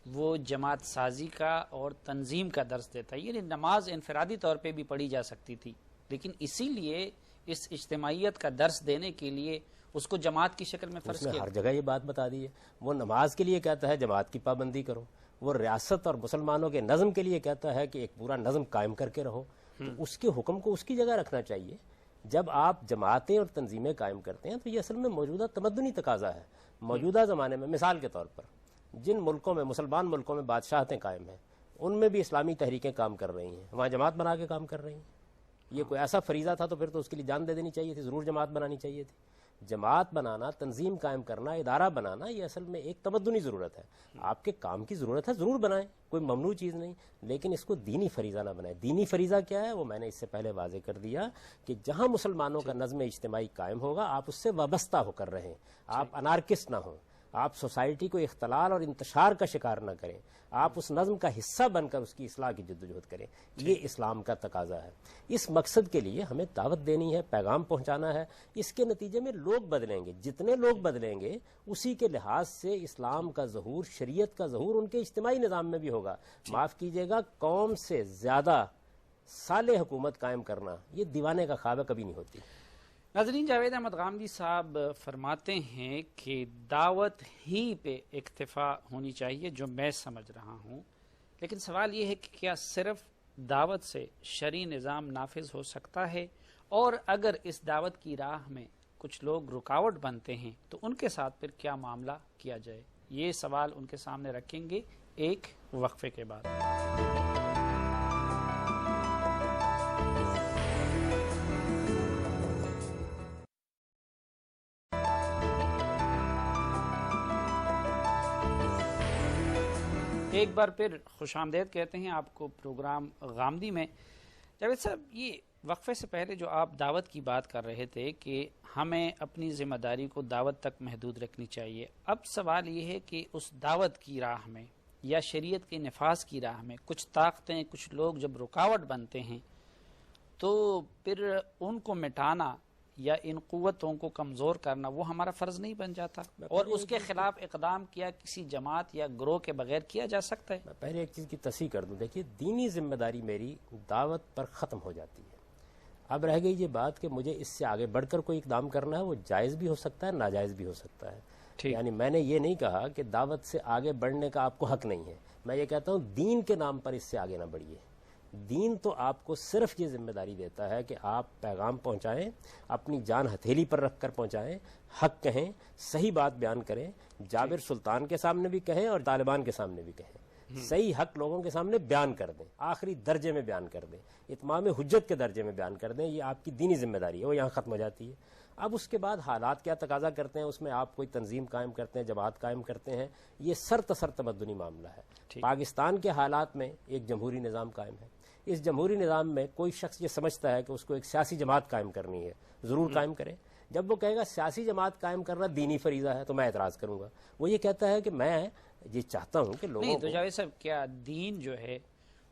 وہ جماعت سازی کا اور تنظیم کا درس دیتا ہے. یعنی نماز انفرادی طور پہ بھی پڑھی جا سکتی تھی, لیکن اسی لیے اس اجتماعیت کا درس دینے کے لیے اس کو جماعت کی شکل میں فرض کیا.
ہر جگہ یہ بات بتا دی ہے. وہ نماز کے لیے کہتا ہے جماعت کی پابندی کرو, وہ ریاست اور مسلمانوں کے نظم کے لیے کہتا ہے کہ ایک پورا نظم قائم کر کے رہو. تو اس کے حکم کو اس کی جگہ رکھنا چاہیے. جب آپ جماعتیں اور تنظیمیں قائم کرتے ہیں تو یہ اصل میں موجودہ تمدنی تقاضا ہے. موجودہ زمانے میں مثال کے طور پر جن ملکوں میں, مسلمان ملکوں میں بادشاہتیں قائم ہیں, ان میں بھی اسلامی تحریکیں کام کر رہی ہیں, وہاں جماعت بنا کے کام کر رہی ہیں. یہ کوئی ایسا فریضہ تھا تو پھر تو اس کے لیے جان دے دینی چاہیے تھی, ضرور جماعت بنانی چاہیے تھی. جماعت بنانا, تنظیم قائم کرنا, ادارہ بنانا, یہ اصل میں ایک تمدنی ضرورت ہے. آپ کے کام کی ضرورت ہے, ضرور بنائیں, کوئی ممنوع چیز نہیں, لیکن اس کو دینی فریضہ نہ بنائیں. دینی فریضہ کیا ہے وہ میں نے اس سے پہلے واضح کر دیا کہ جہاں مسلمانوں کا نظم اجتماعی قائم ہوگا آپ اس سے وابستہ ہو کر رہیں, آپ انارکسٹ نہ ہوں, آپ سوسائٹی کو اختلال اور انتشار کا شکار نہ کریں, آپ اس نظم کا حصہ بن کر اس کی اصلاح کی جدوجہد کریں. یہ اسلام کا تقاضا ہے. اس مقصد کے لیے ہمیں دعوت دینی ہے, پیغام پہنچانا ہے. اس کے نتیجے میں لوگ بدلیں گے, جتنے لوگ بدلیں گے اسی کے لحاظ سے اسلام کا ظہور, شریعت کا ظہور ان کے اجتماعی نظام میں بھی ہوگا. معاف کیجیے گا, قوم سے زیادہ صالح حکومت قائم کرنا یہ دیوانے کا خواب ہے, کبھی نہیں ہوتی.
ناظرین, جاوید احمد غامدی صاحب فرماتے ہیں کہ دعوت ہی پہ اکتفا ہونی چاہیے, جو میں سمجھ رہا ہوں. لیکن سوال یہ ہے کہ کیا صرف دعوت سے شرعی نظام نافذ ہو سکتا ہے, اور اگر اس دعوت کی راہ میں کچھ لوگ رکاوٹ بنتے ہیں تو ان کے ساتھ پھر کیا معاملہ کیا جائے؟ یہ سوال ان کے سامنے رکھیں گے ایک وقفے کے بعد. ایک بار پھر خوش آمدید کہتے ہیں آپ کو پروگرام غامدی میں. جاوید صاحب, یہ وقفے سے پہلے جو آپ دعوت کی بات کر رہے تھے کہ ہمیں اپنی ذمہ داری کو دعوت تک محدود رکھنی چاہیے, اب سوال یہ ہے کہ اس دعوت کی راہ میں یا شریعت کے نفاذ کی راہ میں کچھ طاقتیں, کچھ لوگ جب رکاوٹ بنتے ہیں تو پھر ان کو مٹانا یا ان قوتوں کو کمزور کرنا وہ ہمارا فرض نہیں بن جاتا, اور اس کے خلاف اقدام کیا کسی جماعت یا گروہ کے بغیر کیا جا سکتا ہے؟
میں پہلے ایک چیز کی تصحیح کر دوں. دیکھیے, دینی ذمہ داری میری دعوت پر ختم ہو جاتی ہے. اب رہ گئی یہ بات کہ مجھے اس سے آگے بڑھ کر کوئی اقدام کرنا ہے, وہ جائز بھی ہو سکتا ہے, ناجائز بھی ہو سکتا ہے. یعنی میں نے یہ نہیں کہا کہ دعوت سے آگے بڑھنے کا آپ کو حق نہیں ہے. میں یہ کہتا ہوں دین کے نام پر اس سے آگے نہ بڑھیے. دین تو آپ کو صرف یہ ذمہ داری دیتا ہے کہ آپ پیغام پہنچائیں, اپنی جان ہتھیلی پر رکھ کر پہنچائیں, حق کہیں, صحیح بات بیان کریں, جابر سلطان کے سامنے بھی کہیں اور طالبان کے سامنے بھی کہیں, صحیح حق لوگوں کے سامنے بیان کر دیں, آخری درجے میں بیان کر دیں, اتمام حجت کے درجے میں بیان کر دیں. یہ آپ کی دینی ذمہ داری ہے, وہ یہاں ختم ہو جاتی ہے. اب اس کے بعد حالات کیا تقاضا کرتے ہیں, اس میں آپ کوئی تنظیم قائم کرتے ہیں, جماعت قائم کرتے ہیں, یہ سر تسر تمدنی معاملہ ہے. پاکستان کے حالات میں ایک جمہوری نظام قائم ہے. اس جمہوری نظام میں کوئی شخص یہ سمجھتا ہے کہ اس کو ایک سیاسی جماعت قائم کرنی ہے, ضرور قائم کرے. جب وہ کہے گا سیاسی جماعت قائم کرنا دینی فریضہ ہے تو میں اعتراض کروں گا. وہ یہ کہتا ہے کہ میں یہ چاہتا ہوں کہ لوگوں
نہیں. تو جاوید صاحب, کیا دین جو ہے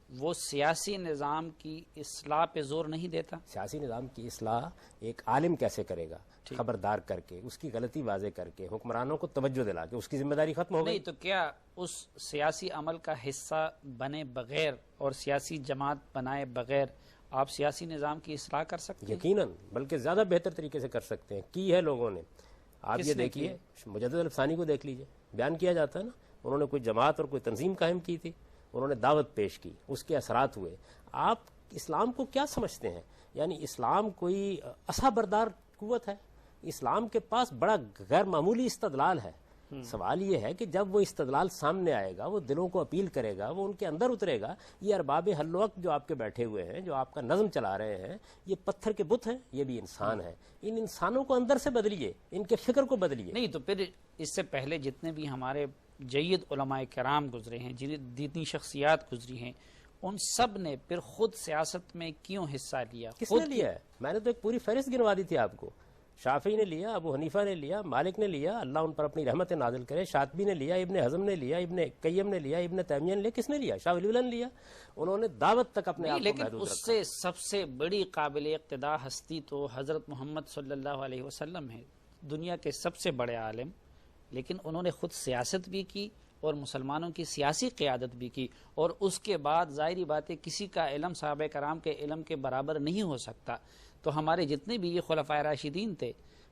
وہ سیاسی نظام کی اصلاح پہ زور نہیں دیتا؟
سیاسی نظام کی اصلاح ایک عالم کیسے کرے گا؟ خبردار کر کے، اس کی غلطی واضح کر کے، حکمرانوں کو توجہ دلا کے، اس کی ذمہ داری ختم ہو گئی۔
نہیں تو کیا اس سیاسی عمل کا حصہ بنے بغیر اور سیاسی جماعت بنائے بغیر آپ سیاسی نظام کی اصلاح کر سکتے ہیں؟
یقیناً، بلکہ زیادہ بہتر طریقے سے کر سکتے ہیں، کی ہے لوگوں نے۔ آپ یہ دیکھیے، مجدد الفسانی کو دیکھ لیجئے، بیان کیا جاتا ہے نا، انہوں نے کوئی جماعت اور کوئی تنظیم قائم کی تھی، انہوں نے دعوت پیش کی، اس کے اثرات ہوئے۔ آپ اسلام کو کیا سمجھتے ہیں؟ یعنی اسلام کوئی عصا بردار قوت ہے؟ اسلام کے پاس بڑا غیر معمولی استدلال ہے۔ سوال یہ ہے کہ جب وہ استدلال سامنے آئے گا، وہ دلوں کو اپیل کرے گا، وہ ان کے اندر اترے گا۔ یہ ارباب حل وقت جو آپ کے بیٹھے ہوئے ہیں، جو آپ کا نظم چلا رہے ہیں، یہ پتھر کے بت ہیں، یہ بھی انسان ہیں۔ ان انسانوں کو اندر سے بدلیے، ان کے فکر کو بدلیے۔
نہیں تو پھر اس سے پہلے جتنے بھی ہمارے جید علماء کرام گزرے ہیں، جنہیں دینی شخصیات گزری ہیں، ان سب نے پھر خود سیاست میں کیوں حصہ لیا؟
کس نے لیا ہے؟ میں نے تو ایک پوری فہرست گنوا دی تھی آپ کو۔ شافعی نے لیا، ابو حنیفہ نے لیا، مالک نے لیا، اللہ ان پر اپنی رحمت نازل کرے، شاطبی نے لیا، ابن حزم نے لیا، ابن قیم نے لیا، ابن تیمیہ نے لیا۔ کس نے لیا؟ شاہ ولی اللہ نے لیا۔ انہوں نے دعوت تک اپنے آپ کو
لیکن
محدود
اس
رکھا۔
سے سب سے بڑی قابل اقتداء ہستی تو حضرت محمد صلی اللہ علیہ وسلم ہے، دنیا کے سب سے بڑے عالم، لیکن انہوں نے خود سیاست بھی کی اور مسلمانوں کی سیاسی قیادت بھی کی، اور اس کے بعد ظاہری بات ہے کسی کا علم صحابہ کرام کے علم کے برابر نہیں ہو سکتا۔ تو ہمارے جتنے بھی یہ خلفائے راشدین تھے،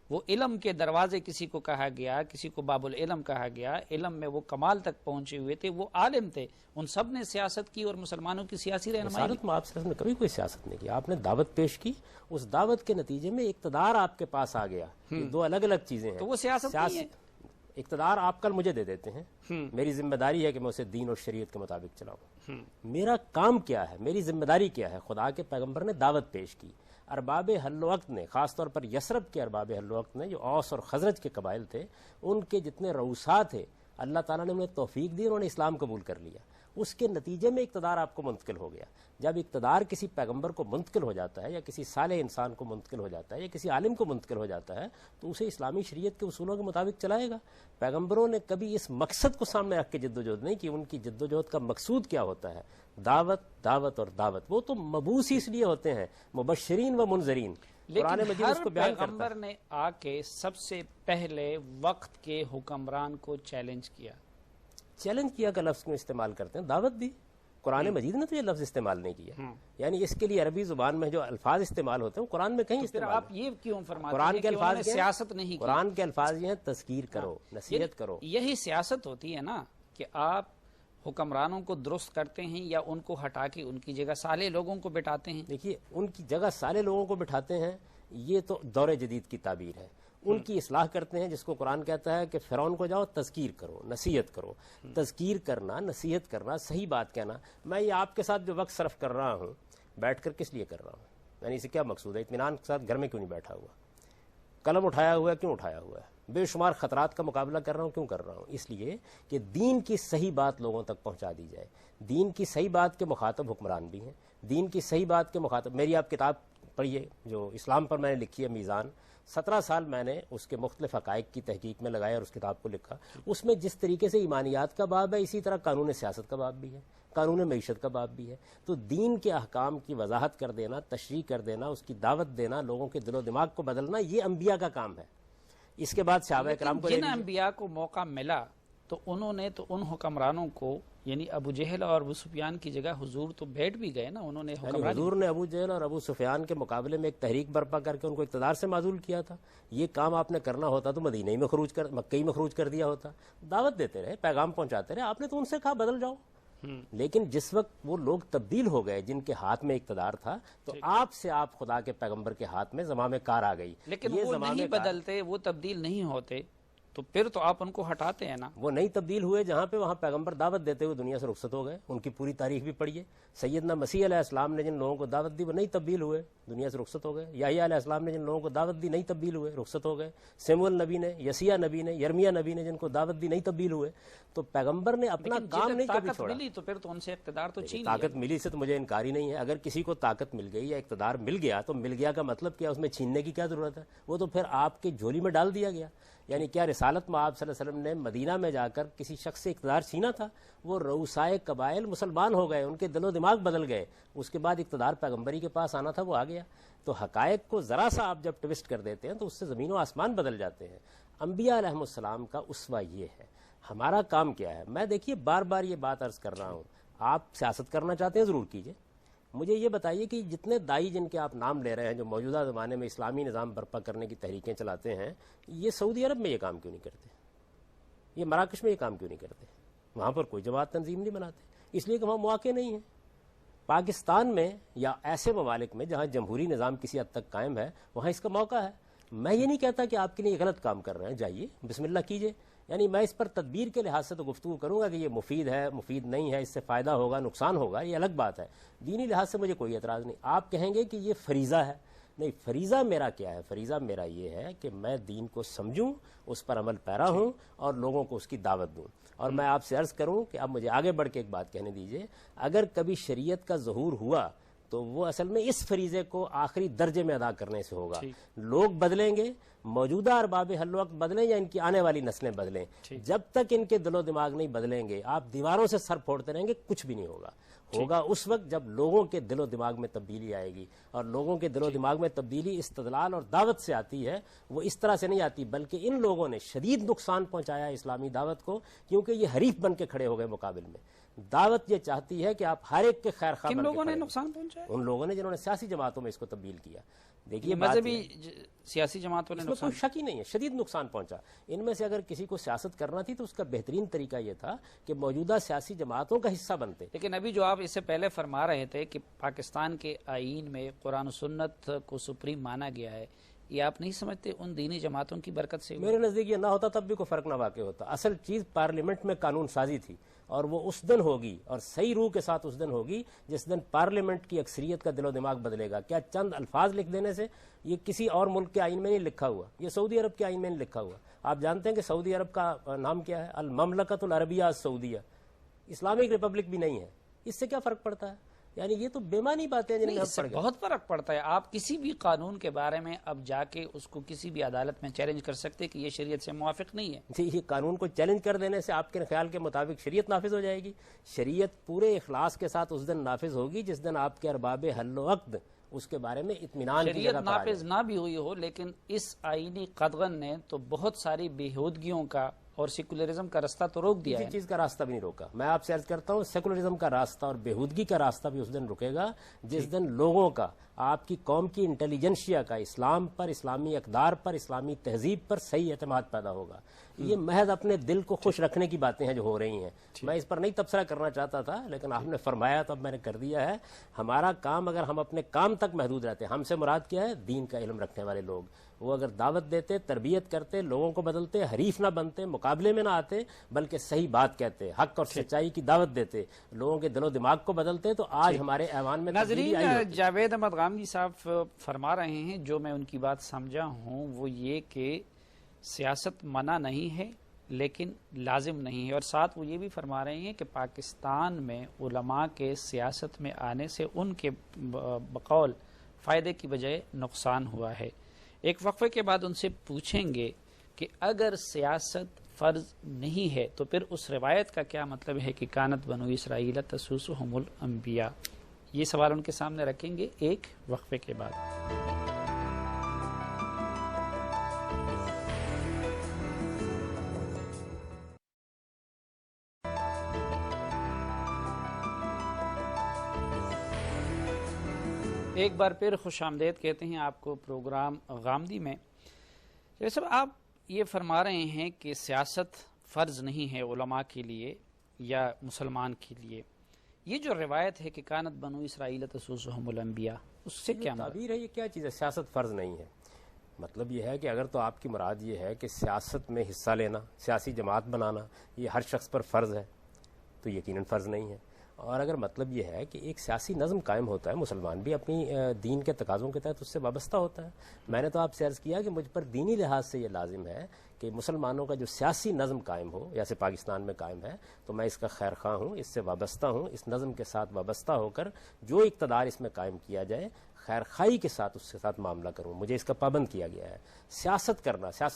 وہ علم کے دروازے کسی کو کہا گیا، کسی کو باب العلم کہا گیا، علم میں وہ کمال تک پہنچے ہوئے تھے، وہ عالم تھے، ان سب نے سیاست کی اور مسلمانوں کی سیاسی رہنمائی کی۔
رسالت میں آپ صلی اللہ علیہ وسلم نے کبھی کوئی سیاست نہیں کی، آپ نے دعوت پیش کی، اس دعوت کے نتیجے میں اقتدار آپ کے پاس آ گیا۔ یہ دو الگ الگ چیزیں ہیں۔
تو وہ سیاست نہیں ہے۔
اقتدار آپ کل مجھے دے دیتے ہیں، میری ذمہ داری ہے کہ میں اسے دین اور شریعت کے مطابق چلاؤں۔ میرا کام کیا ہے، میری ذمہ داری کیا ہے؟ خدا کے پیغمبر نے دعوت پیش کی، ارباب حل وقت نے، خاص طور پر یثرب کے ارباب حل وقت نے، جو اوس اور خزرج کے قبائل تھے، ان کے جتنے رؤسا تھے، اللہ تعالیٰ نے انہیں توفیق دی، انہوں نے اسلام قبول کر لیا۔ اس کے نتیجے میں اقتدار آپ کو منتقل ہو گیا۔ جب اقتدار کسی پیغمبر کو منتقل ہو جاتا ہے، یا کسی صالح انسان کو منتقل ہو جاتا ہے، یا کسی عالم کو منتقل ہو جاتا ہے، تو اسے اسلامی شریعت کے اصولوں کے مطابق چلائے گا۔ پیغمبروں نے کبھی اس مقصد کو سامنے رکھ کے جدوجہد نہیں کی۔ ان کی جدوجہد کا مقصود کیا ہوتا ہے؟ دعوت، دعوت اور دعوت۔ وہ تو مبعوث اس لیے ہوتے ہیں، مبشرین و منذرین۔ قرآن
لیکن
مجید اس
ہر
کو بیان کرتا
پیغمبر نے آ کے سب سے پہلے وقت کے حکمران کو چیلنج کیا۔
چیلنج کیا کا لفظ کیوں استعمال کرتے ہیں؟ دعوت دی۔ قرآن مجید نے تو یہ لفظ استعمال نہیں کیا۔ یعنی اس کے لیے عربی زبان میں جو الفاظ استعمال ہوتے ہیں، قرآن میں کہیں
پھر
استعمال
آپ یہ کیوں فرماتے
قرآن
ہیں
کے
کہ انہوں
الفاظ
نے
کیا ہیں؟
سیاست نہیں کی؟
قرآن کے الفاظ یہ ہیں، تذکیر کرو، نصیحت کرو۔
یہی سیاست ہوتی ہے نا، کہ آپ حکمرانوں کو درست کرتے ہیں یا ان کو ہٹا کے ان کی جگہ صالح لوگوں کو بٹھاتے ہیں۔
دیکھیے، ان کی جگہ سارے لوگوں کو بٹھاتے ہیں، یہ تو دور جدید کی تعبیر ہے۔ ان کی اصلاح کرتے ہیں، جس کو قرآن کہتا ہے کہ فرعون کو جاؤ تذکیر کرو، نصیحت کرو۔ تذکیر کرنا، نصیحت کرنا، صحیح بات کہنا۔ میں یہ آپ کے ساتھ جو وقت صرف کر رہا ہوں، بیٹھ کر کس لیے کر رہا ہوں؟ یعنی اسے کیا مقصود ہے؟ اطمینان کے ساتھ گھر میں کیوں نہیں بیٹھا ہوا؟ قلم اٹھایا ہوا ہے، کیوں اٹھایا ہوا ہے؟ بے شمار خطرات کا مقابلہ کر رہا ہوں، کیوں کر رہا ہوں؟ اس لیے کہ دین کی صحیح بات لوگوں تک پہنچا دی جائے۔ دین کی صحیح بات کے مخاطب حکمران بھی ہیں، دین کی صحیح بات کے مخاطب۔ میری آپ کتاب پڑھیے جو اسلام پر میں نے لکھی ہے، میزان۔ 17 سال میں نے اس کے مختلف حقائق کی تحقیق میں لگایا اور اس کتاب کو لکھا۔ اس میں جس طریقے سے ایمانیات کا باب ہے، اسی طرح قانون سیاست کا باب بھی ہے، قانون معیشت کا باب بھی ہے۔ تو دین کے احکام کی وضاحت کر دینا، تشریح کر دینا، اس کی دعوت دینا، لوگوں کے دل و دماغ کو بدلنا، یہ انبیاء کا کام ہے۔ اس کے بعد صحابہ کرام کو
جن انبیاء کو موقع ملا تو انہوں نے تو ان حکمرانوں کو، یعنی ابو جہل اور ابو سفیان کی جگہ حضور تو بیٹھ بھی گئے نا، انہوں نے
حضور نے ابو جہل اور ابو سفیان کے مقابلے میں ایک تحریک برپا کر کے ان کو اقتدار سے معزول کیا تھا۔ یہ کام آپ نے کرنا ہوتا تو مدینہ میں مکہ میں خروج کر دیا ہوتا۔ دعوت دیتے رہے، پیغام پہنچاتے رہے، آپ نے تو ان سے کہا بدل جاؤ۔ لیکن جس وقت وہ لوگ تبدیل ہو گئے جن کے ہاتھ میں اقتدار تھا، تو آپ سے آپ خدا کے پیغمبر کے ہاتھ میں زمام کار آ گئی۔
لیکن وہ نہیں بدلتے، وہ تبدیل نہیں ہوتے، تو پھر تو آپ ان کو ہٹاتے ہیں نا۔
وہ نہیں تبدیل ہوئے جہاں پہ، وہاں پیغمبر دعوت دیتے ہوئے دنیا سے رخصت ہو گئے۔ ان کی پوری تاریخ بھی پڑھیے۔ سیدنا مسیح علیہ السلام نے جن لوگوں کو دعوت دی وہ نہیں تبدیل ہوئے، دنیا سے رخصت ہو گئے۔ یحییٰ علیہ السلام نے جن لوگوں کو دعوت دی نہیں تبدیل ہوئے، رخصت ہو گئے۔ سیموئیل نبی نے، یسیع نبی نے، یرمیہ نبی نے جن کو دعوت دی نہیں تبدیل ہوئے۔ تو پیغمبر نے اپنا کام نہیں کبھی چھوڑا۔
ملی تو پھر تو ان سے اقتدار تو چھین
طاقت ملی سے تو مجھے انکار ہی نہیں ہے۔ اگر کسی کو طاقت مل گئی یا اقتدار مل گیا تو مل گیا کا مطلب کیا؟ اس میں چھیننے کی کیا ضرورت ہے؟ وہ تو پھر آپ کے جھولی میں ڈال دیا گیا۔ یعنی کیا رسالت میں آپ صلی اللہ علیہ وسلم نے مدینہ میں جا کر کسی شخص سے اقتدار چھینا تھا؟ وہ رؤسائے قبائل مسلمان ہو گئے، ان کے دل و دماغ بدل گئے، اس کے بعد اقتدار پیغمبری کے پاس آنا تھا، وہ آ گیا۔ تو حقائق کو ذرا سا آپ جب ٹوسٹ کر دیتے ہیں تو اس سے زمین و آسمان بدل جاتے ہیں۔ انبیاء علیہ السلام کا اسوہ یہ ہے۔ ہمارا کام کیا ہے؟ میں دیکھیے بار بار یہ بات عرض کر رہا ہوں، آپ سیاست کرنا چاہتے ہیں ضرور کیجئے، مجھے یہ بتائیے کہ جتنے دائی جن کے آپ نام لے رہے ہیں جو موجودہ زمانے میں اسلامی نظام برپا کرنے کی تحریکیں چلاتے ہیں، یہ سعودی عرب میں یہ کام کیوں نہیں کرتے؟ یہ مراکش میں یہ کام کیوں نہیں کرتے؟ وہاں پر کوئی جماعت تنظیم نہیں بناتے، اس لیے کہ وہاں مواقع نہیں ہیں۔ پاکستان میں یا ایسے ممالک میں جہاں جمہوری نظام کسی حد تک قائم ہے، وہاں اس کا موقع ہے۔ میں یہ نہیں کہتا کہ آپ کے لیے غلط کام کر رہے ہیں، جائیے بسم اللہ کیجئے، یعنی میں اس پر تدبیر کے لحاظ سے تو گفتگو کروں گا کہ یہ مفید ہے، مفید نہیں ہے، اس سے فائدہ ہوگا، نقصان ہوگا، یہ الگ بات ہے۔ دینی لحاظ سے مجھے کوئی اعتراض نہیں۔ آپ کہیں گے کہ یہ فریضہ ہے، نہیں، فریضہ میرا کیا ہے؟ فریضہ میرا یہ ہے کہ میں دین کو سمجھوں، اس پر عمل پیرا ہوں اور لوگوں کو اس کی دعوت دوں۔ اور میں آپ سے عرض کروں کہ اب مجھے آگے بڑھ کے ایک بات کہنے دیجئے، اگر کبھی شریعت کا ظہور ہوا تو وہ اصل میں اس فریضے کو آخری درجے میں ادا کرنے سے ہوگا۔ لوگ بدلیں گے، موجودہ ارباب حل وقت بدلیں یا ان کی آنے والی نسلیں بدلیں، جب تک ان کے دل و دماغ نہیں بدلیں گے، آپ دیواروں سے سر پھوڑتے رہیں گے، کچھ بھی نہیں ہوگا۔ ہوگا اس وقت جب لوگوں کے دل و دماغ میں تبدیلی آئے گی، اور لوگوں کے دل و دماغ میں تبدیلی استدلال اور دعوت سے آتی ہے، وہ اس طرح سے نہیں آتی، بلکہ ان لوگوں نے شدید نقصان پہنچایا اسلامی دعوت کو، کیونکہ یہ حریف بن کے کھڑے ہو گئے مقابل میں۔ دعوت یہ چاہتی ہے کہ آپ ہر ایک کے خیر خواہ بن کے
کن لوگوں نے
کھڑے ہوں۔
نقصان پہنچایا؟
ان لوگوں نے جنہوں نے سیاسی جماعتوں میں اس کو تبدیل کیا۔ دیکھیے
مذہبی سیاسی جماعتوں نے
اس میں کوئی شک ہی نہیں ہے، شدید نقصان پہنچا۔ ان میں سے اگر کسی کو سیاست کرنا تھی تو اس کا بہترین طریقہ یہ تھا کہ موجودہ سیاسی جماعتوں کا حصہ بنتے۔
لیکن ابھی جو آپ اس سے پہلے فرما رہے تھے کہ پاکستان کے آئین میں قرآن و سنت کو سپریم مانا گیا ہے، یہ آپ نہیں سمجھتے ان دینی جماعتوں کی برکت سے؟
میرے نزدیک یہ نہ ہوتا تب بھی کوئی فرق نہ واقع ہوتا۔ اصل چیز پارلیمنٹ میں قانون سازی تھی، اور وہ اس دن ہوگی اور صحیح روح کے ساتھ اس دن ہوگی جس دن پارلیمنٹ کی اکثریت کا دل و دماغ بدلے گا۔ کیا چند الفاظ لکھ دینے سے؟ یہ کسی اور ملک کے آئین میں نہیں لکھا ہوا، یہ سعودی عرب کے آئین میں نہیں لکھا ہوا۔ آپ جانتے ہیں کہ سعودی عرب کا نام کیا ہے؟ المملکۃ العربیہ السعودیہ، اسلامک ریپبلک بھی نہیں ہے۔ اس سے کیا فرق پڑتا ہے؟ یعنی یہ تو بےمانی باتیں ہیں جن میں ہم پڑ گئے۔
بہت فرق پڑتا ہے۔ آپ کسی بھی قانون کے بارے میں اب جا کے اس کو کسی بھی عدالت میں چیلنج کر سکتے کہ یہ شریعت سے موافق نہیں ہے۔
جی، یہ قانون کو چیلنج کر دینے سے آپ کے خیال کے مطابق شریعت نافذ ہو جائے گی؟ شریعت پورے اخلاص کے ساتھ اس دن نافذ ہوگی جس دن آپ کے ارباب حل و عقد اس کے بارے میں اطمینان کی جگہ
شریعت
پر آ
نافذ نہ بھی ہوئی ہو، لیکن اس آئینی قدغن نے تو بہت ساری بےہودگیوں کا اور سیکولرزم کا راستہ تو روک دیا
کسی
ہے۔
چیز کا راستہ بھی نہیں روکا۔ میں آپ سے عرض کرتا ہوں سیکولرزم کا راستہ اور بےہودگی کا راستہ بھی اس دن رکے گا جس دن لوگوں کا، آپ کی قوم کی انٹیلیجنشیا کا اسلام پر، اسلامی اقدار پر، اسلامی تہذیب پر صحیح اعتماد پیدا ہوگا۔ یہ محض اپنے دل کو خوش رکھنے کی باتیں ہیں جو ہو رہی ہیں۔ میں اس پر نہیں تبصرہ کرنا چاہتا تھا، لیکن آپ نے فرمایا تو اب میں نے کر دیا ہے۔ ہمارا کام، اگر ہم اپنے کام تک محدود رہتے، ہم سے مراد کیا ہے؟ دین کا علم رکھنے والے لوگ، وہ اگر دعوت دیتے، تربیت کرتے، لوگوں کو بدلتے، حریف نہ بنتے، مقابلے میں نہ آتے، بلکہ صحیح بات کہتے، حق اور سچائی کی دعوت دیتے، لوگوں کے دل و دماغ کو بدلتے، تو آج ہمارے ایوان میں تبدیلی آئی
ناظرین،
ہوتی۔
جاوید احمد غامدی صاحب فرما رہے ہیں، جو میں ان کی بات سمجھا ہوں وہ یہ کہ سیاست منع نہیں ہے لیکن لازم نہیں ہے، اور ساتھ وہ یہ بھی فرما رہے ہیں کہ پاکستان میں علماء کے سیاست میں آنے سے ان کے بقول فائدے کی بجائے نقصان ہوا ہے۔ ایک وقفے کے بعد ان سے پوچھیں گے کہ اگر سیاست فرض نہیں ہے تو پھر اس روایت کا کیا مطلب ہے کہ کانت بنو اسرائیل تسوسہم الانبیاء؟ یہ سوال ان کے سامنے رکھیں گے ایک وقفے کے بعد۔ ایک بار پھر خوش آمدید کہتے ہیں آپ کو پروگرام غامدی میں۔ جیسے آپ یہ فرما رہے ہیں کہ سیاست فرض نہیں ہے علماء کے لیے یا مسلمان کے لیے، یہ جو روایت ہے کہ کانت بنو اسرائیل تسوسہم الانبیاء، اس سے کیا
تعبیر ہے؟ یہ کیا چیز ہے؟ سیاست فرض نہیں ہے۔ مطلب یہ ہے کہ اگر تو آپ کی مراد یہ ہے کہ سیاست میں حصہ لینا، سیاسی جماعت بنانا یہ ہر شخص پر فرض ہے، تو یقیناً فرض نہیں ہے۔ اور اگر مطلب یہ ہے کہ ایک سیاسی نظم قائم ہوتا ہے، مسلمان بھی اپنی دین کے تقاضوں کے تحت اس سے وابستہ ہوتا ہے۔ میں نے تو آپ سے عرض کیا کہ مجھ پر دینی لحاظ سے یہ لازم ہے کہ مسلمانوں کا جو سیاسی نظم قائم ہو، جیسے پاکستان میں قائم ہے، تو میں اس کا خیر خواہ ہوں، اس سے وابستہ ہوں، اس نظم کے ساتھ وابستہ ہو کر جو اقتدار اس میں قائم کیا جائے خیر خواہی کے ساتھ اس کے ساتھ معاملہ کروں، مجھے اس کا پابند کیا گیا ہے۔ سیاست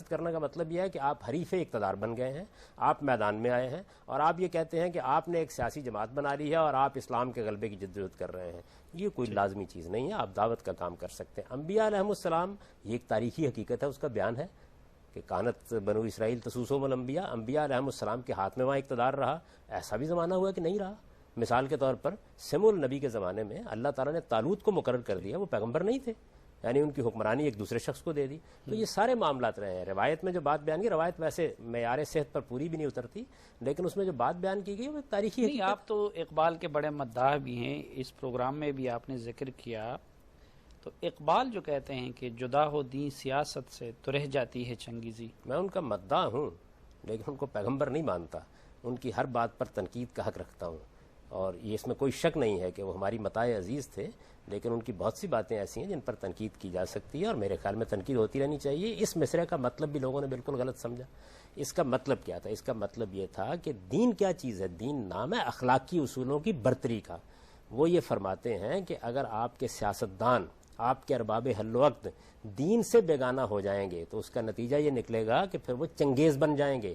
کرنا کا مطلب یہ ہے کہ آپ حریف اقتدار بن گئے ہیں، آپ میدان میں آئے ہیں اور آپ یہ کہتے ہیں کہ آپ نے ایک سیاسی جماعت بنا لی ہے اور آپ اسلام کے غلبے کی جدوجہد کر رہے ہیں۔ یہ کوئی لازمی چیز نہیں ہے، آپ دعوت کا کام کر سکتے ہیں۔ انبیاء علیہ السلام، یہ ایک تاریخی حقیقت ہے، اس کا بیان ہے کہ کانت بنو اسرائیل تسوسهم الانبیاء، انبیاء علیہ السلام کے ہاتھ میں وہاں اقتدار رہا۔ ایسا بھی زمانہ ہوا کہ نہیں رہا۔ مثال کے طور پر سمول نبی کے زمانے میں اللہ تعالیٰ نے طالوت کو مقرر کر دیا، وہ پیغمبر نہیں تھے، یعنی ان کی حکمرانی ایک دوسرے شخص کو دے دی۔ تو یہ سارے معاملات رہے ہیں۔ روایت میں جو بات بیان کی، روایت ویسے معیار صحت پر پوری بھی نہیں اترتی، لیکن اس میں جو بات بیان کی گئی وہ ایک تاریخی
نہیں، آپ تو اقبال کے بڑے مداح بھی ہیں، اس پروگرام میں بھی آپ نے ذکر کیا۔ تو اقبال جو کہتے ہیں کہ جدا ہو دین سیاست سے تو رہ جاتی ہے چنگیزی۔
میں ان کا مداح ہوں، لیکن ان کو پیغمبر نہیں مانتا، ان کی ہر بات پر تنقید کا حق رکھتا ہوں، اور یہ اس میں کوئی شک نہیں ہے کہ وہ ہماری متاع عزیز تھے، لیکن ان کی بہت سی باتیں ایسی ہیں جن پر تنقید کی جا سکتی ہے، اور میرے خیال میں تنقید ہوتی رہنی چاہیے۔ اس مصرعے کا مطلب بھی لوگوں نے بالکل غلط سمجھا۔ اس کا مطلب کیا تھا؟ اس کا مطلب یہ تھا کہ دین کیا چیز ہے؟ دین نام ہے اخلاقی اصولوں کی برتری کا۔ وہ یہ فرماتے ہیں کہ اگر آپ کے سیاستدان، آپ کے ارباب حل و عقد دین سے بیگانہ ہو جائیں گے تو اس کا نتیجہ یہ نکلے گا کہ پھر وہ چنگیز بن جائیں گے۔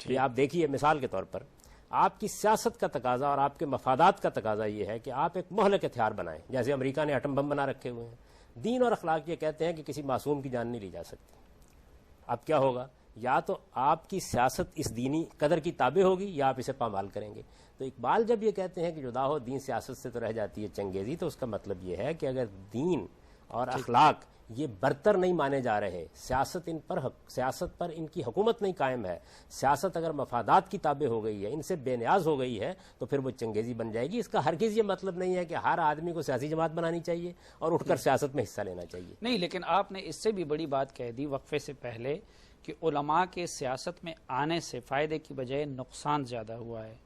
یہ آپ دیکھیے، مثال کے طور پر آپ کی سیاست کا تقاضا اور آپ کے مفادات کا تقاضا یہ ہے کہ آپ ایک مہلک ہتھیار بنائیں، جیسے امریکہ نے ایٹم بم بنا رکھے ہوئے ہیں۔ دین اور اخلاق یہ کہتے ہیں کہ کسی معصوم کی جان نہیں لی جا سکتی۔ اب کیا ہوگا؟ یا تو آپ کی سیاست اس دینی قدر کی تابع ہوگی یا آپ اسے پامال کریں گے۔ تو اقبال جب یہ کہتے ہیں کہ جدا ہو دین سیاست سے تو رہ جاتی ہے چنگیزی، تو اس کا مطلب یہ ہے کہ اگر دین اور اخلاق یہ برتر نہیں مانے جا رہے، سیاست پر ان کی حکومت نہیں قائم ہے، سیاست اگر مفادات کی تابع ہو گئی ہے، ان سے بے نیاز ہو گئی ہے، تو پھر وہ چنگیزی بن جائے گی۔ اس کا ہرگز یہ مطلب نہیں ہے کہ ہر آدمی کو سیاسی جماعت بنانی چاہیے اور اٹھ کر سیاست میں حصہ لینا چاہیے۔
نہیں، لیکن آپ نے اس سے بھی بڑی بات کہہ دی وقفے سے پہلے کہ علماء کے سیاست میں آنے سے فائدے کی بجائے نقصان زیادہ ہوا ہے۔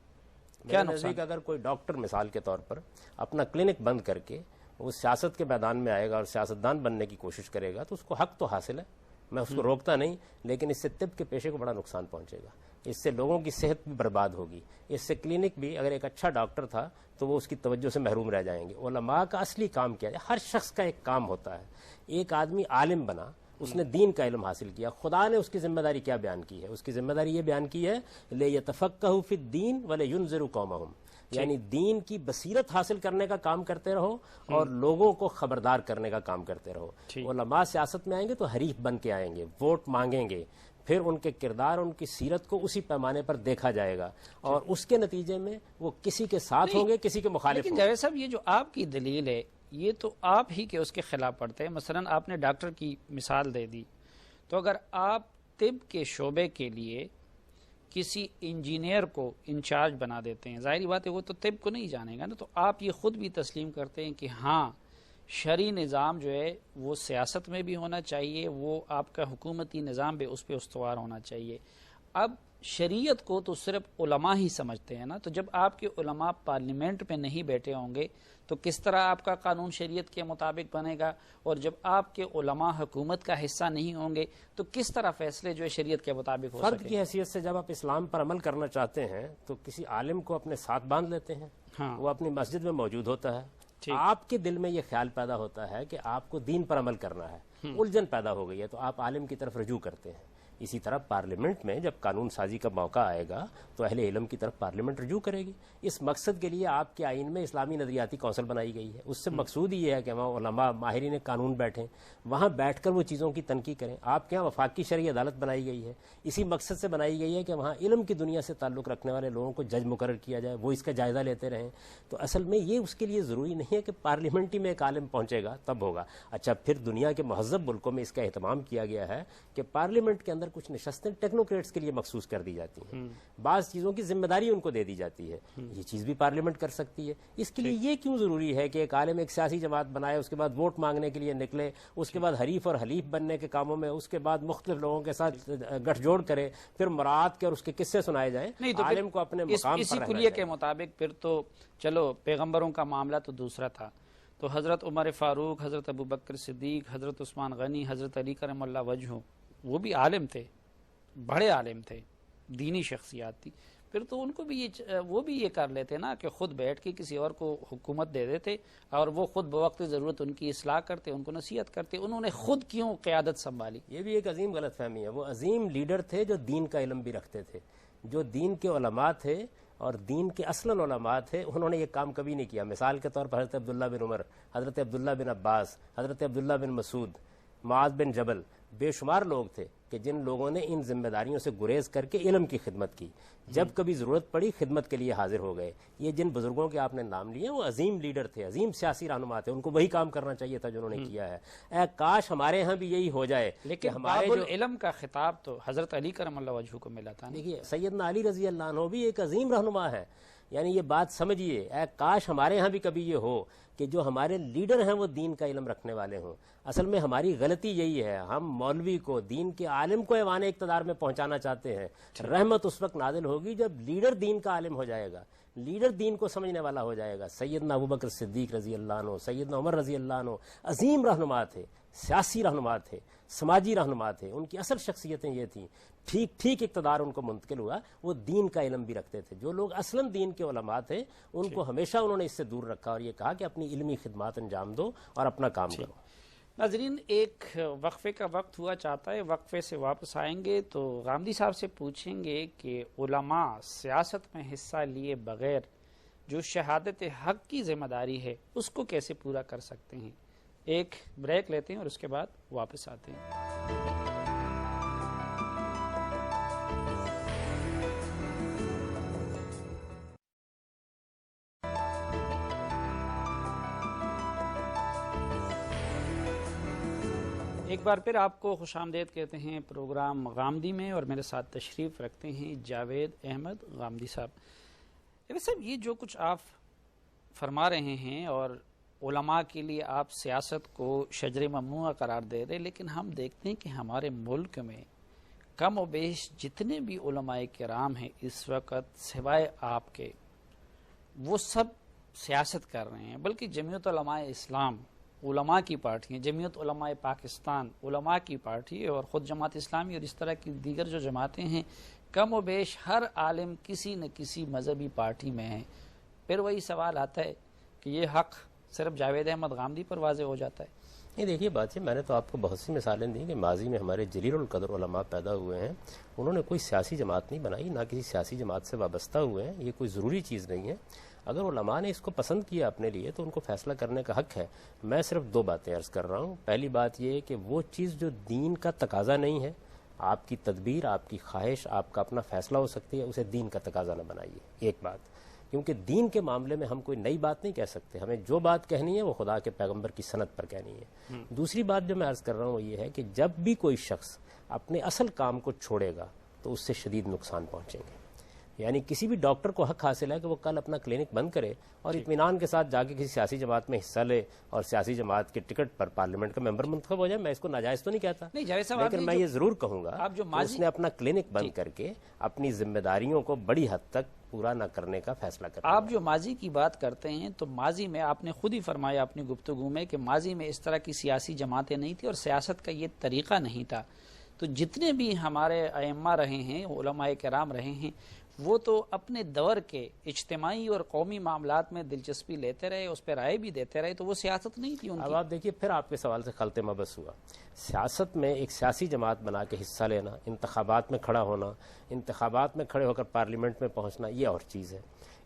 کیا نقصان؟
اگر کوئی ڈاکٹر مثال کے طور پر اپنا کلینک بند کر کے وہ سیاست کے میدان میں آئے گا اور سیاستدان بننے کی کوشش کرے گا تو اس کو حق تو حاصل ہے، میں اس کو روکتا نہیں، لیکن اس سے طب کے پیشے کو بڑا نقصان پہنچے گا، اس سے لوگوں کی صحت بھی برباد ہوگی، اس سے کلینک بھی، اگر ایک اچھا ڈاکٹر تھا تو وہ اس کی توجہ سے محروم رہ جائیں گے۔ علماء کا اصلی کام کیا ہے؟ ہر شخص کا ایک کام ہوتا ہے۔ ایک آدمی عالم بنا، اس نے دین کا علم حاصل کیا، خدا نے اس کی ذمہ داری کیا بیان کی ہے؟ اس کی ذمہ داری یہ بیان کی ہے لِيَتَفَقَّهُوا فِي الدِّينِ وَلِيُنذِرُوا قَوْمَهُمْ، یعنی دین کی بصیرت حاصل کرنے کا کام کرتے رہو اور لوگوں کو خبردار کرنے کا کام کرتے رہو۔ علماء سیاست میں آئیں گے تو حریف بن کے آئیں گے، ووٹ مانگیں گے، پھر ان کے کردار، ان کی سیرت کو اسی پیمانے پر دیکھا جائے گا اور اس کے نتیجے میں وہ کسی کے ساتھ ہوں گے، کسی کے مخالف ہوں
لیکن
گے۔
جاوید صاحب، یہ جو آپ کی دلیل ہے یہ تو آپ ہی کے اس کے خلاف پڑتے ہیں۔ مثلا آپ نے ڈاکٹر کی مثال دے دی، تو اگر آپ طب کے شعبے کے لیے کسی انجینئر کو انچارج بنا دیتے ہیں، ظاہری بات ہے وہ تو طب کو نہیں جانے گا نا، تو آپ یہ خود بھی تسلیم کرتے ہیں کہ ہاں شرعی نظام جو ہے وہ سیاست میں بھی ہونا چاہیے، وہ آپ کا حکومتی نظام بھی اس پہ استوار ہونا چاہیے۔ اب شریعت کو تو صرف علماء ہی سمجھتے ہیں نا، تو جب آپ کے علماء پارلیمنٹ میں نہیں بیٹھے ہوں گے تو کس طرح آپ کا قانون شریعت کے مطابق بنے گا؟ اور جب آپ کے علماء حکومت کا حصہ نہیں ہوں گے تو کس طرح فیصلے جو ہے شریعت کے مطابق ہو
فرد
سکیں؟
کی حیثیت سے جب آپ اسلام پر عمل کرنا چاہتے ہیں تو کسی عالم کو اپنے ساتھ باندھ لیتے ہیں،
ہاں،
وہ اپنی مسجد میں موجود ہوتا ہے، آپ کے دل میں یہ خیال پیدا ہوتا ہے کہ آپ کو دین پر عمل کرنا ہے، الجھن پیدا ہو گئی ہے تو آپ عالم کی طرف رجوع کرتے ہیں۔ اسی طرح پارلیمنٹ میں جب قانون سازی کا موقع آئے گا تو اہل علم کی طرف پارلیمنٹ رجوع کرے گی۔ اس مقصد کے لیے آپ کے آئین میں اسلامی نظریاتی کونسل بنائی گئی ہے۔ اس سے مقصود یہ ہے کہ وہاں علماء ماہرین قانون بیٹھیں، وہاں بیٹھ کر وہ چیزوں کی تنقید کریں۔ آپ کے یہاں وفاقی شرعی عدالت بنائی گئی ہے، اسی مقصد سے بنائی گئی ہے کہ وہاں علم کی دنیا سے تعلق رکھنے والے لوگوں کو جج مقرر کیا جائے، وہ اس کا جائزہ لیتے رہیں۔ تو اصل میں یہ اس کے لیے ضروری نہیں ہے کہ پارلیمنٹ ہی میں ایک عالم پہنچے گا تب ہوگا۔ اچھا، پھر دنیا کے مہذب ملکوں میں اس کا اہتمام کیا گیا ہے کہ پارلیمنٹ کے اندر کچھ نشستیں ٹیکنوکریٹس کے لیے مخصوص کر دی جاتی ہیں، بعض چیزوں کی ذمہ داری ان کو دے دی جاتی ہے، یہ چیز بھی پارلیمنٹ کر سکتی ہے۔ اس کے لیے یہ کیوں ضروری ہے کہ ایک عالم ایک سیاسی جماعت بنائے، اس کے بعد ووٹ مانگنے کے لیے نکلے، اس کے بعد حریف اور حلیف بننے کے کاموں میں، اس کے بعد مختلف لوگوں کے ساتھ گٹھ جوڑ کرے، پھر مراعات کے اور اس کے قصے سنائے جائیں؟
نہیں تو
عالم کو اپنے مقام پر
اسی
رہنا
کلیے کے
چاہیے۔
مطابق پھر تو چلو پیغمبروں کا معاملہ تو دوسرا تھا، تو حضرت عمر فاروق، حضرت ابو بکر صدیق، حضرت عثمان غنی، حضرت علی کرم اللہ وجہہ، وہ بھی عالم تھے، بڑے عالم تھے، دینی شخصیات تھی، پھر تو ان کو بھی وہ بھی یہ کر لیتے نا کہ خود بیٹھ کے کسی اور کو حکومت دے دیتے اور وہ خود بوقت ضرورت ان کی اصلاح کرتے، ان کو نصیحت کرتے. انہوں نے خود کیوں قیادت سنبھالی؟
یہ بھی ایک عظیم غلط فہمی ہے. وہ عظیم لیڈر تھے جو دین کا علم بھی رکھتے تھے، جو دین کے علماء تھے اور دین کے اصلاً علماء تھے. انہوں نے یہ کام کبھی نہیں کیا. مثال کے طور پر حضرت عبداللہ بن عمر، حضرت عبداللہ بن عباس، حضرت عبداللہ بن مسعود، معاذ بن جبل، بے شمار لوگ تھے کہ جن لوگوں نے ان ذمہ داریوں سے گریز کر کے علم کی خدمت کی. جب کبھی ضرورت پڑی خدمت کے لیے حاضر ہو گئے. یہ جن بزرگوں کے آپ نے نام لیے وہ عظیم لیڈر تھے، عظیم سیاسی رہنما تھے. ان کو وہی کام کرنا چاہیے تھا جو انہوں نے کیا ہے. اے کاش ہمارے ہاں بھی یہی ہو جائے.
لیکن
ہمارے
باب العلم کا خطاب تو حضرت علی کرم اللہ وجہہ کو ملا تھا.
دیکھیے سیدنا علی رضی اللہ عنہ بھی ایک عظیم رہنما ہے. یعنی یہ بات سمجھیے، اے کاش ہمارے ہاں بھی کبھی یہ ہو کہ جو ہمارے لیڈر ہیں وہ دین کا علم رکھنے والے ہوں. اصل میں ہماری غلطی یہی ہے، ہم مولوی کو، دین کے عالم کو ایوان اقتدار میں پہنچانا چاہتے ہیں. رحمت اس وقت نازل ہوگی جب لیڈر دین کا عالم ہو جائے گا، لیڈر دین کو سمجھنے والا ہو جائے گا. سیدنا ابوبکر صدیق رضی اللہ عنہ، سیدنا عمر رضی اللہ عنہ عظیم رہنما تھے، سیاسی رہنما تھے، سماجی رہنما تھے. ان کی اصل شخصیتیں یہ تھیں. ٹھیک اقتدار ان کو منتقل ہوا، وہ دین کا علم بھی رکھتے تھے. جو لوگ اصلاً دین کے علماء تھے ان کو ہمیشہ انہوں نے اس سے دور رکھا اور یہ کہا کہ اپنی علمی خدمات انجام دو اور اپنا کام کرو.
ناظرین ایک وقفے کا وقت ہوا چاہتا ہے، وقفے سے واپس آئیں گے تو غامدی صاحب سے پوچھیں گے کہ علماء سیاست میں حصہ لیے بغیر جو شہادت حق کی ذمہ داری ہے اس کو کیسے پورا کر سکتے ہیں. ایک بریک لیتے ہیں اور اس کے بعد واپس آتے ہیں. ایک بار پھر آپ کو خوش آمدید کہتے ہیں پروگرام غامدی میں، اور میرے ساتھ تشریف رکھتے ہیں جاوید احمد غامدی صاحب. جاوید صاحب یہ جو کچھ آپ فرما رہے ہیں اور علماء کے لیے آپ سیاست کو شجر ممنوعہ قرار دے رہے، لیکن ہم دیکھتے ہیں کہ ہمارے ملک میں کم و بیش جتنے بھی علماء کرام ہیں اس وقت سوائے آپ کے، وہ سب سیاست کر رہے ہیں. بلکہ جمعیت علماء اسلام علماء کی پارٹی ہیں، جمعیت علماء پاکستان علماء کی پارٹی ہے، اور خود جماعت اسلامی اور اس طرح کی دیگر جو جماعتیں ہیں، کم و بیش ہر عالم کسی نہ کسی مذہبی پارٹی میں ہیں. پھر وہی سوال آتا ہے کہ یہ حق صرف جاوید احمد غامدی پر واضح ہو جاتا ہے.
نہیں دیکھیے بات ہے، میں نے تو آپ کو بہت سی مثالیں دی کہ ماضی میں ہمارے جلیل القدر علماء پیدا ہوئے ہیں. انہوں نے کوئی سیاسی جماعت نہیں بنائی، نہ کسی سیاسی جماعت سے وابستہ ہوئے ہیں. یہ کوئی ضروری چیز نہیں ہے. اگر علماء نے اس کو پسند کیا اپنے لیے تو ان کو فیصلہ کرنے کا حق ہے. میں صرف دو باتیں عرض کر رہا ہوں. پہلی بات یہ ہے کہ وہ چیز جو دین کا تقاضا نہیں ہے، آپ کی تدبیر، آپ کی خواہش، آپ کا اپنا فیصلہ ہو سکتی ہے، اسے دین کا تقاضا نہ بنائیے. ایک بات، کیونکہ دین کے معاملے میں ہم کوئی نئی بات نہیں کہہ سکتے. ہمیں جو بات کہنی ہے وہ خدا کے پیغمبر کی سنت پر کہنی ہے. دوسری بات جو میں عرض کر رہا ہوں وہ یہ ہے کہ جب بھی کوئی شخص اپنے اصل کام کو چھوڑے گا تو اس سے شدید نقصان پہنچیں گے. یعنی کسی بھی ڈاکٹر کو حق حاصل ہے کہ وہ کل اپنا کلینک بند کرے اور اطمینان کے ساتھ جا کے کسی سیاسی جماعت میں حصہ لے اور سیاسی جماعت کے ٹکٹ پر پارلیمنٹ کا ممبر منتخب ہو جائے. میں اس کو ناجائز تو نہیں کہتا، لیکن میں یہ ضرور کہوں گا کہ اس نے اپنا کلینک بند کر کے اپنی ذمہ داریوں کو بڑی حد تک پورا نہ کرنے کا فیصلہ کرتا ہے.
آپ جو ماضی کی بات کرتے ہیں تو ماضی میں آپ نے خود ہی فرمایا اپنی گفتگو میں کہ ماضی میں اس طرح کی سیاسی جماعتیں نہیں تھی اور سیاست کا یہ طریقہ نہیں تھا. تو جتنے بھی ہمارے ائمہ رہے ہیں، علماء کرام رہے ہیں، وہ تو اپنے دور کے اجتماعی اور قومی معاملات میں دلچسپی لیتے رہے، اس پہ رائے بھی دیتے رہے. تو وہ سیاست نہیں تھی ان کی.
اب آپ دیکھیے پھر آپ کے سوال سے خلط مبس ہوا. سیاست میں ایک سیاسی جماعت بنا کے حصہ لینا، انتخابات میں کھڑا ہونا، انتخابات میں کھڑے ہو کر پارلیمنٹ میں پہنچنا، یہ اور چیز ہے.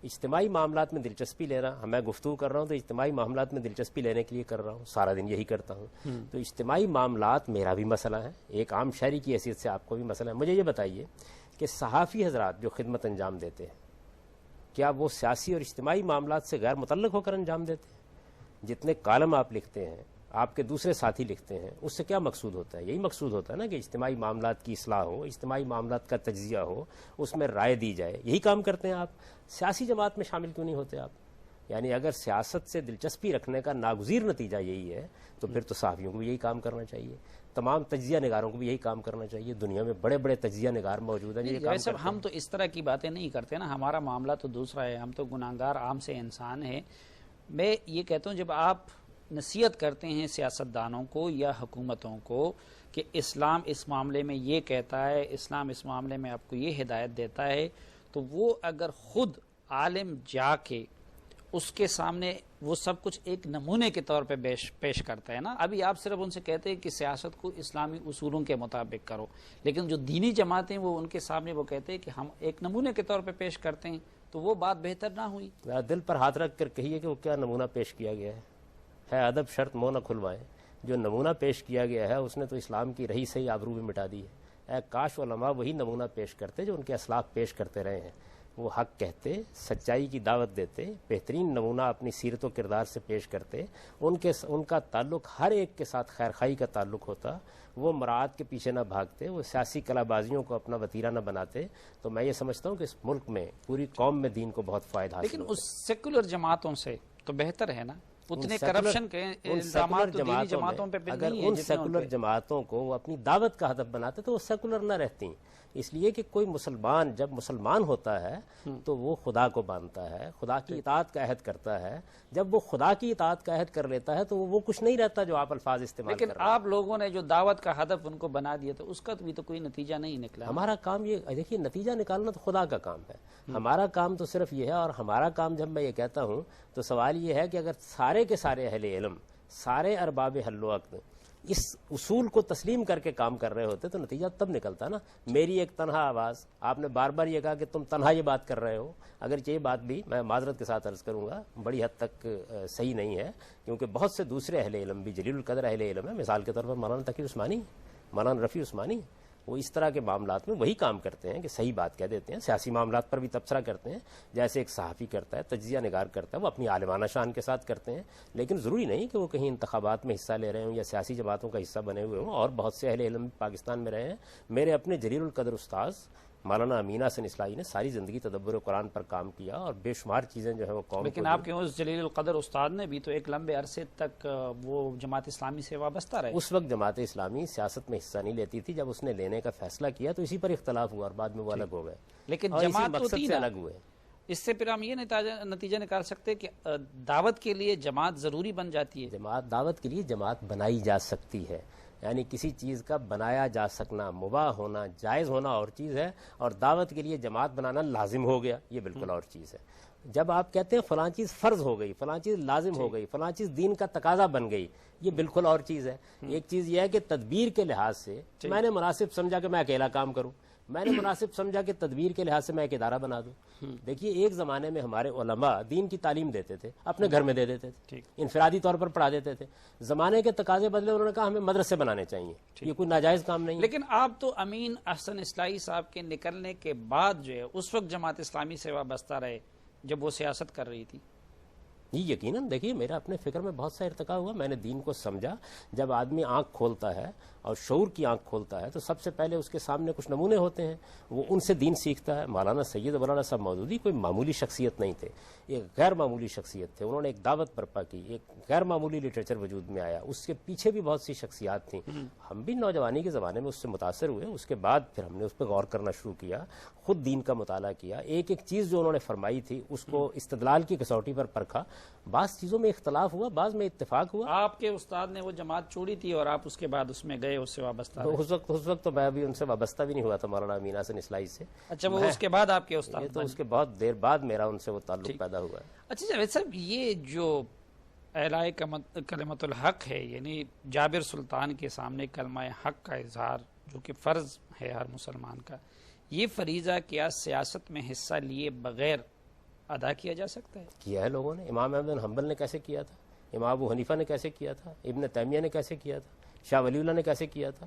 اجتماعی معاملات میں دلچسپی لینا، میں گفتگو کر رہا ہوں تو اجتماعی معاملات میں دلچسپی لینے کے لیے کر رہا ہوں، سارا دن یہی کرتا ہوں. تو اجتماعی معاملات میرا بھی مسئلہ ہے، ایک عام شہری کی حیثیت سے آپ کو بھی مسئلہ ہے. مجھے یہ بتائیے کہ صحافی حضرات جو خدمت انجام دیتے ہیں، کیا وہ سیاسی اور اجتماعی معاملات سے غیر متعلق ہو کر انجام دیتے ہیں؟ جتنے کالم آپ لکھتے ہیں، آپ کے دوسرے ساتھی لکھتے ہیں، اس سے کیا مقصود ہوتا ہے؟ یہی مقصود ہوتا ہے نا کہ اجتماعی معاملات کی اصلاح ہو، اجتماعی معاملات کا تجزیہ ہو، اس میں رائے دی جائے. یہی کام کرتے ہیں آپ. سیاسی جماعت میں شامل کیوں نہیں ہوتے آپ؟ یعنی اگر سیاست سے دلچسپی رکھنے کا ناگزیر نتیجہ یہی ہے تو پھر تو صحافیوں کو بھی یہی کام کرنا چاہیے، تمام تجزیہ نگاروں کو بھی یہی کام کرنا چاہیے. دنیا میں بڑے بڑے تجزیہ نگار موجود ہیں.
ویسے ہم تو اس طرح کی باتیں نہیں کرتے نا، ہمارا معاملہ تو دوسرا ہے. ہم تو گناہگار عام سے انسان ہیں. میں یہ کہتا ہوں جب آپ نصیحت کرتے ہیں سیاستدانوں کو یا حکومتوں کو کہ اسلام اس معاملے میں یہ کہتا ہے، اسلام اس معاملے میں آپ کو یہ ہدایت دیتا ہے، تو وہ اگر خود عالم جا کے اس کے سامنے وہ سب کچھ ایک نمونے کے طور پہ پیش کرتا ہے نا. ابھی آپ صرف ان سے کہتے ہیں کہ سیاست کو اسلامی اصولوں کے مطابق کرو، لیکن جو دینی جماعتیں وہ ان کے سامنے وہ کہتے ہیں کہ ہم ایک نمونے کے طور پہ پیش کرتے ہیں، تو وہ بات بہتر نہ ہوئی.
دل پر ہاتھ رکھ کر کہیے کہ وہ کیا نمونہ پیش کیا گیا ہے ادب شرط منہ نہ کھلوائیں. جو نمونہ پیش کیا گیا ہے اس نے تو اسلام کی رہی صحیح آبرو بھی مٹا دی ہے. کاش علماء وہی نمونہ پیش کرتے جو ان کے اسلاف پیش کرتے رہے ہیں. وہ حق کہتے، سچائی کی دعوت دیتے، بہترین نمونہ اپنی سیرت و کردار سے پیش کرتے. ان کا تعلق ہر ایک کے ساتھ خیر خواہی کا تعلق ہوتا. وہ مراعات کے پیچھے نہ بھاگتے، وہ سیاسی کلا بازیوں کو اپنا وتیرہ نہ بناتے. تو میں یہ سمجھتا ہوں کہ اس ملک میں پوری قوم میں دین کو بہت فائدہ حاصل
لیکن اس سیکولر جماعتوں سے تو بہتر ہے نا. اتنے کرپشن کے الزامات تو دینی جماعتوں پہ
اگر
نہیں ہیں
ان سیکولر جماعتوں کو وہ اپنی دعوت کا ہدف بناتے تو وہ سیکولر نہ رہتی. اس لیے کہ کوئی مسلمان جب مسلمان ہوتا ہے تو وہ خدا کو مانتا ہے، خدا کی اطاعت کا عہد کرتا ہے. جب وہ خدا کی اطاعت کا عہد کر لیتا ہے تو وہ کچھ نہیں رہتا جو آپ الفاظ استعمال کر رہے ہیں.
لیکن آپ لوگوں نے جو دعوت کا ہدف ان کو بنا دیا تو اس کا بھی تو کوئی نتیجہ نہیں نکلا.
ہمارا کام یہ دیکھیے، نتیجہ نکالنا تو خدا کا کام ہے. ہمارا کام تو صرف یہ ہے. اور ہمارا کام جب میں یہ کہتا ہوں تو سوال یہ ہے کہ اگر سارے کے سارے اہل علم، سارے ارباب حل و عقد اس اصول کو تسلیم کر کے کام کر رہے ہوتے تو نتیجہ تب نکلتا نا. میری ایک تنہا آواز، آپ نے بار بار یہ کہا کہ تم تنہا یہ بات کر رہے ہو. اگر یہ بات بھی میں معذرت کے ساتھ عرض کروں گا بڑی حد تک صحیح نہیں ہے، کیونکہ بہت سے دوسرے اہل علم بھی جلیل القدر اہل علم ہیں. مثال کے طور پر مولانا تقی عثمانی، مولانا رفیع عثمانی، وہ اس طرح کے معاملات میں وہی کام کرتے ہیں کہ صحیح بات کہہ دیتے ہیں. سیاسی معاملات پر بھی تبصرہ کرتے ہیں جیسے ایک صحافی کرتا ہے، تجزیہ نگار کرتا ہے. وہ اپنی عالمانہ شان کے ساتھ کرتے ہیں، لیکن ضروری نہیں کہ وہ کہیں انتخابات میں حصہ لے رہے ہوں یا سیاسی جماعتوں کا حصہ بنے ہوئے ہوں. اور بہت سے اہل علم پاکستان میں رہے ہیں. میرے اپنے جلیل القدر استاذ مولانا امین حسن اصلاحی نے ساری زندگی تدبر قرآن پر کام کیا اور بے شمار چیزیں جو ہیں وہ قوم.
لیکن آپ کے اس جلیل القدر استاد نے بھی تو ایک لمبے عرصے تک وہ جماعت اسلامی سے وابستہ رہے.
اس وقت جماعت اسلامی سیاست میں حصہ نہیں لیتی تھی. جب اس نے لینے کا فیصلہ کیا تو اسی پر اختلاف ہوا اور بعد میں وہ الگ ہو گئے.
لیکن جماعت تو تھی نا،
الگ ہوئے.
اس سے پھر ہم یہ نتیجہ نکال سکتے کہ دعوت کے لیے جماعت ضروری بن جاتی ہے.
جماعت دعوت کے لیے جماعت بنائی جا سکتی ہے. یعنی کسی چیز کا بنایا جا سکنا، مباح ہونا، جائز ہونا اور چیز ہے، اور دعوت کے لیے جماعت بنانا لازم ہو گیا یہ بالکل اور چیز ہے. جب آپ کہتے ہیں فلاں چیز فرض ہو گئی، فلاں چیز لازم ہو گئی، فلاں چیز دین کا تقاضا بن گئی، یہ بالکل اور چیز ہے. ایک چیز یہ ہے کہ تدبیر کے لحاظ سے میں نے مناسب سمجھا کہ میں اکیلا کام کروں، میں نے مناسب سمجھا کہ تدبیر کے لحاظ سے میں ایک ادارہ بنا دوں. دیکھیے ایک زمانے میں ہمارے علماء دین کی تعلیم دیتے تھے، اپنے گھر میں دے دیتے تھے، انفرادی طور پر پڑھا دیتے تھے. زمانے کے تقاضے بدلے، انہوں نے کہا ہمیں مدرسے بنانے چاہیے. یہ کوئی ناجائز کام نہیں.
لیکن آپ تو امین حسن اصلاحی صاحب کے نکلنے کے بعد جو ہے اس وقت جماعت اسلامی سے وابستہ رہے جب وہ سیاست کر رہی تھی.
یہ یقیناً دیکھیے میرا اپنے فکر میں بہت سا ارتقا ہوا. میں نے دین کو سمجھا. جب آدمی آنکھ کھولتا ہے اور شعور کی آنکھ کھولتا ہے تو سب سے پہلے اس کے سامنے کچھ نمونے ہوتے ہیں، وہ ان سے دین سیکھتا ہے. مولانا سید مولانا صاحب مودودی کوئی معمولی شخصیت نہیں تھے، ایک غیر معمولی شخصیت تھے. انہوں نے ایک دعوت برپا کی، ایک غیر معمولی لٹریچر وجود میں آیا. اس کے پیچھے بھی بہت سی شخصیات تھیں. ہم بھی نوجوانی کے زمانے میں اس سے متاثر ہوئے. اس کے بعد پھر ہم نے اس پہ غور کرنا شروع کیا، خود دین کا مطالعہ کیا. ایک ایک چیز جو انہوں نے فرمائی تھی اس کو استدلال کی کسوٹی پر پرکھا. بعض چیزوں میں اختلاف ہوا، بعض میں اتفاق ہوا.
آپ کے استاد نے وہ جماعت چھوڑی تھی اور آپ اس کے بعد اس میں گئے، اس سے وابستہ رہے.
اس وقت تو میں بھی ان سے وابستہ بھی نہیں ہوا تھا مولانا امین حسن اصلاحی سے.
اچھا، وہ اس کے بعد آپ کے استاد؟
یہ تو اس کے بہت دیر بعد میرا ان سے وہ تعلق پیدا ہوا ہے.
اچھا جاوید صاحب، یہ جو اعلاء کلمۃ الحق ہے، یعنی جابر سلطان کے سامنے کلمہ حق کا اظہار جو کہ فرض ہے ہر مسلمان کا، یہ فریضہ کیا سیاست میں حصہ لیے بغیر ادا کیا جا سکتا ہے؟
کیا ہے لوگوں نے. امام احمد بن حنبل نے کیسے کیا تھا، امام ابو حنیفہ نے کیسے کیا تھا، ابن تیمیہ نے کیسے کیا تھا، شاہ ولی اللہ نے کیسے کیا تھا.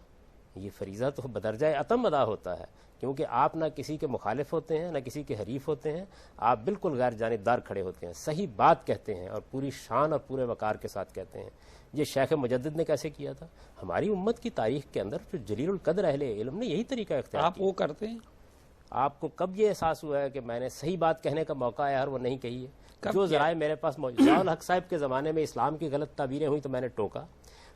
یہ فریضہ تو بدرجہ عتم ادا ہوتا ہے، کیونکہ آپ نہ کسی کے مخالف ہوتے ہیں نہ کسی کے حریف ہوتے ہیں. آپ بالکل غیر جانبدار کھڑے ہوتے ہیں، صحیح بات کہتے ہیں اور پوری شان اور پورے وقار کے ساتھ کہتے ہیں. یہ شیخ مجدد نے کیسے کیا تھا. ہماری امت کی تاریخ کے اندر پھر جلیل القدر اہل علم نے یہی طریقہ اختیار کیا.
آپ وہ کرتے ہیں؟
آپ کو کب یہ احساس ہوا ہے کہ میں نے صحیح بات کہنے کا موقع آیا اور وہ نہیں کہی ہے؟ جو ذرائع میرے پاس موجود. ضیاء الحق صاحب کے زمانے میں اسلام کی غلط تعبیریں ہوئی تو میں نے ٹوکا.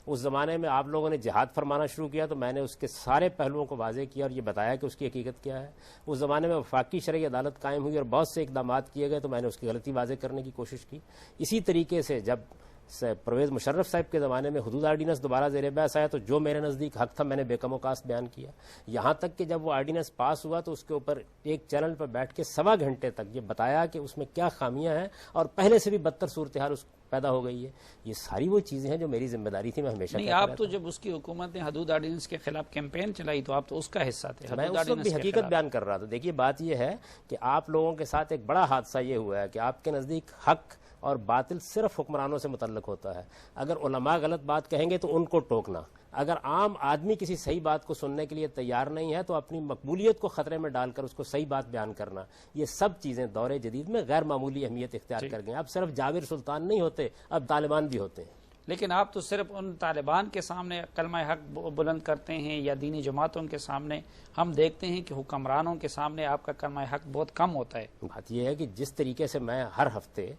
اس زمانے میں آپ لوگوں نے جہاد فرمانا شروع کیا تو میں نے اس کے سارے پہلوؤں کو واضح کیا اور یہ بتایا کہ اس کی حقیقت کیا ہے. اس زمانے میں وفاقی شرعی عدالت قائم ہوئی اور بہت سے اقدامات کیے گئے تو میں نے اس کی غلطی واضح کرنے کی کوشش کی. اسی طریقے سے جب پرویز مشرف صاحب کے زمانے میں حدود آرڈیننس دوبارہ زیر بحث آیا تو جو میرے نزدیک حق تھا میں نے بے کم و کاست بیان کیا. یہاں تک کہ جب وہ آرڈیننس پاس ہوا تو اس کے اوپر ایک چینل پر بیٹھ کے 1.25 گھنٹے تک یہ بتایا کہ اس میں کیا خامیاں ہیں اور پہلے سے بھی بدتر صورتحال اس پیدا ہو گئی ہے. یہ ساری وہ چیزیں ہیں جو میری ذمہ داری تھی. میں ہمیشہ
نہیں، آپ تو جب اس کی حکومت نے حدود آرڈیننس کے خلاف کیمپین چلائی تو آپ تو اس کا حصہ تھے.
میں اس وقت بھی حقیقت بیان کر رہا تھا. دیکھیے بات یہ ہے کہ آپ لوگوں کے ساتھ ایک بڑا حادثہ یہ ہوا ہے کہ آپ کے نزدیک حق اور باطل صرف حکمرانوں سے متعلق ہوتا ہے. اگر علماء غلط بات کہیں گے تو ان کو ٹوکنا. اگر عام آدمی کسی صحیح بات کو سننے کے لیے تیار نہیں ہے تو اپنی مقبولیت کو خطرے میں ڈال کر اس کو صحیح بات بیان کرنا. یہ سب چیزیں دور جدید میں غیر معمولی اہمیت اختیار کر گئے. اب صرف جابر سلطان نہیں ہوتے، اب طالبان بھی ہوتے ہیں.
لیکن آپ تو صرف ان طالبان کے سامنے کلمہ حق بلند کرتے ہیں یا دینی جماعتوں کے سامنے. ہم دیکھتے ہیں کہ حکمرانوں کے سامنے آپ کا کلمہ حق بہت کم ہوتا ہے.
بات یہ ہے کہ جس طریقے سے میں ہر ہفتے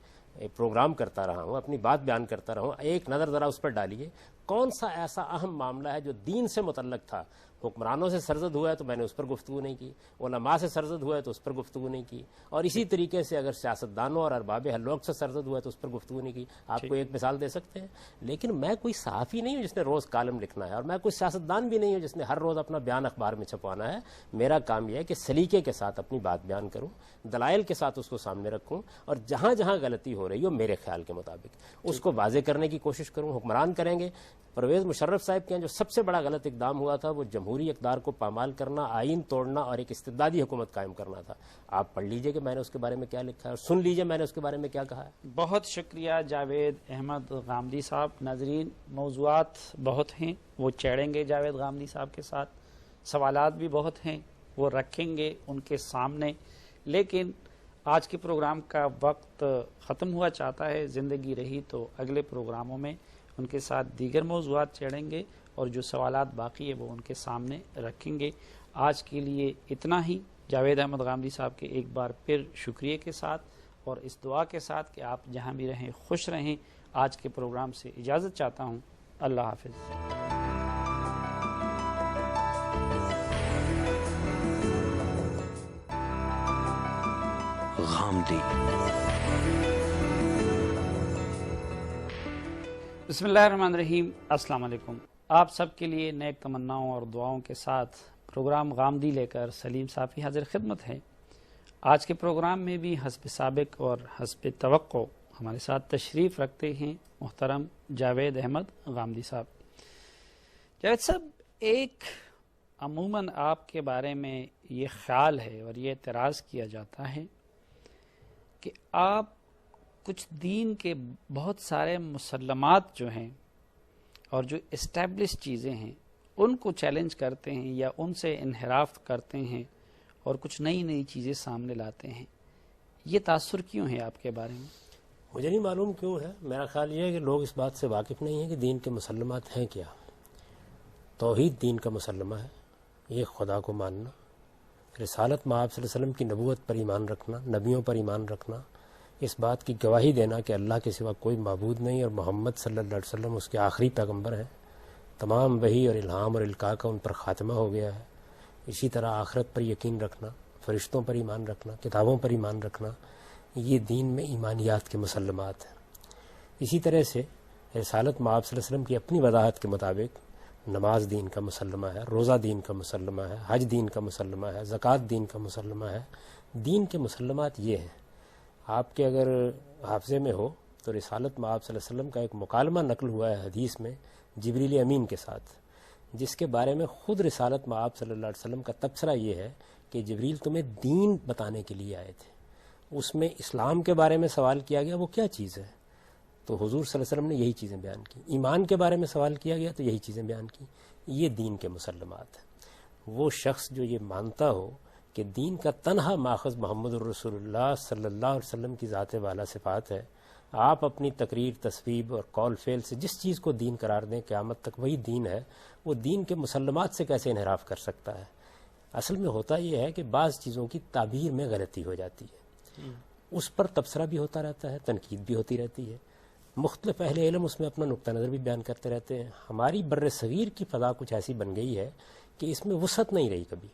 پروگرام کرتا رہا ہوں، اپنی بات بیان کرتا رہا ہوں، ایک نظر ذرا اس پر ڈالیے کون سا ایسا اہم معاملہ ہے جو دین سے متعلق تھا. حکمرانوں سے سرزد ہوا ہے تو میں نے اس پر گفتگو نہیں کی، علماء سے سرزد ہوا ہے تو اس پر گفتگو نہیں کی، اور اسی طریقے سے اگر سیاستدانوں اور ارباب حلوق سے سرزد ہوا ہے تو اس پر گفتگو نہیں کی. آپ کو ایک مثال دے سکتے ہیں. لیکن میں کوئی صحافی نہیں ہوں جس نے روز کالم لکھنا ہے، اور میں کوئی سیاستدان بھی نہیں ہوں جس نے ہر روز اپنا بیان اخبار میں چھپوانا ہے. میرا کام یہ ہے کہ سلیقے کے ساتھ اپنی بات بیان کروں، دلائل کے ساتھ اس کو سامنے رکھوں، اور جہاں جہاں غلطی ہو رہی ہو میرے خیال کے مطابق اس کو واضح کرنے کی کوشش کروں. حکمران کریں گے. پرویز مشرف صاحب کے جو سب سے بڑا غلط اقدام ہوا تھا وہ جمہوری اقدار کو پامال کرنا، آئین توڑنا اور ایک استبدادی حکومت قائم کرنا تھا. آپ پڑھ لیجئے کہ میں نے اس کے بارے میں کیا لکھا ہے اور سن لیجئے میں نے اس کے بارے میں کیا کہا ہے.
بہت شکریہ جاوید احمد غامدی صاحب. ناظرین، موضوعات بہت ہیں، وہ چڑھیں گے جاوید غامدی صاحب کے ساتھ. سوالات بھی بہت ہیں، وہ رکھیں گے ان کے سامنے. لیکن آج کے پروگرام کا وقت ختم ہوا چاہتا ہے. زندگی رہی تو اگلے پروگراموں میں ان کے ساتھ دیگر موضوعات چڑھیں گے اور جو سوالات باقی ہے وہ ان کے سامنے رکھیں گے. آج کے لیے اتنا ہی. جاوید احمد غامدی صاحب کے ایک بار پھر شکریہ کے ساتھ اور اس دعا کے ساتھ کہ آپ جہاں بھی رہیں خوش رہیں. آج کے پروگرام سے اجازت چاہتا ہوں. اللہ حافظ.
غامدی.
بسم اللہ الرحمن الرحیم. السلام علیکم. آپ سب کے لیے نیک تمناؤں اور دعاؤں کے ساتھ پروگرام غامدی لے کر سلیم صافی حاضر خدمت ہے. آج کے پروگرام میں بھی حسب سابق اور حسب توقع ہمارے ساتھ تشریف رکھتے ہیں محترم جاوید احمد غامدی صاحب. جاوید صاحب، ایک عموماً آپ کے بارے میں یہ خیال ہے اور یہ اعتراض کیا جاتا ہے کہ آپ کچھ دین کے بہت سارے مسلمات جو ہیں اور جو اسٹیبلش چیزیں ہیں ان کو چیلنج کرتے ہیں یا ان سے انحراف کرتے ہیں اور کچھ نئی نئی چیزیں سامنے لاتے ہیں. یہ تاثر کیوں ہے آپ کے بارے میں؟
مجھے نہیں معلوم کیوں ہے. میرا خیال یہ ہے کہ لوگ اس بات سے واقف نہیں ہیں کہ دین کے مسلمات ہیں کیا. توحید دین کا مسلمہ ہے. یہ خدا کو ماننا، رسالت مآب صلی اللہ علیہ وسلم کی نبوت پر ایمان رکھنا، نبیوں پر ایمان رکھنا، اس بات کی گواہی دینا کہ اللہ کے سوا کوئی معبود نہیں اور محمد صلی اللہ علیہ وسلم اس کے آخری پیغمبر ہیں. تمام وحی اور الہام اور القاء کا ان پر خاتمہ ہو گیا ہے. اسی طرح آخرت پر یقین رکھنا، فرشتوں پر ایمان رکھنا، کتابوں پر ایمان رکھنا، یہ دین میں ایمانیات کے مسلمات ہیں. اسی طرح سے رسالت مآب صلی اللہ علیہ وسلم کی اپنی وضاحت کے مطابق نماز دین کا مسلمہ ہے، روزہ دین کا مسلمہ ہے، حج دین کا مسلمہ ہے، زکوٰۃ دین کا مسلمہ ہے. دین کے مسلمات یہ ہیں. آپ کے اگر حافظے میں ہو تو رسالت مآب صلی اللہ علیہ وسلم کا ایک مکالمہ نقل ہوا ہے حدیث میں جبریل امین کے ساتھ، جس کے بارے میں خود رسالت مآب صلی اللہ علیہ وسلم کا تبصرہ یہ ہے کہ جبریل تمہیں دین بتانے کے لیے آئے تھے. اس میں اسلام کے بارے میں سوال کیا گیا وہ کیا چیز ہے تو حضور صلی اللہ علیہ وسلم نے یہی چیزیں بیان کی. ایمان کے بارے میں سوال کیا گیا تو یہی چیزیں بیان کی. یہ دین کے مسلمات ہیں. وہ شخص جو یہ مانتا ہو کہ دین کا تنہا ماخذ محمد الرسول اللہ صلی اللہ علیہ وسلم کی ذات والا صفات ہے، آپ اپنی تقریر، تصویب اور قول فعل سے جس چیز کو دین قرار دیں قیامت تک وہی دین ہے، وہ دین کے مسلمات سے کیسے انحراف کر سکتا ہے؟ اصل میں ہوتا یہ ہے کہ بعض چیزوں کی تعبیر میں غلطی ہو جاتی ہے، اس پر تبصرہ بھی ہوتا رہتا ہے، تنقید بھی ہوتی رہتی ہے. مختلف اہل علم اس میں اپنا نقطہ نظر بھی بیان کرتے رہتے ہیں. ہماری بر صغیر کی فضا کچھ ایسی بن گئی ہے کہ اس میں وسعت نہیں رہی کبھی.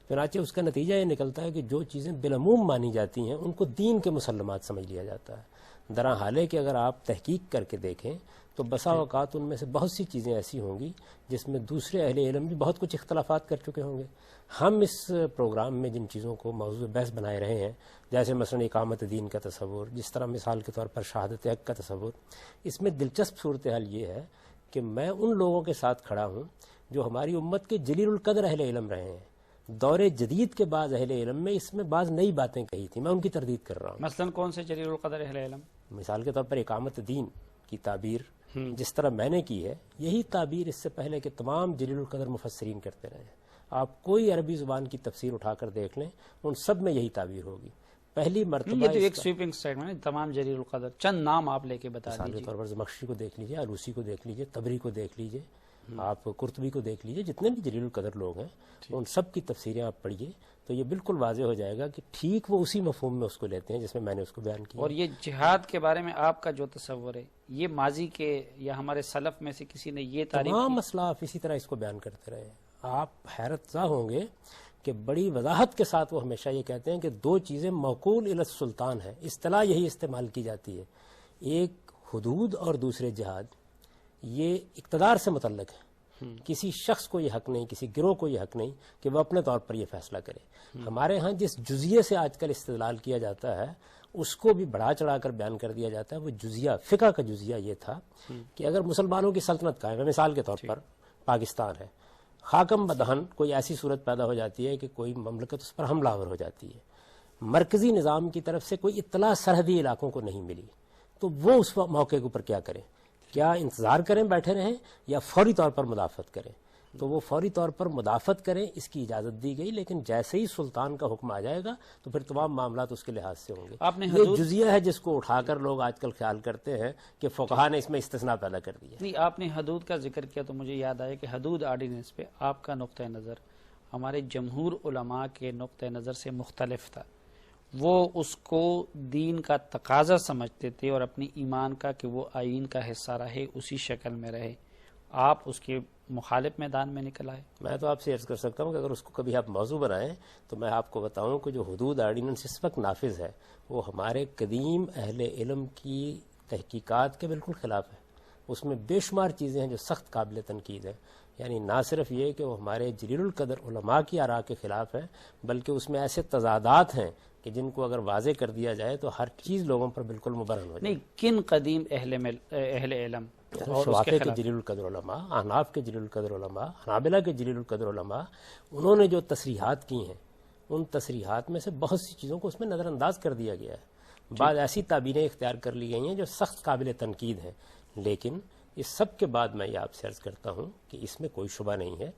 چنانچہ اس کا نتیجہ یہ نکلتا ہے کہ جو چیزیں بالعموم مانی جاتی ہیں ان کو دین کے مسلمات سمجھ لیا جاتا ہے، درا حال ہے کہ اگر آپ تحقیق کر کے دیکھیں تو بسا اوقات ان میں سے بہت سی چیزیں ایسی ہوں گی جس میں دوسرے اہل علم بھی بہت کچھ اختلافات کر چکے ہوں گے۔ ہم اس پروگرام میں جن چیزوں کو موضوع بحث بنائے رہے ہیں، جیسے مثلا اقامت دین کا تصور، جس طرح مثال کے طور پر شہادت حق کا تصور، اس میں دلچسپ صورتحال یہ ہے کہ میں ان لوگوں کے ساتھ کھڑا ہوں جو ہماری امت کے جلیل القدر اہل علم رہے ہیں۔ دور جدید کے بعض اہل علم میں اس میں بعض نئی باتیں کہی تھیں، میں ان کی تردید کر رہا ہوں۔
مثلا کون سے جلیل القدر اہل علم؟
مثال کے طور پر اقامت دین کی تعبیر جس طرح میں نے کی ہے، یہی تعبیر اس سے پہلے کہ تمام جلیل القدر مفسرین کرتے رہے ہیں۔ آپ کوئی عربی زبان کی تفسیر اٹھا کر دیکھ لیں، ان سب میں یہی تعبیر ہوگی۔ پہلی مرتبہ
یہ تو ایک سویپنگ سٹیٹمنٹ، تمام جلیل القدر چند نام آپ لے کے بتا
مثال کے
دیجیے۔
طور پر زمخشری کو دیکھ لیجئے، آلوسی کو دیکھ لیجئے، طبری کو دیکھ لیجئے، آپ قرطبی کو دیکھ لیجئے، جتنے بھی جلیل القدر لوگ ہیں ان سب کی تفسیریں آپ پڑھیے تو یہ بالکل واضح ہو جائے گا کہ ٹھیک وہ اسی مفہوم میں اس کو لیتے ہیں جس میں میں نے اس کو بیان کیا۔
اور یہ جہاد کے بارے میں آپ کا جو تصور ہے، یہ ماضی کے یا ہمارے سلف میں سے کسی نے یہ تعریف
تمام اسلاف اسی طرح اس کو بیان کرتے رہے۔ آپ حیرت زا ہوں گے کہ بڑی وضاحت کے ساتھ وہ ہمیشہ یہ کہتے ہیں کہ دو چیزیں موقول الی السلطان ہیں، اصطلاح یہی استعمال کی جاتی ہے، ایک حدود اور دوسرے جہاد۔ یہ اقتدار سے متعلق ہے، کسی شخص کو یہ حق نہیں، کسی گروہ کو یہ حق نہیں کہ وہ اپنے طور پر یہ فیصلہ کرے۔ ہمارے ہاں جس جزیے سے آج کل استدلال کیا جاتا ہے اس کو بھی بڑھا چڑھا کر بیان کر دیا جاتا ہے۔ وہ جزیہ، فقہ کا جزیہ یہ تھا کہ اگر مسلمانوں کی سلطنت قائم ہے، مثال کے طور پر پاکستان ہے، خاکم بدہن کوئی ایسی صورت پیدا ہو جاتی ہے کہ کوئی مملکت اس پر حملہ آور ہو جاتی ہے، مرکزی نظام کی طرف سے کوئی اطلاع سرحدی علاقوں کو نہیں ملی، تو وہ اس موقع کے اوپر کیا کریں؟ کیا انتظار کریں، بیٹھے رہیں، یا فوری طور پر مدافعت کریں؟ تو وہ فوری طور پر مدافعت کریں، اس کی اجازت دی گئی، لیکن جیسے ہی سلطان کا حکم آ جائے گا تو پھر تمام معاملات اس کے لحاظ سے ہوں گے۔
آپ نے
یہ جزیہ ہے جس کو اٹھا کر لوگ آج کل خیال کرتے ہیں کہ فقہا نے اس میں استثناء پیدا کر دیا۔
نہیں، آپ نے حدود کا ذکر کیا تو مجھے یاد آیا کہ حدود آرڈیننس پہ آپ کا نقطہ نظر ہمارے جمہور علماء کے نقطہ نظر سے مختلف تھا۔ وہ اس کو دین کا تقاضا سمجھتے تھے اور اپنی ایمان کا کہ وہ آئین کا حصہ رہے، اسی شکل میں رہے۔ آپ اس کے مخالف میدان میں نکل آئے۔
میں تو آپ سے عرض کر سکتا ہوں کہ اگر اس کو کبھی آپ موضوع بنائیں تو میں آپ کو بتاؤں کہ جو حدود آرڈیننس اس وقت نافذ ہے وہ ہمارے قدیم اہل علم کی تحقیقات کے بالکل خلاف ہے۔ اس میں بے شمار چیزیں ہیں جو سخت قابل تنقید ہیں، یعنی نہ صرف یہ کہ وہ ہمارے جلیل القدر علماء کی آراء کے خلاف ہے، بلکہ اس میں ایسے تضادات ہیں کہ جن کو اگر واضح کر دیا جائے تو ہر چیز لوگوں پر بالکل مبرہن ہو جائے۔
نہیں، کن قدیم اہل علم اور اس
شوافی
کے
کے
خلاف؟
جلیل القدر علماء، احناف کے جلیل القدر علماء، حنابلہ کے جلیل القدر علماء، انہوں نے جو تصریحات کی ہیں ان تصریحات میں سے بہت سی چیزوں کو اس میں نظر انداز کر دیا گیا ہے۔ بعض ایسی تعبیریں اختیار کر لی گئی ہیں جو سخت قابل تنقید ہیں، لیکن اس سب کے بعد میں یہ آپ سے عرض کرتا ہوں کہ اس میں کوئی شبہ نہیں ہے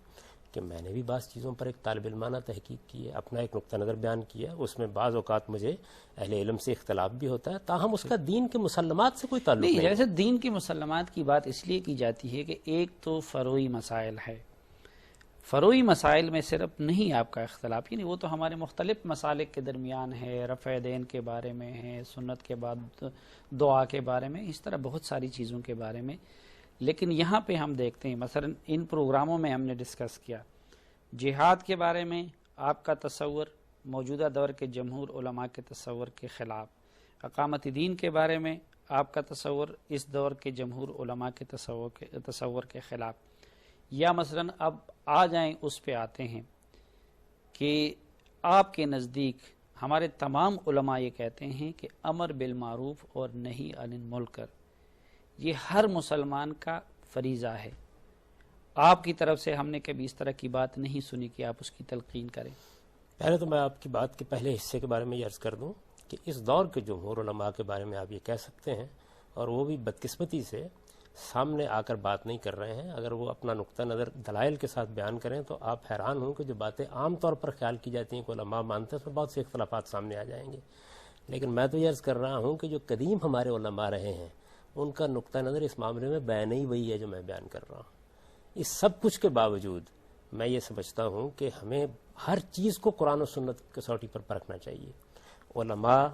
کہ میں نے بھی بعض چیزوں پر ایک طالب علمانہ تحقیق کی ہے، اپنا ایک نقطہ نظر بیان کیا ہے، اس میں بعض اوقات مجھے اہل علم سے اختلاف بھی ہوتا ہے، تاہم اس کا دین کے مسلمات سے کوئی تعلق
نہیں،
نہیں۔
جیسے دین کی مسلمات کی بات اس لیے کی جاتی ہے کہ ایک تو فروعی مسائل ہے، فروعی مسائل میں صرف نہیں آپ کا اختلاف، یعنی وہ تو ہمارے مختلف مسالک کے درمیان ہے، رفع دین کے بارے میں ہے، سنت کے بعد دعا کے بارے میں، اس طرح بہت ساری چیزوں کے بارے میں۔ لیکن یہاں پہ ہم دیکھتے ہیں مثلا ان پروگراموں میں ہم نے ڈسکس کیا جہاد کے بارے میں آپ کا تصور موجودہ دور کے جمہور علماء کے تصور کے خلاف، اقامت دین کے بارے میں آپ کا تصور اس دور کے جمہور علماء کے تصور کے خلاف، یا مثلا اب آ جائیں اس پہ آتے ہیں کہ آپ کے نزدیک ہمارے تمام علماء یہ کہتے ہیں کہ امر بالمعروف اور نہی عن المنکر یہ ہر مسلمان کا فریضہ ہے۔ آپ کی طرف سے ہم نے کبھی اس طرح کی بات نہیں سنی کہ آپ اس کی تلقین کریں۔
پہلے تو میں آپ کی بات کے پہلے حصے کے بارے میں یہ عرض کر دوں کہ اس دور کے جمہور علماء کے بارے میں آپ یہ کہہ سکتے ہیں، اور وہ بھی بدقسمتی سے سامنے آ کر بات نہیں کر رہے ہیں۔ اگر وہ اپنا نقطہ نظر دلائل کے ساتھ بیان کریں تو آپ حیران ہوں کہ جو باتیں عام طور پر خیال کی جاتی ہیں کہ علماء مانتے ہیں، اس میں بہت سے اختلافات سامنے آ جائیں گے۔ لیکن میں تو یہ عرض کر رہا ہوں کہ جو قدیم ہمارے علماء رہے ہیں ان کا نقطہ نظر اس معاملے میں بیان ہی وہی ہے جو میں بیان کر رہا ہوں۔ اس سب کچھ کے باوجود میں یہ سمجھتا ہوں کہ ہمیں ہر چیز کو قرآن و سنت کسوٹی پر پرکھنا چاہیے۔ علماء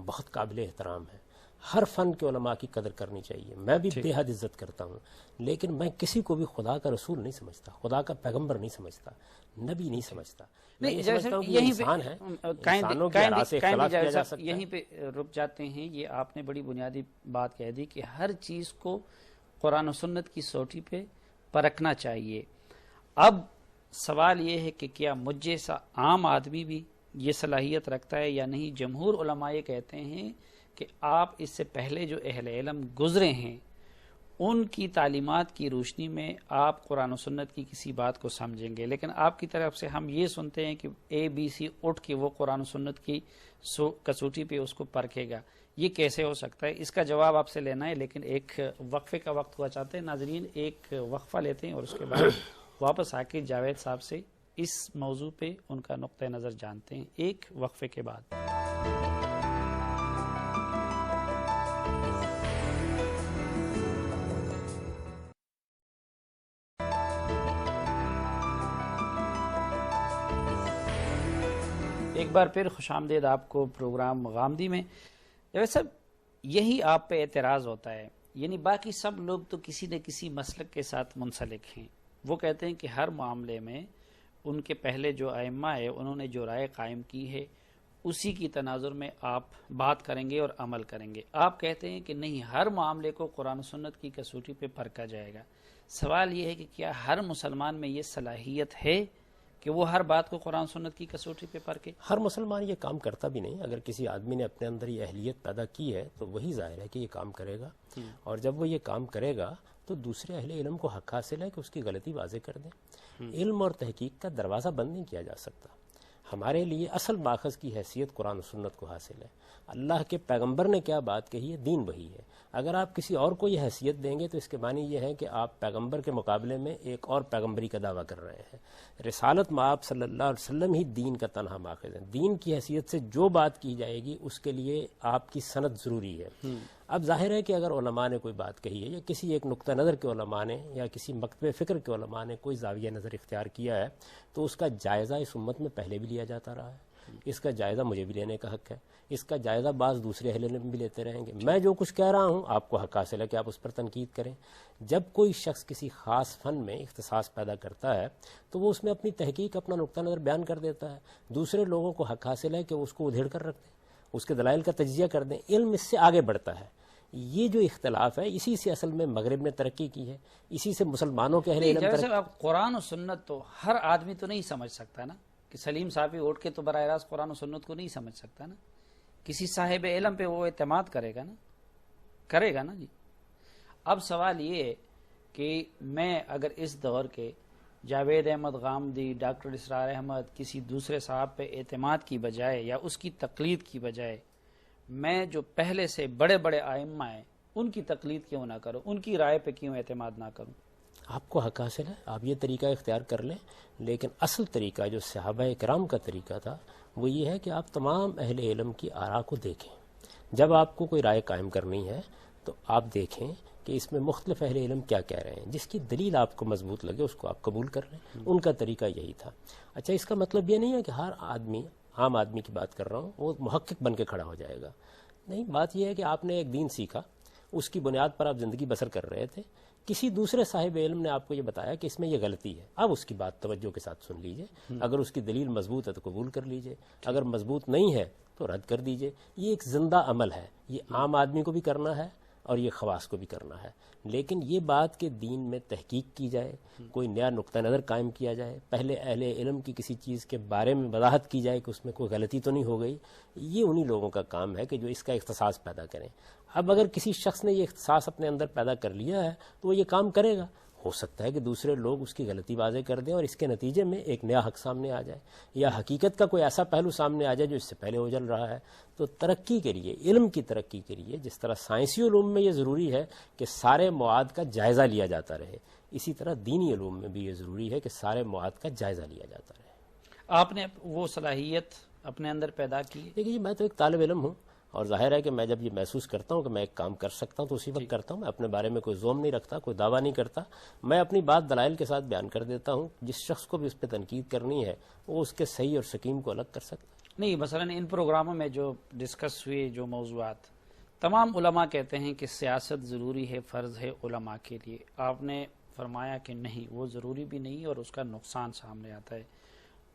بہت قابل احترام ہیں، ہر فن کے علماء کی قدر کرنی چاہیے، میں بھی بے حد عزت کرتا ہوں، لیکن میں کسی کو بھی خدا کا رسول نہیں سمجھتا، خدا کا پیغمبر نہیں سمجھتا، نبی نہیں سمجھتا۔
نہیں
سمجھتا ہوں کہ یہ انسان ہے، انسانوں کے آراء سے اختلاف کیا جا سکتا ہے۔
یہیں پہ رک جاتے ہیں۔ یہ آپ نے بڑی بنیادی بات کہہ دی کہ ہر چیز کو قرآن و سنت کی سوٹی پہ پرکھنا چاہیے۔ اب سوال یہ ہے کہ کیا مجھ جیسا عام آدمی بھی یہ صلاحیت رکھتا ہے یا نہیں؟ جمہور علماء یہ کہتے ہیں کہ آپ اس سے پہلے جو اہل علم گزرے ہیں ان کی تعلیمات کی روشنی میں آپ قرآن و سنت کی کسی بات کو سمجھیں گے، لیکن آپ کی طرف سے ہم یہ سنتے ہیں کہ اے بی سی اٹھ کے وہ قرآن و سنت کی کسوٹی پہ اس کو پرکھے گا۔ یہ کیسے ہو سکتا ہے؟ اس کا جواب آپ سے لینا ہے، لیکن ایک وقفے کا وقت ہوا چاہتے ہیں۔ ناظرین ایک وقفہ لیتے ہیں اور اس کے بعد واپس آ کے جاوید صاحب سے اس موضوع پہ ان کا نقطہ نظر جانتے ہیں، ایک وقفے کے بعد۔ ایک بار پھر خوش آمدید آپ کو پروگرام غامدی میں۔ جاوید صاحب، یہی آپ پہ اعتراض ہوتا ہے، یعنی باقی سب لوگ تو کسی نہ کسی مسلک کے ساتھ منسلک ہیں۔ وہ کہتے ہیں کہ ہر معاملے میں ان کے پہلے جو ائمہ ہے انہوں نے جو رائے قائم کی ہے اسی کی تناظر میں آپ بات کریں گے اور عمل کریں گے۔ آپ کہتے ہیں کہ نہیں، ہر معاملے کو قرآن و سنت کی کسوٹی پہ پرکھا جائے گا۔ سوال یہ ہے کہ کیا ہر مسلمان میں یہ صلاحیت ہے کہ وہ ہر بات کو قرآن سنت کی کسوٹی پہ پرکھے؟
ہر مسلمان یہ کام کرتا بھی نہیں۔ اگر کسی آدمی نے اپنے اندر یہ اہلیت پیدا کی ہے تو وہی ظاہر ہے کہ یہ کام کرے گا، اور جب وہ یہ کام کرے گا تو دوسرے اہل علم کو حق حاصل ہے کہ اس کی غلطی واضح کر دیں۔ علم اور تحقیق کا دروازہ بند نہیں کیا جا سکتا۔ ہمارے لیے اصل ماخذ کی حیثیت قرآن و سنت کو حاصل ہے۔ اللہ کے پیغمبر نے کیا بات کہی ہے، دین وہی ہے۔ اگر آپ کسی اور کو یہ حیثیت دیں گے تو اس کے معنی یہ ہے کہ آپ پیغمبر کے مقابلے میں ایک اور پیغمبری کا دعویٰ کر رہے ہیں۔ رسالت مآب صلی اللہ علیہ وسلم ہی دین کا تنہا ماخذ ہے۔ دین کی حیثیت سے جو بات کی جائے گی اس کے لیے آپ کی سند ضروری ہے۔ اب ظاہر ہے کہ اگر علماء نے کوئی بات کہی ہے یا کسی ایک نقطہ نظر کے علماء نے یا کسی مکتب فکر کے علماء نے کوئی زاویہ نظر اختیار کیا ہے تو اس کا جائزہ اس امت میں پہلے بھی لیا جاتا رہا ہے۔ اس کا جائزہ مجھے بھی لینے کا حق ہے، اس کا جائزہ بعض دوسرے اہل علم بھی لیتے رہیں گے۔ میں جو کچھ کہہ رہا ہوں آپ کو حق حاصل ہے کہ آپ اس پر تنقید کریں۔ جب کوئی شخص کسی خاص فن میں اختصاص پیدا کرتا ہے تو وہ اس میں اپنی تحقیق، اپنا نقطہ نظر بیان کر دیتا ہے۔ دوسرے لوگوں کو حق حاصل ہے کہ اس کو ادھیڑ کر رکھ دیں، اس کے دلائل کا تجزیہ کر دیں۔ علم اس سے آگے بڑھتا ہے۔ یہ جو اختلاف ہے اسی سے اصل میں مغرب نے ترقی کی ہے، اسی سے مسلمانوں کے اہل علم
جیسے آپ قرآن و سنت تو ہر آدمی تو نہیں سمجھ سکتا نا، کہ سلیم صاحب اٹھ کے تو براہ راست قرآن و سنت کو نہیں سمجھ سکتا نا۔ کسی صاحب علم پہ وہ اعتماد کرے گا نا جی۔ اب سوال یہ ہے کہ میں اگر اس دور کے جاوید احمد غامدی، ڈاکٹر اسرار احمد، کسی دوسرے صاحب پہ اعتماد کی بجائے یا اس کی تقلید کی بجائے میں جو پہلے سے بڑے بڑے ائمہ ہیں ان کی تقلید کیوں نہ کروں، ان کی رائے پہ کیوں اعتماد نہ کروں؟
آپ کو حق حاصل ہے، آپ یہ طریقہ اختیار کر لیں، لیکن اصل طریقہ جو صحابہ کرام کا طریقہ تھا وہ یہ ہے کہ آپ تمام اہل علم کی آراء کو دیکھیں۔ جب آپ کو کوئی رائے قائم کرنی ہے تو آپ دیکھیں کہ اس میں مختلف اہل علم کیا کہہ رہے ہیں، جس کی دلیل آپ کو مضبوط لگے اس کو آپ قبول کر لیں۔ ان کا طریقہ یہی تھا۔ اچھا، اس کا مطلب یہ نہیں ہے کہ ہر آدمی، عام آدمی کی بات کر رہا ہوں، وہ محقق بن کے کھڑا ہو جائے گا۔ نہیں، بات یہ ہے کہ آپ نے ایک دین سیکھا، اس کی بنیاد پر آپ زندگی بسر کر رہے تھے، کسی دوسرے صاحب علم نے آپ کو یہ بتایا کہ اس میں یہ غلطی ہے، اب اس کی بات توجہ کے ساتھ سن لیجئے۔ اگر اس کی دلیل مضبوط ہے تو قبول کر لیجئے، اگر مضبوط نہیں ہے تو رد کر دیجئے۔ یہ ایک زندہ عمل ہے، یہ عام آدمی کو بھی کرنا ہے اور یہ خواص کو بھی کرنا ہے۔ لیکن یہ بات کہ دین میں تحقیق کی جائے، کوئی نیا نقطہ نظر قائم کیا جائے، پہلے اہل علم کی کسی چیز کے بارے میں وضاحت کی جائے کہ اس میں کوئی غلطی تو نہیں ہو گئی، یہ انہی لوگوں کا کام ہے کہ جو اس کا اختصاص پیدا کریں۔ اب اگر کسی شخص نے یہ اختصاص اپنے اندر پیدا کر لیا ہے تو وہ یہ کام کرے گا۔ ہو سکتا ہے کہ دوسرے لوگ اس کی غلطی واضح کر دیں اور اس کے نتیجے میں ایک نیا حق سامنے آ جائے، یا حقیقت کا کوئی ایسا پہلو سامنے آ جائے جو اس سے پہلے اجل رہا ہے۔ تو ترقی کے لیے، علم کی ترقی کے لیے، جس طرح سائنسی علوم میں یہ ضروری ہے کہ سارے مواد کا جائزہ لیا جاتا رہے، اسی طرح دینی علوم میں بھی یہ ضروری ہے کہ سارے مواد کا جائزہ لیا جاتا رہے۔
آپ نے وہ صلاحیت اپنے اندر پیدا کی؟
دیکھیے، میں تو ایک طالب علم ہوں، اور ظاہر ہے کہ میں جب یہ محسوس کرتا ہوں کہ میں ایک کام کر سکتا ہوں تو اسی وقت کرتا ہوں۔ میں اپنے بارے میں کوئی زوم نہیں رکھتا، کوئی دعویٰ نہیں کرتا، میں اپنی بات دلائل کے ساتھ بیان کر دیتا ہوں۔ جس شخص کو بھی اس پہ تنقید کرنی ہے وہ اس کے صحیح اور سقیم کو الگ کر سکتا ہے۔
نہیں، مثلا ان پروگراموں میں جو ڈسکس ہوئے جو موضوعات، تمام علماء کہتے ہیں کہ سیاست ضروری ہے، فرض ہے علماء کے لیے۔ آپ نے فرمایا کہ نہیں، وہ ضروری بھی نہیں اور اس کا نقصان سامنے آتا ہے۔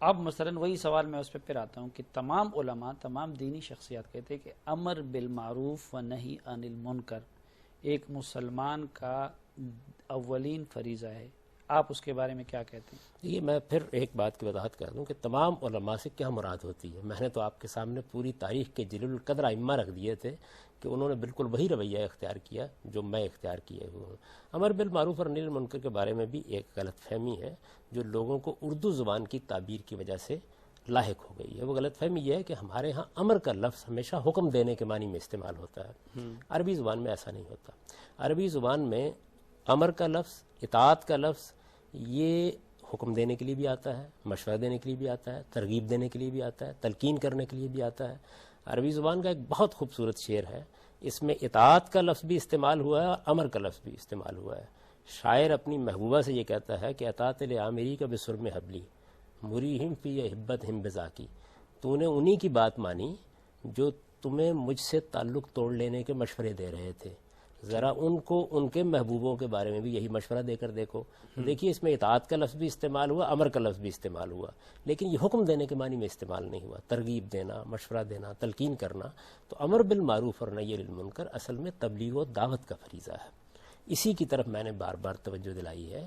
اب مثلا وہی سوال میں اس پہ پھر آتا ہوں کہ تمام علماء، تمام دینی شخصیات کہتے ہیں کہ امر بالمعروف و نہی عن المنکر ایک مسلمان کا اولین فریضہ ہے. آپ اس کے بارے میں کیا کہتے ہیں؟
یہ میں پھر ایک بات کی وضاحت کر دوں کہ تمام علماء سے کیا مراد ہوتی ہے. میں نے تو آپ کے سامنے پوری تاریخ کے جلیل القدر ائمہ رکھ دیے تھے کہ انہوں نے بالکل وہی رویہ اختیار کیا جو میں اختیار کیے ہوئے ہوں. امر بالمعروف اور نہی عن المنکر کے بارے میں بھی ایک غلط فہمی ہے جو لوگوں کو اردو زبان کی تعبیر کی وجہ سے لاحق ہو گئی ہے. وہ غلط فہمی یہ ہے کہ ہمارے ہاں امر کا لفظ ہمیشہ حکم دینے کے معنی میں استعمال ہوتا ہے. عربی زبان میں ایسا نہیں ہوتا. عربی زبان میں امر کا لفظ، اطاعت کا لفظ، یہ حکم دینے کے لیے بھی آتا ہے، مشورہ دینے کے لیے بھی آتا ہے، ترغیب دینے کے لیے بھی آتا ہے، تلقین کرنے کے لیے بھی آتا ہے. عربی زبان کا ایک بہت خوبصورت شعر ہے، اس میں اطاعت کا لفظ بھی استعمال ہوا ہے اور امر کا لفظ بھی استعمال ہوا ہے. شاعر اپنی محبوبہ سے یہ کہتا ہے کہ اطاعت لعامری کا بسرم حبلی مریہم فی حبت ہم بذاکی، تو نے انہی کی بات مانی جو تمہیں مجھ سے تعلق توڑ لینے کے مشورے دے رہے تھے. ذرا ان کو ان کے محبوبوں کے بارے میں بھی یہی مشورہ دے کر دیکھو. دیکھیے اس میں اطاعت کا لفظ بھی استعمال ہوا، امر کا لفظ بھی استعمال ہوا، لیکن یہ حکم دینے کے معنی میں استعمال نہیں ہوا. ترغیب دینا، مشورہ دینا، تلقین کرنا. تو امر بالمعروف اور نہی عن المنکر اصل میں تبلیغ و دعوت کا فریضہ ہے. اسی کی طرف میں نے بار بار توجہ دلائی ہے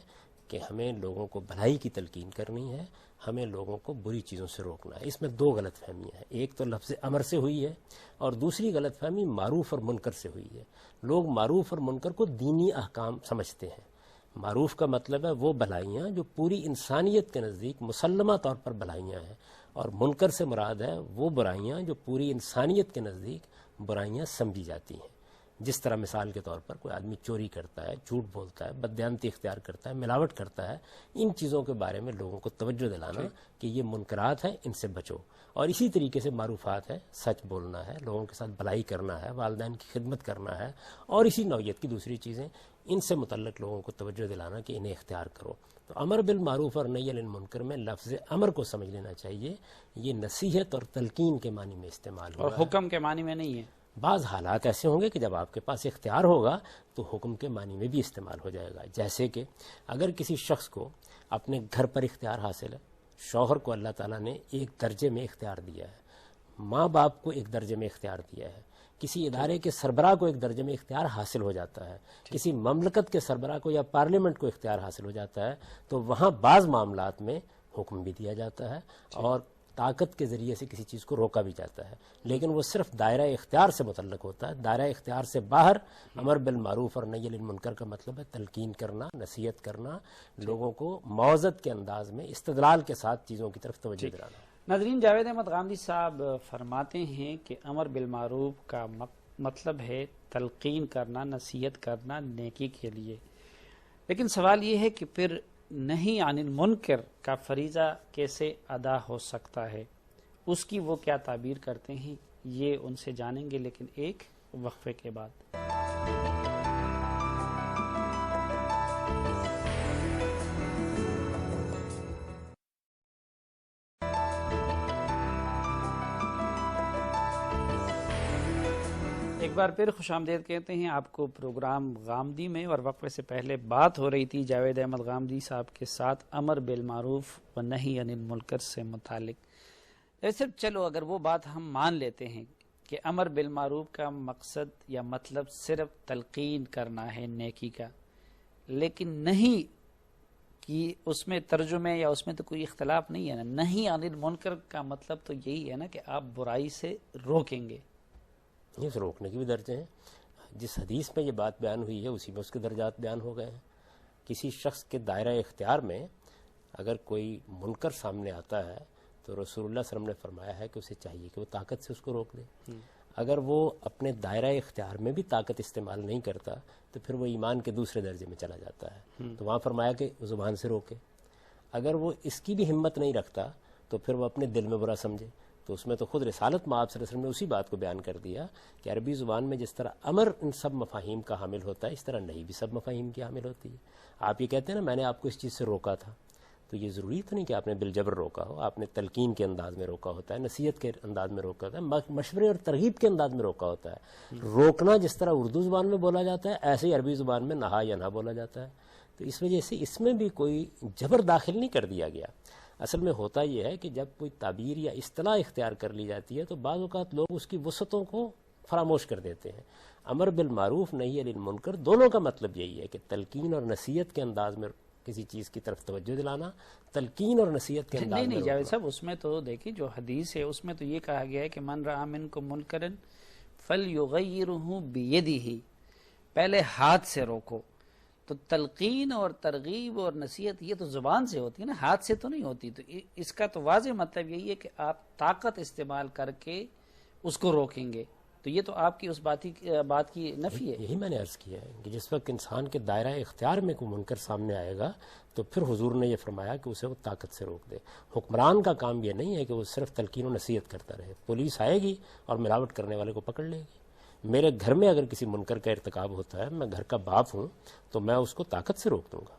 کہ ہمیں لوگوں کو بھلائی کی تلقین کرنی ہے، ہمیں لوگوں کو بری چیزوں سے روکنا ہے. اس میں دو غلط فہمیاں ہیں، ایک تو لفظ امر سے ہوئی ہے اور دوسری غلط فہمی معروف اور منکر سے ہوئی ہے. لوگ معروف اور منکر کو دینی احکام سمجھتے ہیں. معروف کا مطلب ہے وہ بھلائیاں جو پوری انسانیت کے نزدیک مسلمہ طور پر بھلائیاں ہیں، اور منکر سے مراد ہے وہ برائیاں جو پوری انسانیت کے نزدیک برائیاں سمجھی جاتی ہیں. جس طرح مثال کے طور پر کوئی آدمی چوری کرتا ہے، جھوٹ بولتا ہے، بددیانتی اختیار کرتا ہے، ملاوٹ کرتا ہے، ان چیزوں کے بارے میں لوگوں کو توجہ دلانا کہ یہ منکرات ہیں، ان سے بچو. اور اسی طریقے سے معروفات ہے، سچ بولنا ہے، لوگوں کے ساتھ بھلائی کرنا ہے، والدین کی خدمت کرنا ہے، اور اسی نوعیت کی دوسری چیزیں، ان سے متعلق لوگوں کو توجہ دلانا کہ انہیں اختیار کرو. تو امر بالمعروف اور نہی عن المنکر میں لفظ امر کو سمجھ لینا چاہیے، یہ نصیحت اور تلقین کے معنی میں استعمال ہوا
اور حکم کے معنی میں نہیں ہے.
بعض حالات ایسے ہوں گے کہ جب آپ کے پاس اختیار ہوگا تو حکم کے معنی میں بھی استعمال ہو جائے گا. جیسے کہ اگر کسی شخص کو اپنے گھر پر اختیار حاصل ہے، شوہر کو اللہ تعالیٰ نے ایک درجے میں اختیار دیا ہے، ماں باپ کو ایک درجے میں اختیار دیا ہے، کسی ادارے کے سربراہ کو ایک درجے میں اختیار حاصل ہو جاتا ہے، کسی مملکت کے سربراہ کو یا پارلیمنٹ کو اختیار حاصل ہو جاتا ہے، تو وہاں بعض معاملات میں حکم بھی دیا جاتا ہے اور طاقت کے ذریعے سے کسی چیز کو روکا بھی جاتا ہے. لیکن وہ صرف دائرہ اختیار سے متعلق ہوتا ہے. دائرہ اختیار سے باہر امر بالمعروف اور نہی عن المنکر کا مطلب ہے تلقین کرنا، نصیحت کرنا، لوگوں کو موعظت کے انداز میں استدلال کے ساتھ چیزوں کی طرف توجہ دلانا.
ناظرین، جاوید احمد غامدی صاحب فرماتے ہیں کہ امر بالمعروف کا مطلب ہے تلقین کرنا، نصیحت کرنا نیکی کے لیے. لیکن سوال یہ ہے کہ پھر نہی عن المنکر کا فریضہ کیسے ادا ہو سکتا ہے؟ اس کی وہ کیا تعبیر کرتے ہیں، یہ ان سے جانیں گے، لیکن ایک وقفے کے بعد. ایک بار پھر خوش آمدید کہتے ہیں آپ کو پروگرام غامدی میں. اور وقفے سے پہلے بات ہو رہی تھی جاوید احمد غامدی صاحب کے ساتھ امر بالمعروف و نہی عن المنکر سے متعلق. ایسے چلو اگر وہ بات ہم مان لیتے ہیں کہ امر بالمعروف کا مقصد یا مطلب صرف تلقین کرنا ہے نیکی کا، لیکن نہیں کہ اس میں ترجمے یا اس میں تو کوئی اختلاف نہیں ہے نا. نہی عن المنکر کا مطلب تو یہی ہے نا کہ آپ برائی سے روکیں گے.
یہ روکنے کے بھی درجے ہیں. جس حدیث میں یہ بات بیان ہوئی ہے اسی میں اس کے درجات بیان ہو گئے ہیں. کسی شخص کے دائرہ اختیار میں اگر کوئی منکر سامنے آتا ہے تو رسول اللہ صلی اللہ علیہ وسلم نے فرمایا ہے کہ اسے چاہیے کہ وہ طاقت سے اس کو روک دے. اگر وہ اپنے دائرہ اختیار میں بھی طاقت استعمال نہیں کرتا تو پھر وہ ایمان کے دوسرے درجے میں چلا جاتا ہے. تو وہاں فرمایا کہ وہ زبان سے روکے. اگر وہ اس کی بھی ہمت نہیں رکھتا تو پھر وہ اپنے دل میں برا سمجھے. تو اس میں تو خود رسالت میں آپ صلی اللہ علیہ وسلم نے اسی بات کو بیان کر دیا کہ عربی زبان میں جس طرح امر ان سب مفاہیم کا حامل ہوتا ہے، اس طرح نہیں بھی سب مفاہیم کی حامل ہوتی ہے. آپ یہ کہتے ہیں نا میں نے آپ کو اس چیز سے روکا تھا، تو یہ ضروری تو نہیں کہ آپ نے بالجبر روکا ہو. آپ نے تلقین کے انداز میں روکا ہوتا ہے، نصیحت کے انداز میں روکا ہوتا ہے، مشورے اور ترغیب کے انداز میں روکا ہوتا ہے. روکنا جس طرح اردو زبان میں بولا جاتا ہے ایسے ہی عربی زبان میں نہا یا نہ بولا جاتا ہے. تو اس وجہ سے اس میں بھی کوئی جبر داخل نہیں کر دیا گیا. اصل میں ہوتا یہ ہے کہ جب کوئی تعبیر یا اصطلاح اختیار کر لی جاتی ہے تو بعض اوقات لوگ اس کی وسعتوں کو فراموش کر دیتے ہیں. امر بالمعروف نہی عن المنکر دونوں کا مطلب یہی ہے کہ تلقین اور نصیحت کے انداز میں کسی چیز کی طرف توجہ دلانا، تلقین اور نصیحت کے انداز میں
نہیں جاوید صاحب، اس میں تو دیکھیں جو حدیث ہے اس میں تو یہ کہا گیا ہے کہ من رأى منکم منکرا فلیغیرہ بیدہ، پہلے ہاتھ سے روکو. تو تلقین اور ترغیب اور نصیحت یہ تو زبان سے ہوتی ہے نا، ہاتھ سے تو نہیں ہوتی. تو اس کا تو واضح مطلب یہی ہے کہ آپ طاقت استعمال کر کے اس کو روکیں گے. تو یہ تو آپ کی اس بات کی نفی ہے.
یہی میں نے عرض کیا ہے کہ جس وقت انسان کے دائرہ اختیار میں کوئی منکر سامنے آئے گا تو پھر حضور نے یہ فرمایا کہ اسے وہ طاقت سے روک دے. حکمران کا کام یہ نہیں ہے کہ وہ صرف تلقین و نصیحت کرتا رہے. پولیس آئے گی اور ملاوٹ کرنے والے کو پکڑ لے گی. میرے گھر میں اگر کسی منکر کا ارتکاب ہوتا ہے، میں گھر کا باپ ہوں تو میں اس کو طاقت سے روک دوں گا.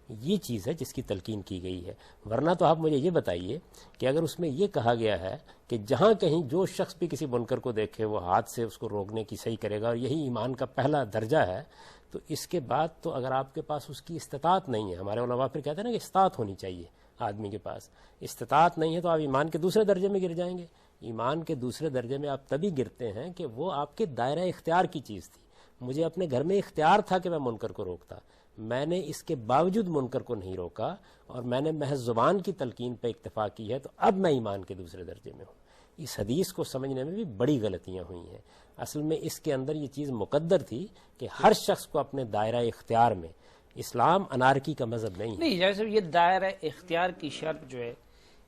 یہ چیز ہے جس کی تلقین کی گئی ہے. ورنہ تو آپ مجھے یہ بتائیے کہ اگر اس میں یہ کہا گیا ہے کہ جہاں کہیں جو شخص بھی کسی منکر کو دیکھے وہ ہاتھ سے اس کو روکنے کی صحیح کرے گا اور یہی ایمان کا پہلا درجہ ہے، تو اس کے بعد تو اگر آپ کے پاس اس کی استطاعت نہیں ہے، ہمارے علماء پھر کہتے ہیں نا کہ استطاعت ہونی چاہیے آدمی کے پاس، استطاعت نہیں ہے تو آپ ایمان کے دوسرے درجے میں گر جائیں گے. ایمان کے دوسرے درجے میں آپ تبھی گرتے ہیں کہ وہ آپ کے دائرہ اختیار کی چیز تھی. مجھے اپنے گھر میں اختیار تھا کہ میں منکر کو روکتا، میں نے اس کے باوجود منکر کو نہیں روکا اور میں نے محض زبان کی تلقین پہ اکتفا کی ہے، تو اب میں ایمان کے دوسرے درجے میں ہوں. اس حدیث کو سمجھنے میں بھی بڑی غلطیاں ہوئی ہیں. اصل میں اس کے اندر یہ چیز مقدر تھی کہ ہر شخص کو اپنے دائرہ اختیار میں، اسلام انارکی کا مذہب نہیں ہے.
نہیں جیسے یہ دائرہ اختیار کی شرط جو ہے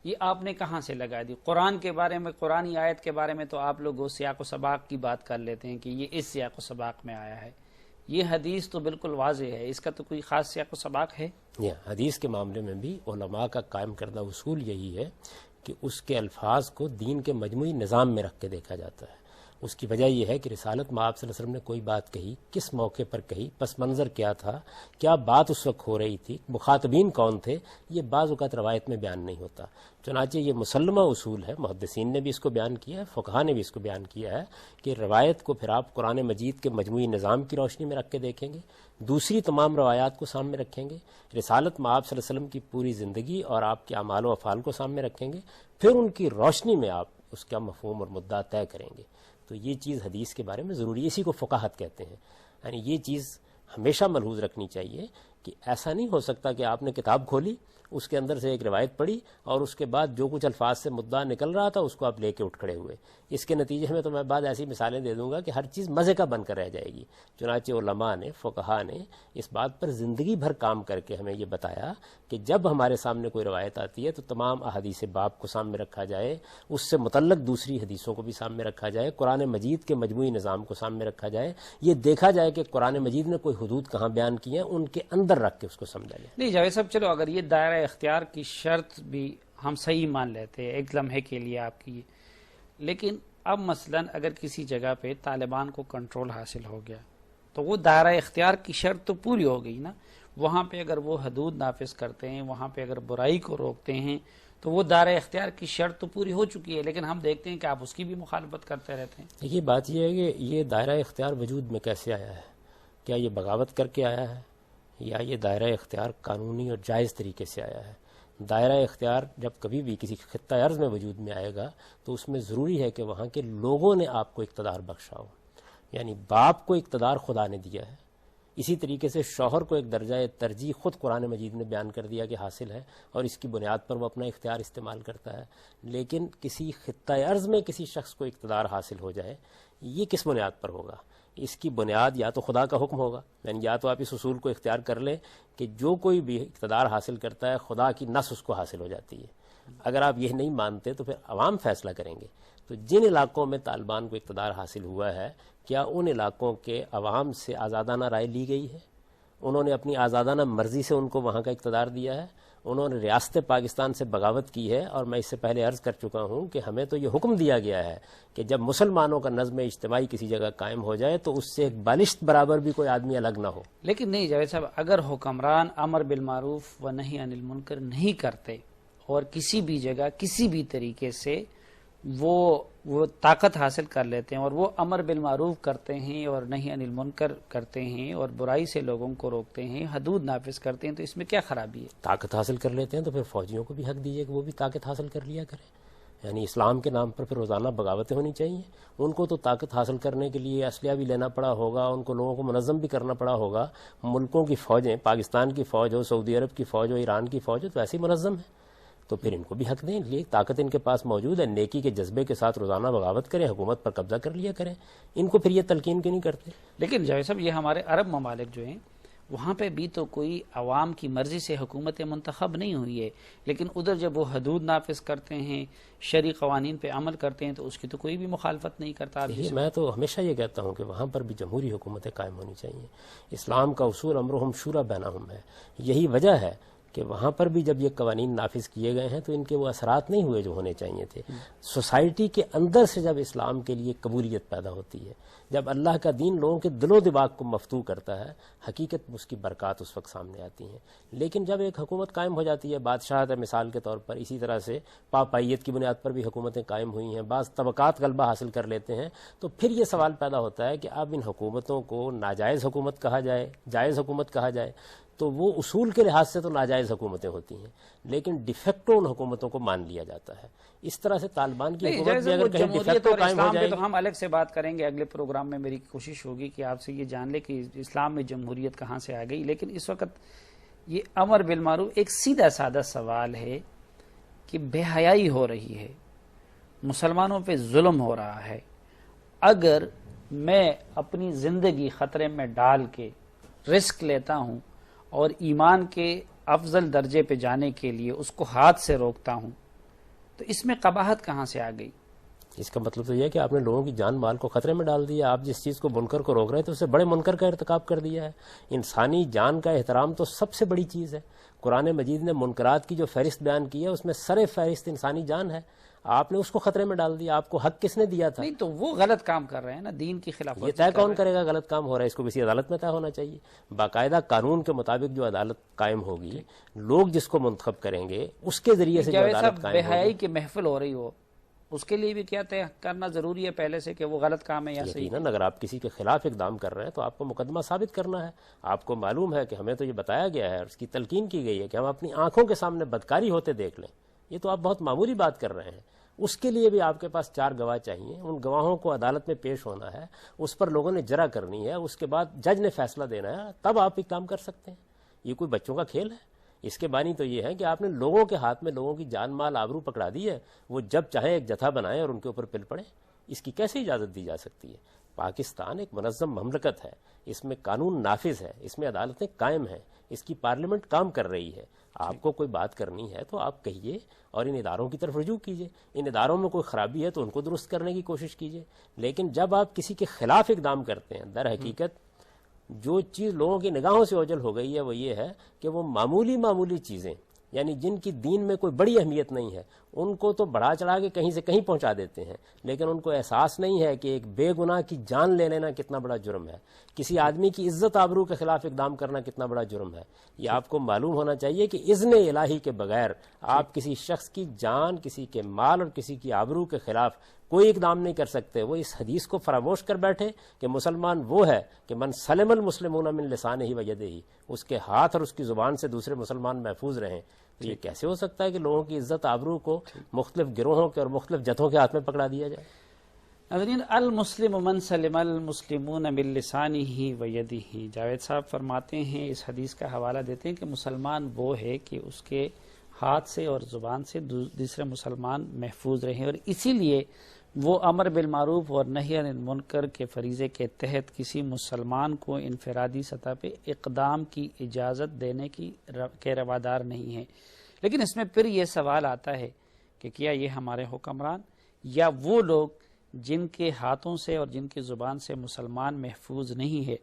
یہ آپ نے کہاں سے لگا دی؟ قرآن کے بارے میں، قرآنی آیت کے بارے میں تو آپ لوگ سیاق و سباق کی بات کر لیتے ہیں کہ یہ اس سیاق و سباق میں آیا ہے. یہ حدیث تو بالکل واضح ہے، اس کا تو کوئی خاص سیاق و سباق ہے؟
حدیث کے معاملے میں بھی علماء کا قائم کردہ اصول یہی ہے کہ اس کے الفاظ کو دین کے مجموعی نظام میں رکھ کے دیکھا جاتا ہے. اس کی وجہ یہ ہے کہ رسالت میں آپ صلی اللہ علیہ وسلم نے کوئی بات کہی، کس موقع پر کہی، پس منظر کیا تھا، کیا بات اس وقت ہو رہی تھی، مخاطبین کون تھے، یہ بعض اوقات روایت میں بیان نہیں ہوتا. چنانچہ یہ مسلمہ اصول ہے، محدثین نے بھی اس کو بیان کیا ہے، فقہا نے بھی اس کو بیان کیا ہے کہ روایت کو پھر آپ قرآن مجید کے مجموعی نظام کی روشنی میں رکھ کے دیکھیں گے، دوسری تمام روایات کو سامنے رکھیں گے، رسالت میں آپ صلی اللہ علیہ وسلم کی پوری زندگی اور آپ کے اعمال و افعال کو سامنے رکھیں گے، پھر ان کی روشنی میں آپ اس کا مفہوم اور مدعا طے کریں گے. تو یہ چیز حدیث کے بارے میں ضروری ہے، اسی کو فقاہت کہتے ہیں. یعنی یہ چیز ہمیشہ ملحوظ رکھنی چاہیے کہ ایسا نہیں ہو سکتا کہ آپ نے کتاب کھولی، اس کے اندر سے ایک روایت پڑھی اور اس کے بعد جو کچھ الفاظ سے مدعا نکل رہا تھا اس کو آپ لے کے اٹھ کھڑے ہوئے. اس کے نتیجے میں تو میں بعد ایسی مثالیں دے دوں گا کہ ہر چیز مزے کا بن کر رہ جائے گی. چنانچہ علماء نے، فقہا نے اس بات پر زندگی بھر کام کر کے ہمیں یہ بتایا کہ جب ہمارے سامنے کوئی روایت آتی ہے تو تمام احادیث باب کو سامنے رکھا جائے، اس سے متعلق دوسری حدیثوں کو بھی سامنے رکھا جائے، قرآن مجید کے مجموعی نظام کو سامنے رکھا جائے، یہ دیکھا جائے کہ قرآن مجید نے کوئی حدود کہاں بیان کی ہیں، ان کے اندر رکھ کے اس کو سمجھا جائے.
نہیں جاوید صاحب، چلو اگر یہ دائرہ اختیار کی شرط بھی ہم صحیح مان لیتے ہیں ایک لمحے کے لیے آپ کی، لیکن اب مثلا اگر کسی جگہ پہ طالبان کو کنٹرول حاصل ہو گیا تو وہ دائرہ اختیار کی شرط تو پوری ہو گئی نا. وہاں پہ اگر وہ حدود نافذ کرتے ہیں، وہاں پہ اگر برائی کو روکتے ہیں تو وہ دائرہ اختیار کی شرط تو پوری ہو چکی ہے، لیکن ہم دیکھتے ہیں کہ آپ اس کی بھی مخالفت کرتے رہتے ہیں.
یہ بات یہ ہے کہ یہ دائرہ اختیار وجود میں کیسے آیا ہے؟ کیا یہ بغاوت کر کے آیا ہے یا یہ دائرہ اختیار قانونی اور جائز طریقے سے آیا ہے؟ دائرہ اختیار جب کبھی بھی کسی خطہ ارض میں وجود میں آئے گا تو اس میں ضروری ہے کہ وہاں کے لوگوں نے آپ کو اقتدار بخشا ہو. یعنی باپ کو اقتدار خدا نے دیا ہے، اسی طریقے سے شوہر کو ایک درجہ ترجیح خود قرآن مجید نے بیان کر دیا کہ حاصل ہے اور اس کی بنیاد پر وہ اپنا اختیار استعمال کرتا ہے. لیکن کسی خطہ ارض میں کسی شخص کو اقتدار حاصل ہو جائے، یہ کس بنیاد پر ہوگا؟ اس کی بنیاد یا تو خدا کا حکم ہوگا، یعنی یا تو آپ اس اصول کو اختیار کر لیں کہ جو کوئی بھی اقتدار حاصل کرتا ہے خدا کی نص اس کو حاصل ہو جاتی ہے. اگر آپ یہ نہیں مانتے تو پھر عوام فیصلہ کریں گے. تو جن علاقوں میں طالبان کو اقتدار حاصل ہوا ہے، کیا ان علاقوں کے عوام سے آزادانہ رائے لی گئی ہے؟ انہوں نے اپنی آزادانہ مرضی سے ان کو وہاں کا اقتدار دیا ہے؟ انہوں نے ریاست پاکستان سے بغاوت کی ہے. اور میں اس سے پہلے عرض کر چکا ہوں کہ ہمیں تو یہ حکم دیا گیا ہے کہ جب مسلمانوں کا نظم اجتماعی کسی جگہ قائم ہو جائے تو اس سے ایک بالشت برابر بھی کوئی آدمی الگ نہ ہو.
لیکن نہیں جاوید صاحب، اگر حکمران امر بالمعروف و نہی عن المنکر نہیں کرتے اور کسی بھی جگہ کسی بھی طریقے سے وہ طاقت حاصل کر لیتے ہیں اور وہ امر بالمعروف کرتے ہیں اور نہی عن المنکر کرتے ہیں اور برائی سے لوگوں کو روکتے ہیں، حدود نافذ کرتے ہیں، تو اس میں کیا خرابی ہے؟
طاقت حاصل کر لیتے ہیں تو پھر فوجیوں کو بھی حق دیجیے کہ وہ بھی طاقت حاصل کر لیا کریں. یعنی اسلام کے نام پر پھر روزانہ بغاوتیں ہونی چاہیے. ان کو تو طاقت حاصل کرنے کے لیے اسلحہ بھی لینا پڑا ہوگا، ان کو لوگوں کو منظم بھی کرنا پڑا ہوگا. ملکوں کی فوجیں، پاکستان کی فوج ہو، سعودی عرب کی فوج ہو، ایران کی فوج ہو، تو ایسے ہی منظم ہے، تو پھر ان کو بھی حق دیں. یہ طاقت ان کے پاس موجود ہے، نیکی کے جذبے کے ساتھ روزانہ بغاوت کریں، حکومت پر قبضہ کر لیا کریں. ان کو پھر یہ تلقین کیوں نہیں کرتے؟
لیکن جاوید صاحب، یہ ہمارے عرب ممالک جو ہیں وہاں پہ بھی تو کوئی عوام کی مرضی سے حکومت منتخب نہیں ہوئی ہے، لیکن ادھر جب وہ حدود نافذ کرتے ہیں، شرعی قوانین پہ عمل کرتے ہیں، تو اس کی تو کوئی بھی مخالفت نہیں کرتا.
میں تو ہمیشہ یہ کہتا ہوں کہ وہاں پر بھی جمہوری حکومتیں قائم ہونی چاہیے. اسلام کا اصول امرہم شورا بینہم ہے. یہی وجہ ہے کہ وہاں پر بھی جب یہ قوانین نافذ کیے گئے ہیں تو ان کے وہ اثرات نہیں ہوئے جو ہونے چاہیے تھے. سوسائٹی کے اندر سے جب اسلام کے لیے قبولیت پیدا ہوتی ہے، جب اللہ کا دین لوگوں کے دل و دماغ کو مفتوح کرتا ہے، حقیقت اس کی برکات اس وقت سامنے آتی ہیں. لیکن جب ایک حکومت قائم ہو جاتی ہے، بادشاہت ہے مثال کے طور پر، اسی طرح سے پاپائیت کی بنیاد پر بھی حکومتیں قائم ہوئی ہیں، بعض طبقات غلبہ حاصل کر لیتے ہیں، تو پھر یہ سوال پیدا ہوتا ہے کہ اب ان حکومتوں کو ناجائز حکومت کہا جائے، جائز حکومت کہا جائے. تو وہ اصول کے لحاظ سے تو ناجائز حکومتیں ہوتی ہیں، لیکن ڈیفیکٹو ان حکومتوں کو مان لیا جاتا ہے. اس طرح سے طالبان کی حکومت بھی اگر کہیں ڈیفیکٹو قائم ہو جائے گی،
تو ہم الگ سے بات کریں گے. اگلے پروگرام میں میری کوشش ہوگی کہ آپ سے یہ جان لے کہ اسلام میں جمہوریت کہاں سے آ گئی. لیکن اس وقت یہ امر بالمعروف ایک سیدھا سادہ سوال ہے کہ بے حیائی ہو رہی ہے، مسلمانوں پہ ظلم ہو رہا ہے. اگر میں اپنی زندگی خطرے میں ڈال کے رسک لیتا ہوں اور ایمان کے افضل درجے پہ جانے کے لیے اس کو ہاتھ سے روکتا ہوں، تو اس میں قباحت کہاں سے آ گئی؟
اس کا مطلب تو یہ ہے کہ آپ نے لوگوں کی جان مال کو خطرے میں ڈال دیا. آپ جس چیز کو منکر کو روک رہے ہیں تو اس سے بڑے منکر کا ارتکاب کر دیا ہے. انسانی جان کا احترام تو سب سے بڑی چیز ہے. قرآن مجید نے منکرات کی جو فہرست بیان کی ہے اس میں سر فہرست انسانی جان ہے. آپ نے اس کو خطرے میں ڈال دیا. آپ کو حق کس نے دیا تھا؟
نہیں تو وہ غلط کام کر رہے ہیں نا، دین کی خلاف
یہ طے کون کرے گا غلط کام ہو رہا ہے؟ اس کو کسی عدالت میں طے ہونا چاہیے. باقاعدہ قانون کے مطابق جو عدالت قائم ہوگی، لوگ جس کو منتخب کریں گے اس کے ذریعے سے جو عدالت قائم
بے
ہوگی.
حیائی کی محفل ہو رہی ہو، اس کے لیے بھی کیا طے کرنا ضروری ہے پہلے سے کہ وہ غلط کام ہے یا صحیح؟
یقیناً اگر آپ کسی کے خلاف اقدام کر رہے ہیں تو آپ کو مقدمہ ثابت کرنا ہے. آپ کو معلوم ہے کہ ہمیں تو یہ بتایا گیا ہے اور اس کی تلقین کی گئی ہے کہ ہم اپنی آنکھوں کے سامنے بدکاری ہوتے دیکھ لیں. یہ تو آپ بہت معمولی بات کر رہے ہیں. اس کے لیے بھی آپ کے پاس 4 گواہ چاہیے. ان گواہوں کو عدالت میں پیش ہونا ہے، اس پر لوگوں نے جرح کرنی ہے، اس کے بعد جج نے فیصلہ دینا ہے، تب آپ اقدام کر سکتے ہیں. یہ کوئی بچوں کا کھیل ہے؟ اس کے بانی تو یہ ہے کہ آپ نے لوگوں کے ہاتھ میں لوگوں کی جان مال آبرو پکڑا دی ہے. وہ جب چاہے ایک جتھا بنائیں اور ان کے اوپر پل پڑیں. اس کی کیسے اجازت دی جا سکتی ہے؟ پاکستان ایک منظم مملکت ہے، اس میں قانون نافذ ہے، اس میں عدالتیں قائم ہیں، اس کی پارلیمنٹ کام کر رہی ہے. آپ کو کوئی بات کرنی ہے تو آپ کہیے اور ان اداروں کی طرف رجوع کیجیے. ان اداروں میں کوئی خرابی ہے تو ان کو درست کرنے کی کوشش کیجیے. لیکن جب آپ کسی کے خلاف اقدام کرتے ہیں، در حقیقت جو چیز لوگوں کی نگاہوں سے اوجھل ہو گئی ہے وہ یہ ہے کہ وہ معمولی چیزیں، یعنی جن کی دین میں کوئی بڑی اہمیت نہیں ہے، ان کو تو بڑھا چڑھا کے کہیں سے کہیں پہنچا دیتے ہیں. لیکن ان کو احساس نہیں ہے کہ ایک بے گناہ کی جان لے لینا کتنا بڑا جرم ہے، کسی آدمی کی عزت آبرو کے خلاف اقدام کرنا کتنا بڑا جرم ہے. یہ آپ کو معلوم ہونا چاہیے کہ اذن الہی کے بغیر آپ کسی شخص کی جان، کسی کے مال اور کسی کی آبرو کے خلاف کوئی اقدام نہیں کر سکتے. وہ اس حدیث کو فراموش کر بیٹھے کہ مسلمان وہ ہے کہ من سلم المسلمون من لسانہ و یدہ، اس کے ہاتھ اور اس کی زبان سے دوسرے مسلمان محفوظ رہیں. یہ کیسے ہو سکتا ہے کہ لوگوں کی عزت آبرو کو مختلف گروہوں کے اور مختلف جتھوں کے ہاتھ میں پکڑا دیا جائے؟
ناظرین، المسلم من سلم المسلمون من لسانہ و یدہ. جاوید صاحب فرماتے ہیں، اس حدیث کا حوالہ دیتے ہیں کہ مسلمان وہ ہے کہ اس کے ہاتھ سے اور زبان سے دوسرے مسلمان محفوظ رہیں، اور اسی لیے وہ امر بالمعروف اور نہی عن المنکر کے فریضے کے تحت کسی مسلمان کو انفرادی سطح پہ اقدام کی اجازت دینے کے روادار نہیں ہے. لیکن اس میں پھر یہ سوال آتا ہے کہ کیا یہ ہمارے حکمران یا وہ لوگ جن کے ہاتھوں سے اور جن کی زبان سے مسلمان محفوظ نہیں ہے،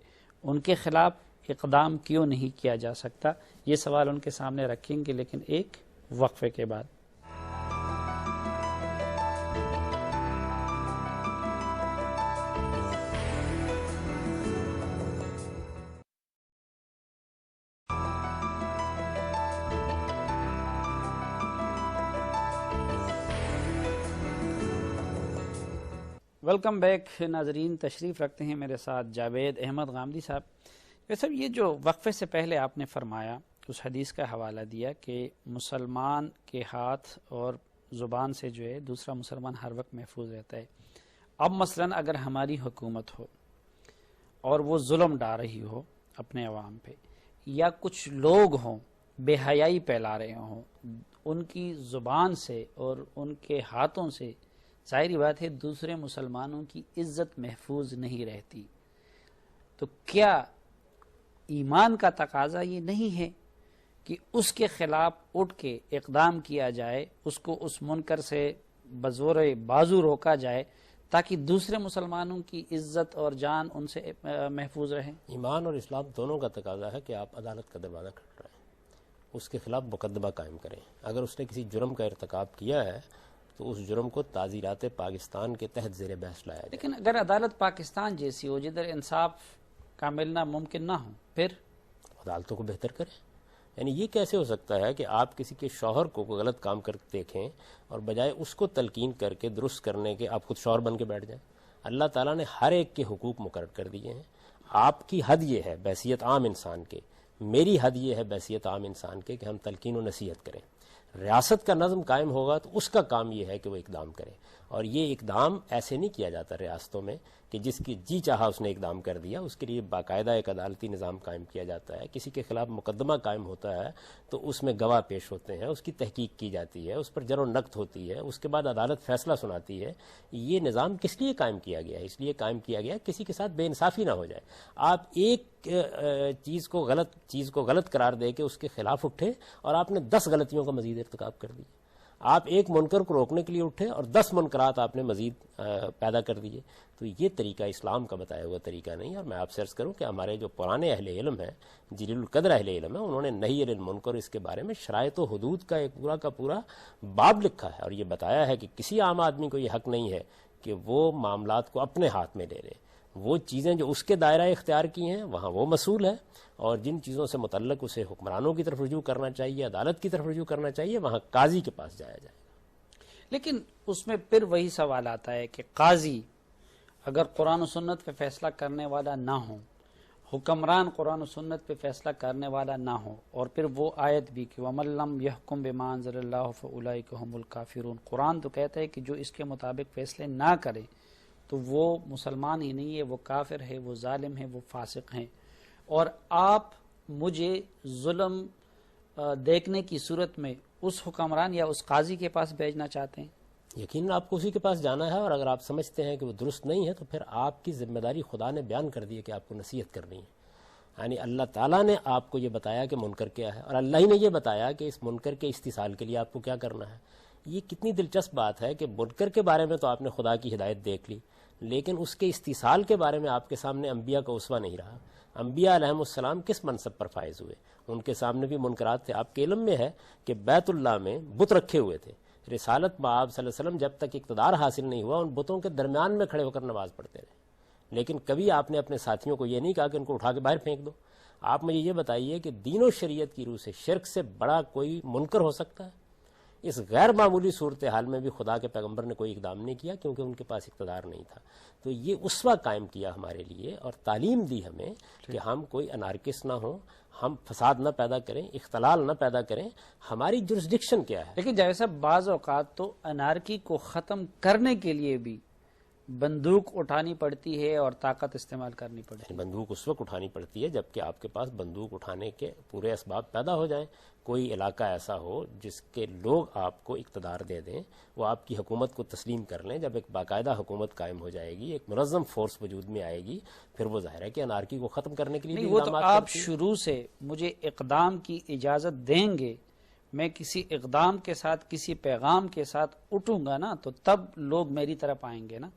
ان کے خلاف اقدام کیوں نہیں کیا جا سکتا؟ یہ سوال ان کے سامنے رکھیں گے، لیکن ایک وقفے کے بعد. ویلکم بیک ناظرین، تشریف رکھتے ہیں میرے ساتھ جاوید احمد غامدی صاحب۔ ویسے یہ جو وقفے سے پہلے آپ نے فرمایا، اس حدیث کا حوالہ دیا کہ مسلمان کے ہاتھ اور زبان سے جو ہے دوسرا مسلمان ہر وقت محفوظ رہتا ہے۔ اب مثلا اگر ہماری حکومت ہو اور وہ ظلم ڈال رہی ہو اپنے عوام پہ، یا کچھ لوگ ہوں بے حیائی پھیلا رہے ہوں، ان کی زبان سے اور ان کے ہاتھوں سے ظاہری بات ہے دوسرے مسلمانوں کی عزت محفوظ نہیں رہتی، تو کیا ایمان کا تقاضا یہ نہیں ہے کہ اس کے خلاف اٹھ کے اقدام کیا جائے، اس کو اس منکر سے بزور بازو روکا جائے تاکہ دوسرے مسلمانوں کی عزت اور جان ان سے محفوظ رہے؟
ایمان اور اسلام دونوں کا تقاضا ہے کہ آپ عدالت کا دروازہ کھٹکرائیں، اس کے خلاف مقدمہ قائم کریں۔ اگر اس نے کسی جرم کا ارتکاب کیا ہے تو اس جرم کو تعزیرات پاکستان کے تحت زیر بحث لایا جائے۔
لیکن اگر عدالت پاکستان جیسی ہو جدھر انصاف کا ملنا ممکن نہ ہو، پھر
عدالتوں کو بہتر کریں۔ یعنی یہ کیسے ہو سکتا ہے کہ آپ کسی کے شوہر کو کوئی غلط کام کرتے دیکھیں اور بجائے اس کو تلقین کر کے درست کرنے کے آپ خود شوہر بن کے بیٹھ جائیں؟ اللہ تعالیٰ نے ہر ایک کے حقوق مقرر کر دیے ہیں۔ آپ کی حد یہ ہے بحیثیت عام انسان کے، میری حد یہ ہے بحیثیت عام انسان کے کہ ہم تلقین و نصیحت کریں۔ ریاست کا نظم قائم ہوگا تو اس کا کام یہ ہے کہ وہ اقدام کرے، اور یہ اقدام ایسے نہیں کیا جاتا ریاستوں میں کہ جس کی جی چاہا اس نے اقدام کر دیا۔ اس کے لیے باقاعدہ ایک عدالتی نظام قائم کیا جاتا ہے۔ کسی کے خلاف مقدمہ قائم ہوتا ہے تو اس میں گواہ پیش ہوتے ہیں، اس کی تحقیق کی جاتی ہے، اس پر جر و نقد ہوتی ہے، اس کے بعد عدالت فیصلہ سناتی ہے۔ یہ نظام کس لیے قائم کیا گیا ہے؟ اس لیے قائم کیا گیا کسی کے ساتھ بے انصافی نہ ہو جائے۔ آپ ایک چیز کو غلط قرار دے کے اس کے خلاف اٹھے اور آپ نے 10 غلطیوں کا مزید ارتکاب کر دی۔ آپ ایک منکر کو روکنے کے لیے اٹھے اور 10 منکرات آپ نے مزید پیدا کر دیے، تو یہ طریقہ اسلام کا بتایا ہوا طریقہ نہیں۔ اور میں آپ سے عرض کروں کہ ہمارے جو پرانے اہل علم ہیں، جلیل القدر اہل علم ہیں، انہوں نے نہی عن المنکر اس کے بارے میں شرائط و حدود کا ایک پورا کا پورا باب لکھا ہے، اور یہ بتایا ہے کہ کسی عام آدمی کو یہ حق نہیں ہے کہ وہ معاملات کو اپنے ہاتھ میں لے لے۔ وہ چیزیں جو اس کے دائرہ اختیار کی ہیں وہاں وہ مسئول ہے، اور جن چیزوں سے متعلق اسے حکمرانوں کی طرف رجوع کرنا چاہیے، عدالت کی طرف رجوع کرنا چاہیے، وہاں قاضی کے پاس جایا جائے گا۔
لیکن اس میں پھر وہی سوال آتا ہے کہ قاضی اگر قرآن و سنت پہ فیصلہ کرنے والا نہ ہو، حکمران قرآن و سنت پہ فیصلہ کرنے والا نہ ہو، اور پھر وہ آیت بھی کہ وَمَن لَّمْ يَحْكُم بِمَا أَنزَلَ اللَّهُ فَأُولَٰئِكَ هُمُ الْكَافِرُونَ، قرآن تو کہتا ہے کہ جو اس کے مطابق فیصلے نہ کرے تو وہ مسلمان ہی نہیں ہے، وہ کافر ہے، وہ ظالم ہے، وہ فاسق ہیں۔ اور آپ مجھے ظلم دیکھنے کی صورت میں اس حکمران یا اس قاضی کے پاس بھیجنا چاہتے ہیں؟
یقیناً آپ کو اسی کے پاس جانا ہے، اور اگر آپ سمجھتے ہیں کہ وہ درست نہیں ہے تو پھر آپ کی ذمہ داری خدا نے بیان کر دی ہے کہ آپ کو نصیحت کرنی ہے۔ یعنی اللہ تعالیٰ نے آپ کو یہ بتایا کہ منکر کیا ہے، اور اللہ ہی نے یہ بتایا کہ اس منکر کے استحصال کے لیے آپ کو کیا کرنا ہے۔ یہ کتنی دلچسپ بات ہے کہ منکر کے بارے میں تو آپ نے خدا کی ہدایت دیکھ لی، لیکن اس کے استحصال کے بارے میں آپ کے سامنے انبیاء کا اسوہ نہیں رہا۔ انبیاء علیہم السلام کس منصب پر فائز ہوئے؟ ان کے سامنے بھی منکرات تھے۔ آپ کے علم میں ہے کہ بیت اللہ میں بت رکھے ہوئے تھے، رسالت بآب صلی اللہ علیہ وسلم جب تک اقتدار حاصل نہیں ہوا ان بتوں کے درمیان میں کھڑے ہو کر نماز پڑھتے رہے، لیکن کبھی آپ نے اپنے ساتھیوں کو یہ نہیں کہا کہ ان کو اٹھا کے باہر پھینک دو۔ آپ مجھے یہ بتائیے کہ دین و شریعت کی روح سے شرک سے بڑا کوئی منکر ہو سکتا ہے؟ اس غیر معمولی صورتحال میں بھی خدا کے پیغمبر نے کوئی اقدام نہیں کیا کیونکہ ان کے پاس اقتدار نہیں تھا۔ تو یہ اسوہ قائم کیا ہمارے لیے اور تعلیم دی ہمیں کہ ہم کوئی انارکسٹ نہ ہوں، ہم فساد نہ پیدا کریں، اختلال نہ پیدا کریں۔ ہماری جورسڈکشن کیا ہے؟
لیکن جیسا بعض اوقات تو انارکی کو ختم کرنے کے لیے بھی بندوق اٹھانی پڑتی ہے اور طاقت استعمال کرنی پڑتی ہے۔
بندوق اس وقت اٹھانی پڑتی ہے جبکہ آپ کے پاس بندوق اٹھانے کے پورے اسباب پیدا ہو جائیں۔ کوئی علاقہ ایسا ہو جس کے لوگ آپ کو اقتدار دے دیں، وہ آپ کی حکومت کو تسلیم کر لیں۔ جب ایک باقاعدہ حکومت قائم ہو جائے گی، ایک منظم فورس وجود میں آئے گی، پھر وہ ظاہر ہے کہ انارکی کو ختم کرنے کے لیے
نہیں،
بھی
وہ تو
اقدامات
آپ
کرتی ہے۔
شروع سے مجھے اقدام کی اجازت دیں گے، میں کسی اقدام کے ساتھ کسی پیغام کے ساتھ اٹھوں گا نا تو تب لوگ میری طرف آئیں گے نا۔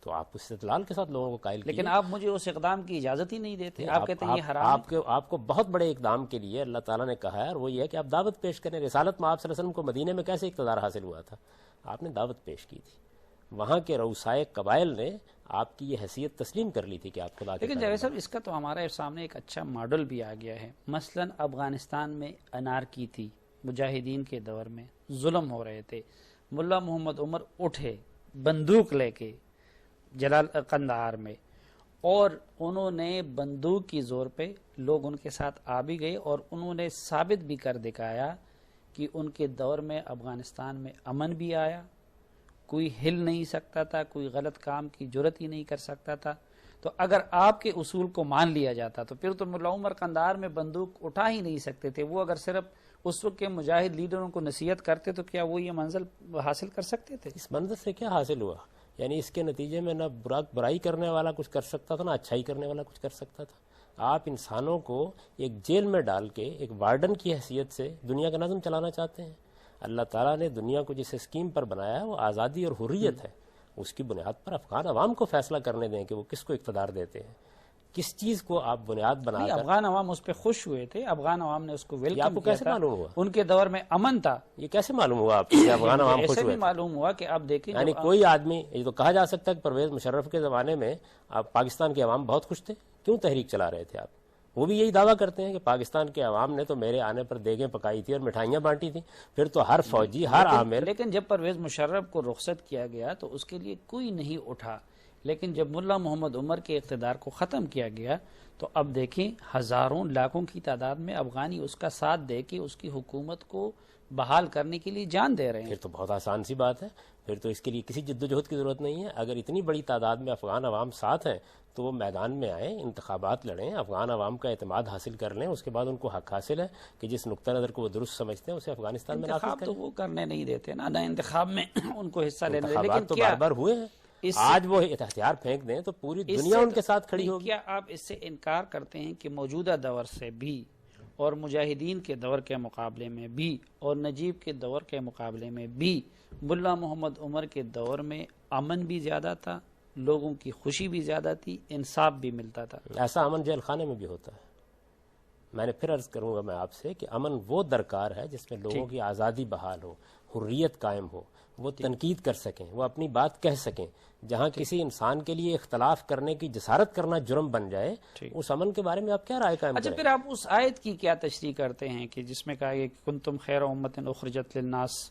تو آپ اس استدلال کے ساتھ لوگوں کو قائل کیے۔
لیکن آپ مجھے اس اقدام کی اجازت ہی نہیں دیتے، آپ کہتے ہیں یہ حرام ہے۔
آپ کو بہت بڑے اقدام کے لیے اللہ تعالیٰ نے کہا ہے، اور وہ یہ ہے کہ آپ دعوت پیش کریں۔ رسالت میں آپ صلی اللہ علیہ وسلم کو مدینے میں کیسے اقتدار حاصل ہوا تھا؟ آپ نے دعوت پیش کی تھی، وہاں کے رؤسائے قبائل نے آپ کی یہ حیثیت تسلیم کر لی تھی کہ آپ خدا کے
لیکن جاوید صاحب اس کا تو ہمارے سامنے ایک اچھا ماڈل بھی آ گیا ہے۔ مثلا افغانستان میں انارکی تھی، مجاہدین کے دور میں ظلم ہو رہے تھے، ملا محمد عمر اٹھے بندوق لے کے، جلال قندھار میں، اور انہوں نے بندوق کی زور پہ لوگ ان کے ساتھ آ بھی گئے اور انہوں نے ثابت بھی کر دکھایا کہ ان کے دور میں افغانستان میں امن بھی آیا، کوئی ہل نہیں سکتا تھا، کوئی غلط کام کی جرت ہی نہیں کر سکتا تھا۔ تو اگر آپ کے اصول کو مان لیا جاتا تو پھر تو ملا عمر قندھار میں بندوق اٹھا ہی نہیں سکتے تھے۔ وہ اگر صرف اس وقت کے مجاہد لیڈروں کو نصیحت کرتے تو کیا وہ یہ منزل حاصل کر سکتے تھے؟
اس منظر سے کیا حاصل ہوا؟ یعنی اس کے نتیجے میں نہ برائی کرنے والا کچھ کر سکتا تھا، نہ اچھائی کرنے والا کچھ کر سکتا تھا۔ آپ انسانوں کو ایک جیل میں ڈال کے ایک وارڈن کی حیثیت سے دنیا کا نظم چلانا چاہتے ہیں۔ اللہ تعالیٰ نے دنیا کو جس اسکیم پر بنایا ہے وہ آزادی اور حریت ہے، اس کی بنیاد پر افغان عوام کو فیصلہ کرنے دیں کہ وہ کس کو اقتدار دیتے ہیں۔ کس چیز کو آپ بنیاد بنا کر،
افغان عوام اس پہ خوش ہوئے تھے، افغان عوام نے اس کو ویلکم کیا تھا۔
آپ کو کیسے معلوم ہوا؟
ان کے دور میں امن تھا۔
یہ کیسے معلوم ہوا آپ کو کہ افغان عوام خوش
ایسے
ہوئے؟
بھی معلوم ہوا کہ آپ دیکھیں،
یعنی کوئی آدمی، یہ تو کہا جا سکتا ہے کہ پرویز مشرف کے زمانے میں آپ پاکستان کے عوام بہت خوش تھے، کیوں تحریک چلا رہے تھے آپ؟ وہ بھی یہی دعویٰ کرتے ہیں کہ پاکستان کے عوام نے تو میرے آنے پر دیگیں پکائی تھی اور مٹھائیاں بانٹی تھیں، پھر تو ہر فوجی، ہر عامل۔
لیکن جب پرویز مشرف کو رخصت کیا گیا تو اس کے لیے کوئی نہیں اٹھا، لیکن جب ملا محمد عمر کے اقتدار کو ختم کیا گیا تو اب دیکھیں ہزاروں لاکھوں کی تعداد میں افغانی اس کا ساتھ دے کے اس کی حکومت کو بحال کرنے کے لیے جان دے رہے ہیں۔
پھر تو بہت آسان سی بات ہے، پھر تو اس کے لیے کسی جدوجہد کی ضرورت نہیں ہے۔ اگر اتنی بڑی تعداد میں افغان عوام ساتھ ہیں تو وہ میدان میں آئیں، انتخابات لڑیں، افغان عوام کا اعتماد حاصل کر لیں، اس کے بعد ان کو حق حاصل ہے کہ جس نقطہ نظر کو وہ درست سمجھتے ہیں اسے افغانستان میں نافذ
انتخاب
کریں۔
تو وہ کرنے نہیں دیتے نا، نہ انتخاب میں ان کو حصہ لینے دیتے۔
انتخابات تو بار بار ہوئے ہیں، آج وہ ہتھیار پھینک دیں تو پوری دنیا ان کے ساتھ کھڑی ہوگی۔
کیا آپ اس سے انکار کرتے ہیں کہ موجودہ دور سے بھی اور مجاہدین کے دور کے مقابلے میں بھی اور نجیب کے دور کے مقابلے میں بھی ملا محمد عمر کے دور میں امن بھی زیادہ تھا، لوگوں کی خوشی بھی زیادہ تھی، انصاف بھی ملتا تھا؟
ایسا امن جیل خانے میں بھی ہوتا ہے۔ میں نے پھر عرض کروں گا میں آپ سے کہ امن وہ درکار ہے جس میں لوگوں کی آزادی بحال ہو، حریت قائم ہو، وہ تنقید کر سکیں، وہ اپنی بات کہہ سکیں۔ جہاں کسی انسان کے لیے اختلاف کرنے کی جسارت کرنا جرم بن جائے، اس امن کے بارے میں آپ کیا رائے قائم
اچھا،
کریں؟
پھر آپ اس آیت کی کیا تشریح کرتے ہیں کہ جس میں کہا گیا کہ کنتم خیر امت اخرجت للناس؟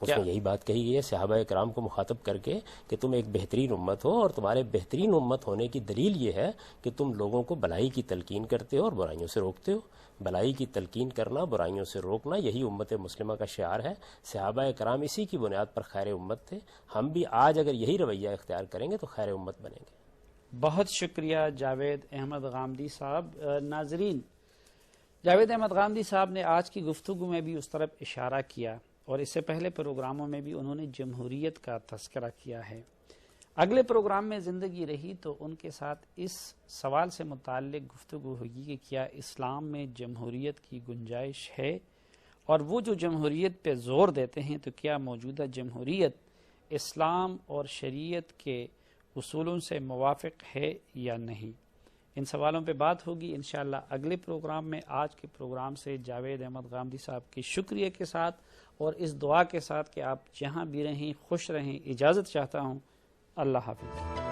اس میں یہی بات کہی گئی ہے صحابہ کرام کو مخاطب کر کے کہ تم ایک بہترین امت ہو، اور تمہارے بہترین امت ہونے کی دلیل یہ ہے کہ تم لوگوں کو بھلائی کی تلقین کرتے ہو اور برائیوں سے روکتے ہو۔ بھلائی کی تلقین کرنا، برائیوں سے روکنا، یہی امت مسلمہ کا شعار ہے۔ صحابہ کرام اسی کی بنیاد پر خیر امت تھے۔ ہم بھی آج اگر یہی رویہ اختیار کریں گے تو خیر امت بنیں گے۔
بہت شکریہ جاوید احمد غامدی صاحب۔ ناظرین، جاوید احمد غامدی صاحب نے آج کی گفتگو میں بھی اس طرف اشارہ کیا اور اس سے پہلے پروگراموں میں بھی انہوں نے جمہوریت کا تذکرہ کیا ہے۔ اگلے پروگرام میں زندگی رہی تو ان کے ساتھ اس سوال سے متعلق گفتگو ہوگی کہ کیا اسلام میں جمہوریت کی گنجائش ہے، اور وہ جو جمہوریت پہ زور دیتے ہیں تو کیا موجودہ جمہوریت اسلام اور شریعت کے اصولوں سے موافق ہے یا نہیں۔ ان سوالوں پہ بات ہوگی انشاءاللہ اگلے پروگرام میں۔ آج کے پروگرام سے جاوید احمد غامدی صاحب کی شکریہ کے ساتھ اور اس دعا کے ساتھ کہ آپ جہاں بھی رہیں خوش رہیں، اجازت چاہتا ہوں۔ اللہ حافظ۔